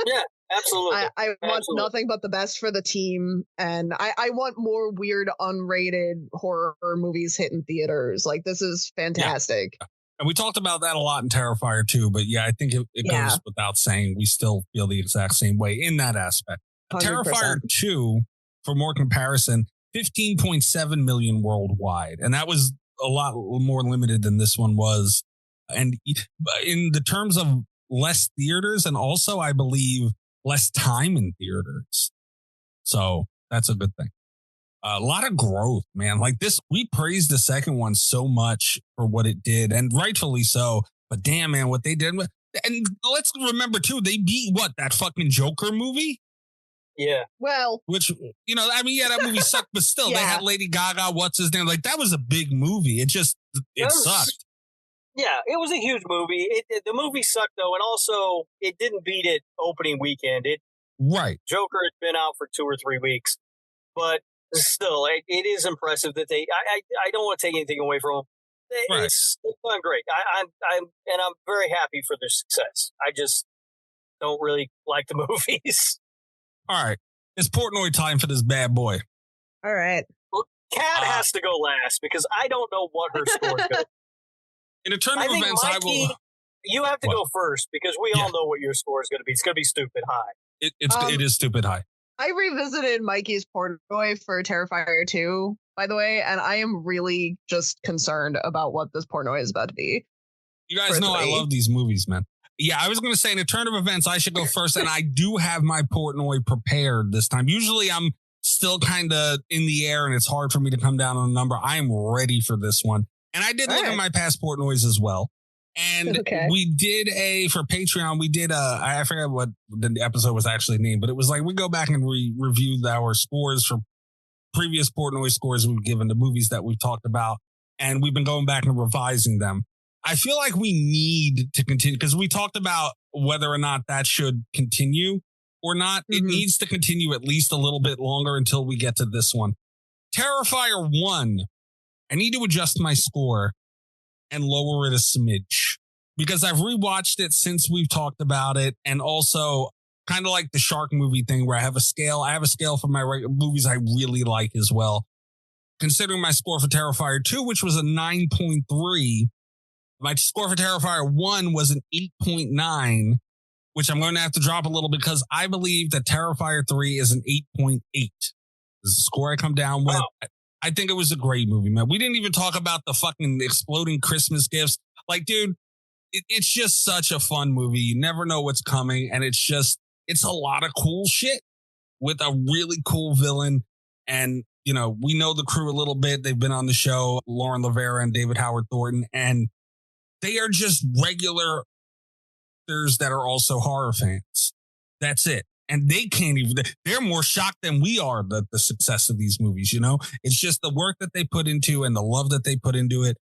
Yeah, absolutely. I want nothing but the best for the team. And I want more weird, unrated horror movies hitting theaters. Like, this is fantastic. Yeah. And we talked about that a lot in Terrifier 2, but yeah, I think it goes without saying we still feel the exact same way in that aspect. 100%. Terrifier 2, for more comparison, 15.7 million worldwide. And that was a lot more limited than this one was. And in the terms of less theaters and also, I believe, less time in theaters. So that's a good thing. A lot of growth, man. Like this, we praised the second one so much for what it did, and rightfully so. But damn, man, what they did with, and let's remember too, they beat that fucking Joker movie? Yeah. Well, which, I mean, that movie sucked, but still, they had Lady Gaga, what's his name? Like, that was a big movie. It sucked. Yeah, it was a huge movie. The movie sucked, though, and also, it didn't beat it opening weekend. Right. Joker had been out for 2 or 3 weeks, but still, it is impressive that I don't want to take anything away from them. It's done great. I'm very happy for their success. I just don't really like the movies. All right. It's Portnoy time for this bad boy. All right. Well, Kat has to go last because I don't know what her score is. In a turn of events, Mikey, I will. You have to go first because we all know what your score is going to be. It's going to be stupid high. It is stupid high. I revisited Mikey's Portnoy for Terrifier 2, by the way, and I am really just concerned about what this Portnoy is about to be. You guys know I love these movies, man. Yeah, I was going to say in a turn of events, I should go first, and I do have my Portnoy prepared this time. Usually I'm still kind of in the air, and it's hard for me to come down on a number. I am ready for this one. And I did look at my past Portnoys as well. And we did for Patreon, we did I forget what the episode was actually named, but it was like we go back and reviewed our scores for previous Portnoy scores we've given to movies that we've talked about. And we've been going back and revising them. I feel like we need to continue because we talked about whether or not that should continue or not. Mm-hmm. It needs to continue at least a little bit longer until we get to this one. Terrifier 1, I need to adjust my score and lower it a smidge because I've rewatched it since we've talked about it. And also kind of like the shark movie thing where I have a scale. I have a scale for my movies I really like as well. Considering my score for Terrifier 2, which was a 9.3, my score for Terrifier 1 was an 8.9, which I'm going to have to drop a little because I believe that Terrifier 3 is an 8.8. This is the score I come down with. Oh. I think it was a great movie, man. We didn't even talk about the fucking exploding Christmas gifts. Like, dude, it's just such a fun movie. You never know what's coming. And it's a lot of cool shit with a really cool villain. And, you know, we know the crew a little bit. They've been on the show, Lauren Lavera and David Howard Thornton. And they are just regular actors that are also horror fans. That's it. And they can't even, they're more shocked than we are the success of these movies, you know? It's just the work that they put into and the love that they put into it.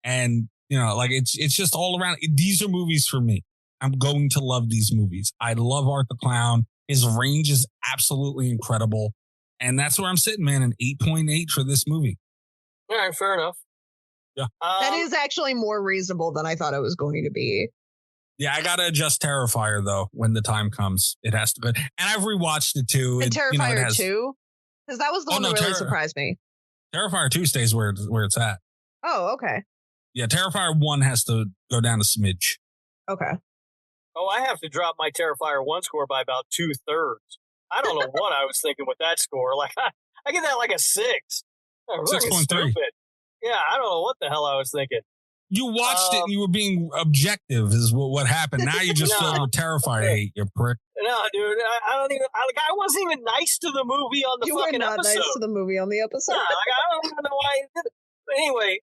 And, you know, like it's just all around. These are movies for me. I'm going to love these movies. I love Art the Clown. His range is absolutely incredible. And that's where I'm sitting, man, an 8.8 for this movie. All right, fair enough. Yeah. That is actually more reasonable than I thought it was going to be. Yeah, I got to adjust Terrifier, though, when the time comes. It has to go. And I've rewatched it, too. And Terrifier 2? Because that was the one that really surprised me. Terrifier 2 stays where it's at. Oh, okay. Yeah, Terrifier 1 has to go down a smidge. Okay. Oh, I have to drop my Terrifier 1 score by about 2/3. I don't know what I was thinking with that score. Like, I get that like a 6. 6.3. Yeah, I don't know what the hell I was thinking. You watched it and you were being objective is what happened. Now you just filled with Terrifier hate, you prick. No, dude, I don't even, I wasn't even nice to the movie on the fucking episode. You were not nice to the movie on the episode. Yeah, like, I don't even know why I did it. But anyway,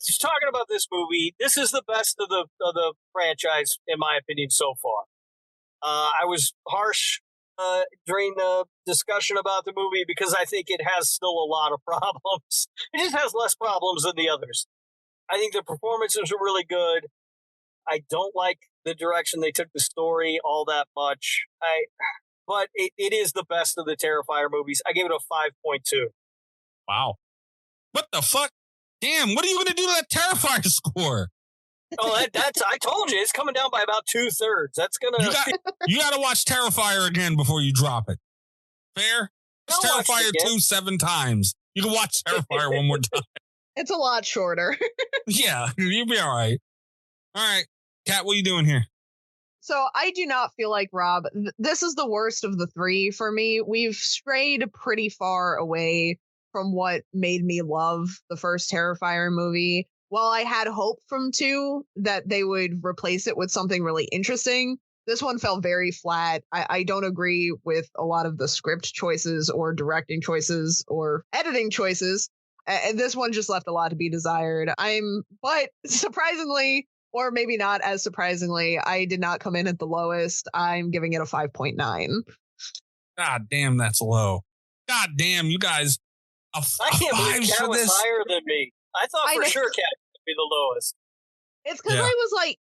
just talking about this movie, this is the best of the franchise, in my opinion, so far. I was harsh during the discussion about the movie because I think it has still a lot of problems. It just has less problems than the others. I think the performances are really good. I don't like the direction they took the story all that much. But it is the best of the Terrifier movies. I gave it a 5.2. Wow. What the fuck? Damn, what are you going to do to that Terrifier score? Oh, that's I told you, it's coming down by about 2/3. That's going to... You got to watch Terrifier again before you drop it. Fair? Terrifier 2 7 times. You can watch Terrifier one more time. It's a lot shorter. Yeah, you'll be all right. All right. Kat, what are you doing here? So I do not feel like Rob. This is the worst of the three for me. We've strayed pretty far away from what made me love the first Terrifier movie. While I had hope from 2 that they would replace it with something really interesting, this one felt very flat. I don't agree with a lot of the script choices or directing choices or editing choices. And this one just left a lot to be desired. But surprisingly, or maybe not as surprisingly, I did not come in at the lowest. I'm giving it a 5.9. God damn, that's low. God damn, you guys. I can't believe Cat was higher than me. I thought for sure Cat would be the lowest. It's because I was like,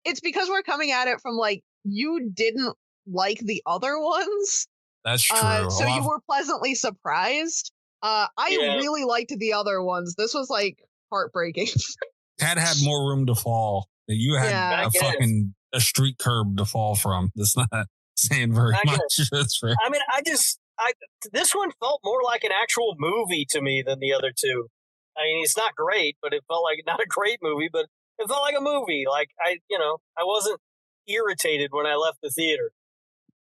it's because we're coming at it from like, you didn't like the other ones. That's true. So you were pleasantly surprised. I really liked the other ones. This was like heartbreaking. Cat had more room to fall. You had a street curb to fall from. That's not saying very much. I mean, this one felt more like an actual movie to me than the other two. I mean, it's not great, but it felt like not a great movie, but it felt like a movie. Like I wasn't irritated when I left the theater.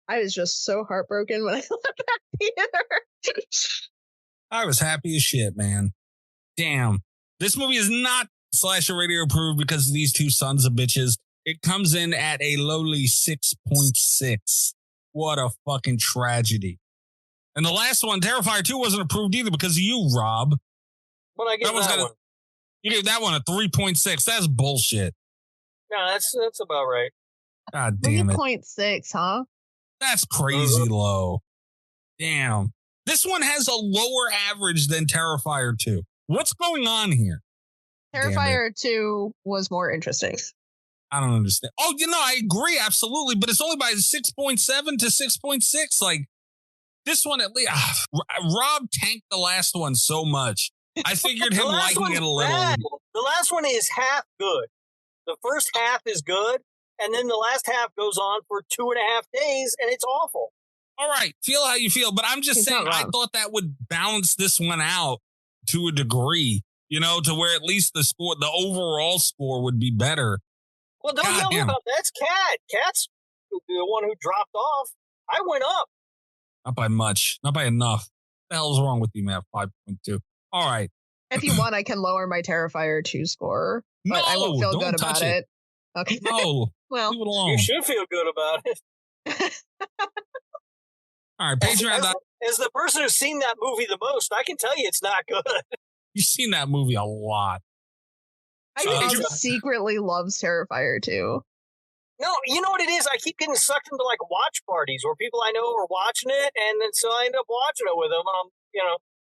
I was just so heartbroken when I left that theater. I was happy as shit, man. Damn. This movie is not Slasher Radio approved because of these two sons of bitches. It comes in at a lowly 6.6. What a fucking tragedy. And the last one, Terrifier 2, wasn't approved either because of you, Rob. But I gave that one. You gave that one a 3.6. That's bullshit. No, that's about right. God damn it. 3.6, huh? That's crazy low. Damn. This one has a lower average than Terrifier 2. What's going on here? Terrifier 2 was more interesting. I don't understand. Oh, I agree, absolutely, but it's only by 6.7 to 6.6. Like, this one at least, Rob tanked the last one so much. I figured him liking it a little. Bad. The last one is half good. The first half is good, and then the last half goes on for 2.5 days, and it's awful. All right, feel how you feel, but I'm just saying I thought that would balance this one out to a degree, to where at least the overall score would be better. Well, don't yell Goddamn. about that's Cat. Cat's the one who dropped off. I went up. Not by much. Not by enough. What the hell's wrong with you, man? 5.2. All right. If you want, I can lower my Terrifier 2 score, but I won't feel don't good touch about it. Okay. No. Well, leave it alone. You should feel good about it. All right, Patreon. As the person who's seen that movie the most, I can tell you it's not good. You've seen that movie a lot. secretly loves Terrifier 2. No, you know what it is? I keep getting sucked into like watch parties where people I know are watching it, and then so I end up watching it with them, and I'm,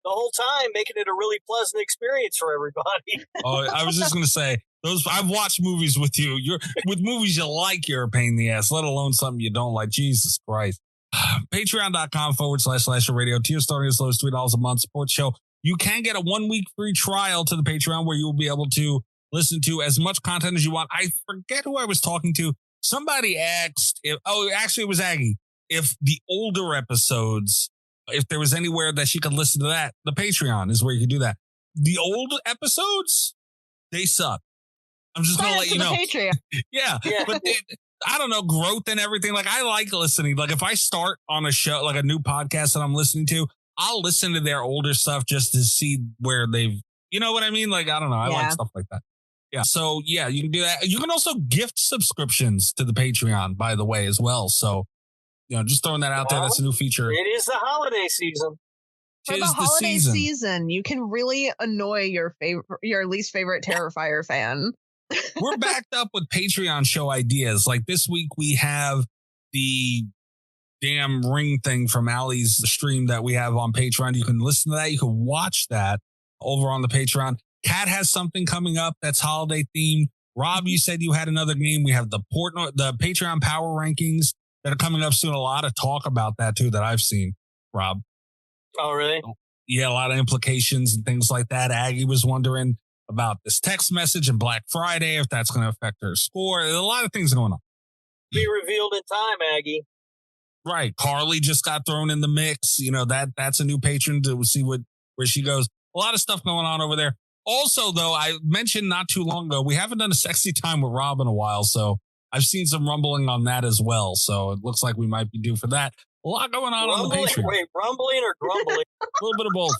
the whole time making it a really pleasant experience for everybody. Oh, I was just gonna say I've watched movies with you. With movies you like, you're a pain in the ass, let alone something you don't like. Jesus Christ. Patreon.com/radio. Tier starting as low as $3 a month. Support the show. You can get a 1-week free trial to the Patreon where you will be able to listen to as much content as you want. I forget who I was talking to. Somebody asked actually it was Aggie, if the older episodes, if there was anywhere that she could listen to that. The Patreon is where you can do that. The old episodes, they suck. I'm just going to let you know. Patreon. Yeah. But I don't know, growth and everything. Like, I like listening. Like, if I start on a show, like a new podcast that I'm listening to, I'll listen to their older stuff just to see where they've, you know what I mean? Like, I don't know. I like stuff like that. Yeah. So, yeah, you can do that. You can also gift subscriptions to the Patreon, by the way, as well. So, just throwing that out there. That's a new feature. It is the holiday season. For the holiday season, you can really annoy your least favorite Terrifier fan. We're backed up with Patreon show ideas. Like this week, we have the damn ring thing from Allie's stream that we have on Patreon. You can listen to that. You can watch that over on the Patreon. Kat has something coming up that's holiday themed. Rob, you said you had another game. We have the Patreon power rankings that are coming up soon. A lot of talk about that too that I've seen, Rob. Oh, really? Yeah, a lot of implications and things like that. Aggie was wondering about this text message and Black Friday, if that's going to affect her score. There's a lot of things going on. Be revealed in time, Aggie. Right. Carly just got thrown in the mix. That's a new patron to see where she goes. A lot of stuff going on over there. Also, though, I mentioned not too long ago, we haven't done a sexy time with Rob in a while, so I've seen some rumbling on that as well. So it looks like we might be due for that. A lot going on the Patreon. Wait, rumbling or grumbling? A little bit of both.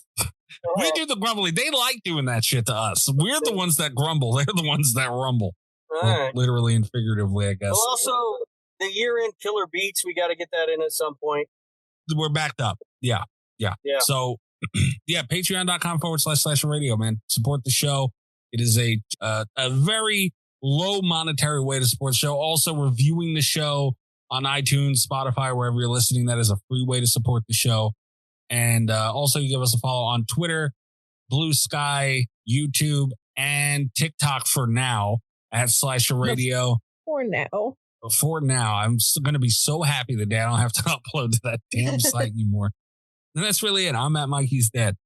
We do the grumbling. They like doing that shit to us. We're the ones that grumble. They're the ones that rumble. Right. Literally and figuratively, I guess. Well, also, the year-end killer beats, we got to get that in at some point. We're backed up. Yeah. So, yeah, patreon.com/radio, man. Support the show. It is a very low monetary way to support the show. Also, reviewing the show on iTunes, Spotify, wherever you're listening. That is a free way to support the show. And also, you give us a follow on Twitter, Blue Sky, YouTube, and TikTok for now at /radio. For now. For now. I'm going to be so happy the day I don't have to upload to that damn site anymore. And that's really it. I'm at Mikey's Dead.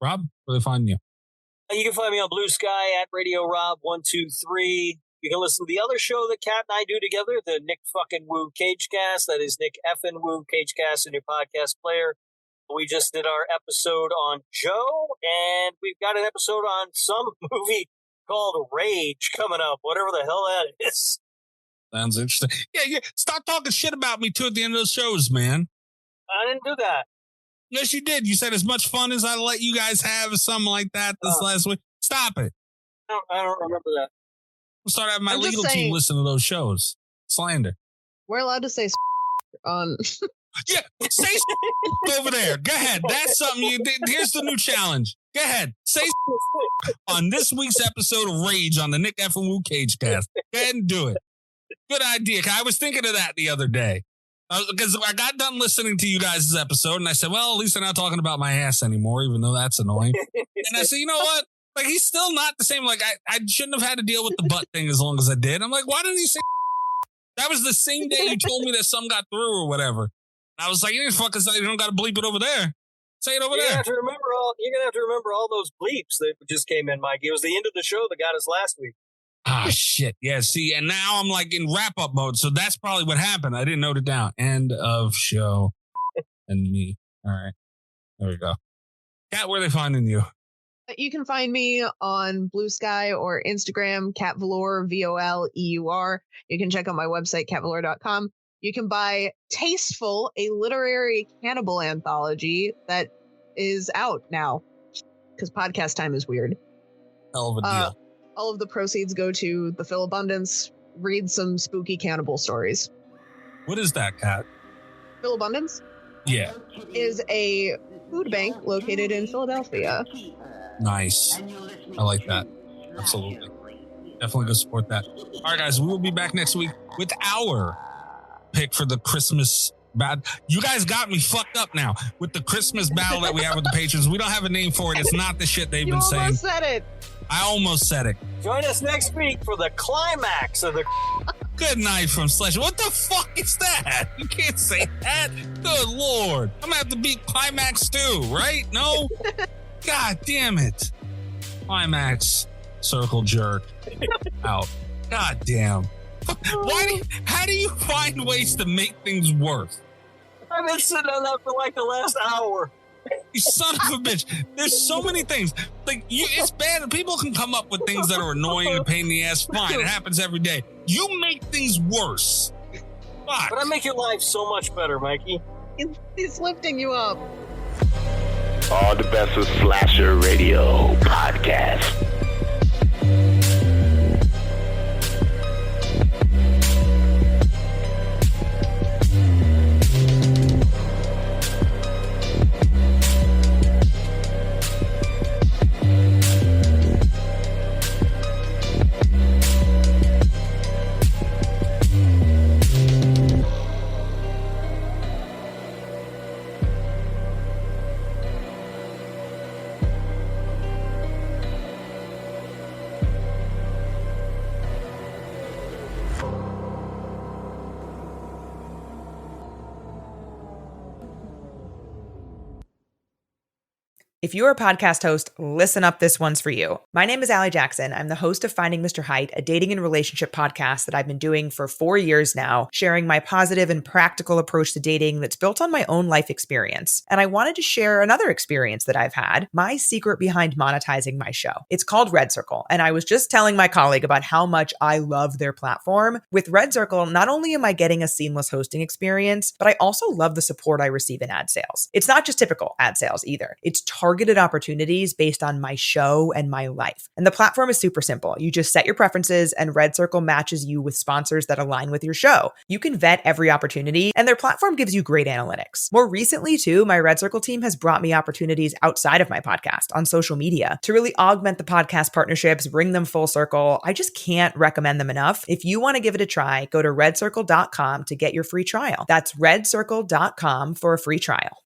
Rob, where they find you? You can find me on Blue Sky at Radio Rob 123. You can listen to the other show that Kat and I do together, the Nick fucking Woo Cagecast. That is Nick effing Woo Cagecast in your podcast player. We just did our episode on Joe, and we've got an episode on some movie called Rage coming up, whatever the hell that is. Sounds interesting. Yeah. Stop talking shit about me too at the end of the shows, man. I didn't do that. Yes, you did. You said as much fun as I let you guys have or something like that this last week. Stop it. I don't remember that. We'll start having my legal team listen to those shows. Slander. We're allowed to say on... Yeah, say over there. Go ahead. That's something you did. Here's the new challenge. Go ahead. Say on this week's episode of Rage on the Nick F. and Woo Cagecast. Go ahead and do it. Good idea. I was thinking of that the other day. Because I got done listening to you guys' episode, and I said, well, at least they're not talking about my ass anymore, even though that's annoying. And I said, you know what? Like, he's still not the same. Like, I shouldn't have had to deal with the butt thing as long as I did. I'm like, why didn't he say that was the same day you told me that some got through or whatever. I was like, you didn't fucking say you don't got to bleep it over there. Say it over there. You're gonna have to remember all those bleeps that just came in, Mike. It was the end of the show that got us last week. Ah, shit. Yeah, see, and now I'm like in wrap-up mode, so that's probably what happened. I didn't note it down. End of show. And me. All right. There we go. Kat, where are they finding you? You can find me on Blue Sky or Instagram, Cat Voleur, Voleur. You can check out my website, catvoleur.com. You can buy Tasteful, a literary cannibal anthology that is out now because podcast time is weird. Hell of a deal. All of the proceeds go to the Phil Abundance. Read some spooky cannibal stories. What is that, Cat? Phil Abundance Yeah. is a food bank located in Philadelphia. Nice. I like that. Absolutely. Definitely go support that. All right, guys, we will be back next week with our pick for the Christmas battle. You guys got me fucked up now with the Christmas battle that we have with the patrons. We don't have a name for it. It's not the shit they've been saying. You almost said it. I almost said it. Join us next week for the climax of the. Good night from Slasher. What the fuck is that? You can't say that. Good Lord. I'm going to have to beat Climax too, right? No? God damn it. Climax. Circle jerk. Out. God damn. How do you find ways to make things worse? I've been sitting on that for like the last hour. You son of a bitch. There's so many things. Like, it's bad. People can come up with things that are annoying and pain in the ass. Fine. It happens every day. You make things worse. Fuck. But I make your life so much better, Mikey. He's lifting you up. All the best of Slasher Radio Podcast. If you're a podcast host, listen up, this one's for you. My name is Allie Jackson. I'm the host of Finding Mr. Height, a dating and relationship podcast that I've been doing for 4 years now, sharing my positive and practical approach to dating that's built on my own life experience. And I wanted to share another experience that I've had, my secret behind monetizing my show. It's called Red Circle, and I was just telling my colleague about how much I love their platform. With Red Circle, not only am I getting a seamless hosting experience, but I also love the support I receive in ad sales. It's not just typical ad sales either. It's targeted opportunities based on my show and my life. And the platform is super simple. You just set your preferences and Red Circle matches you with sponsors that align with your show. You can vet every opportunity and their platform gives you great analytics. More recently too, my Red Circle team has brought me opportunities outside of my podcast on social media to really augment the podcast partnerships, bring them full circle. I just can't recommend them enough. If you want to give it a try, go to redcircle.com to get your free trial. That's redcircle.com for a free trial.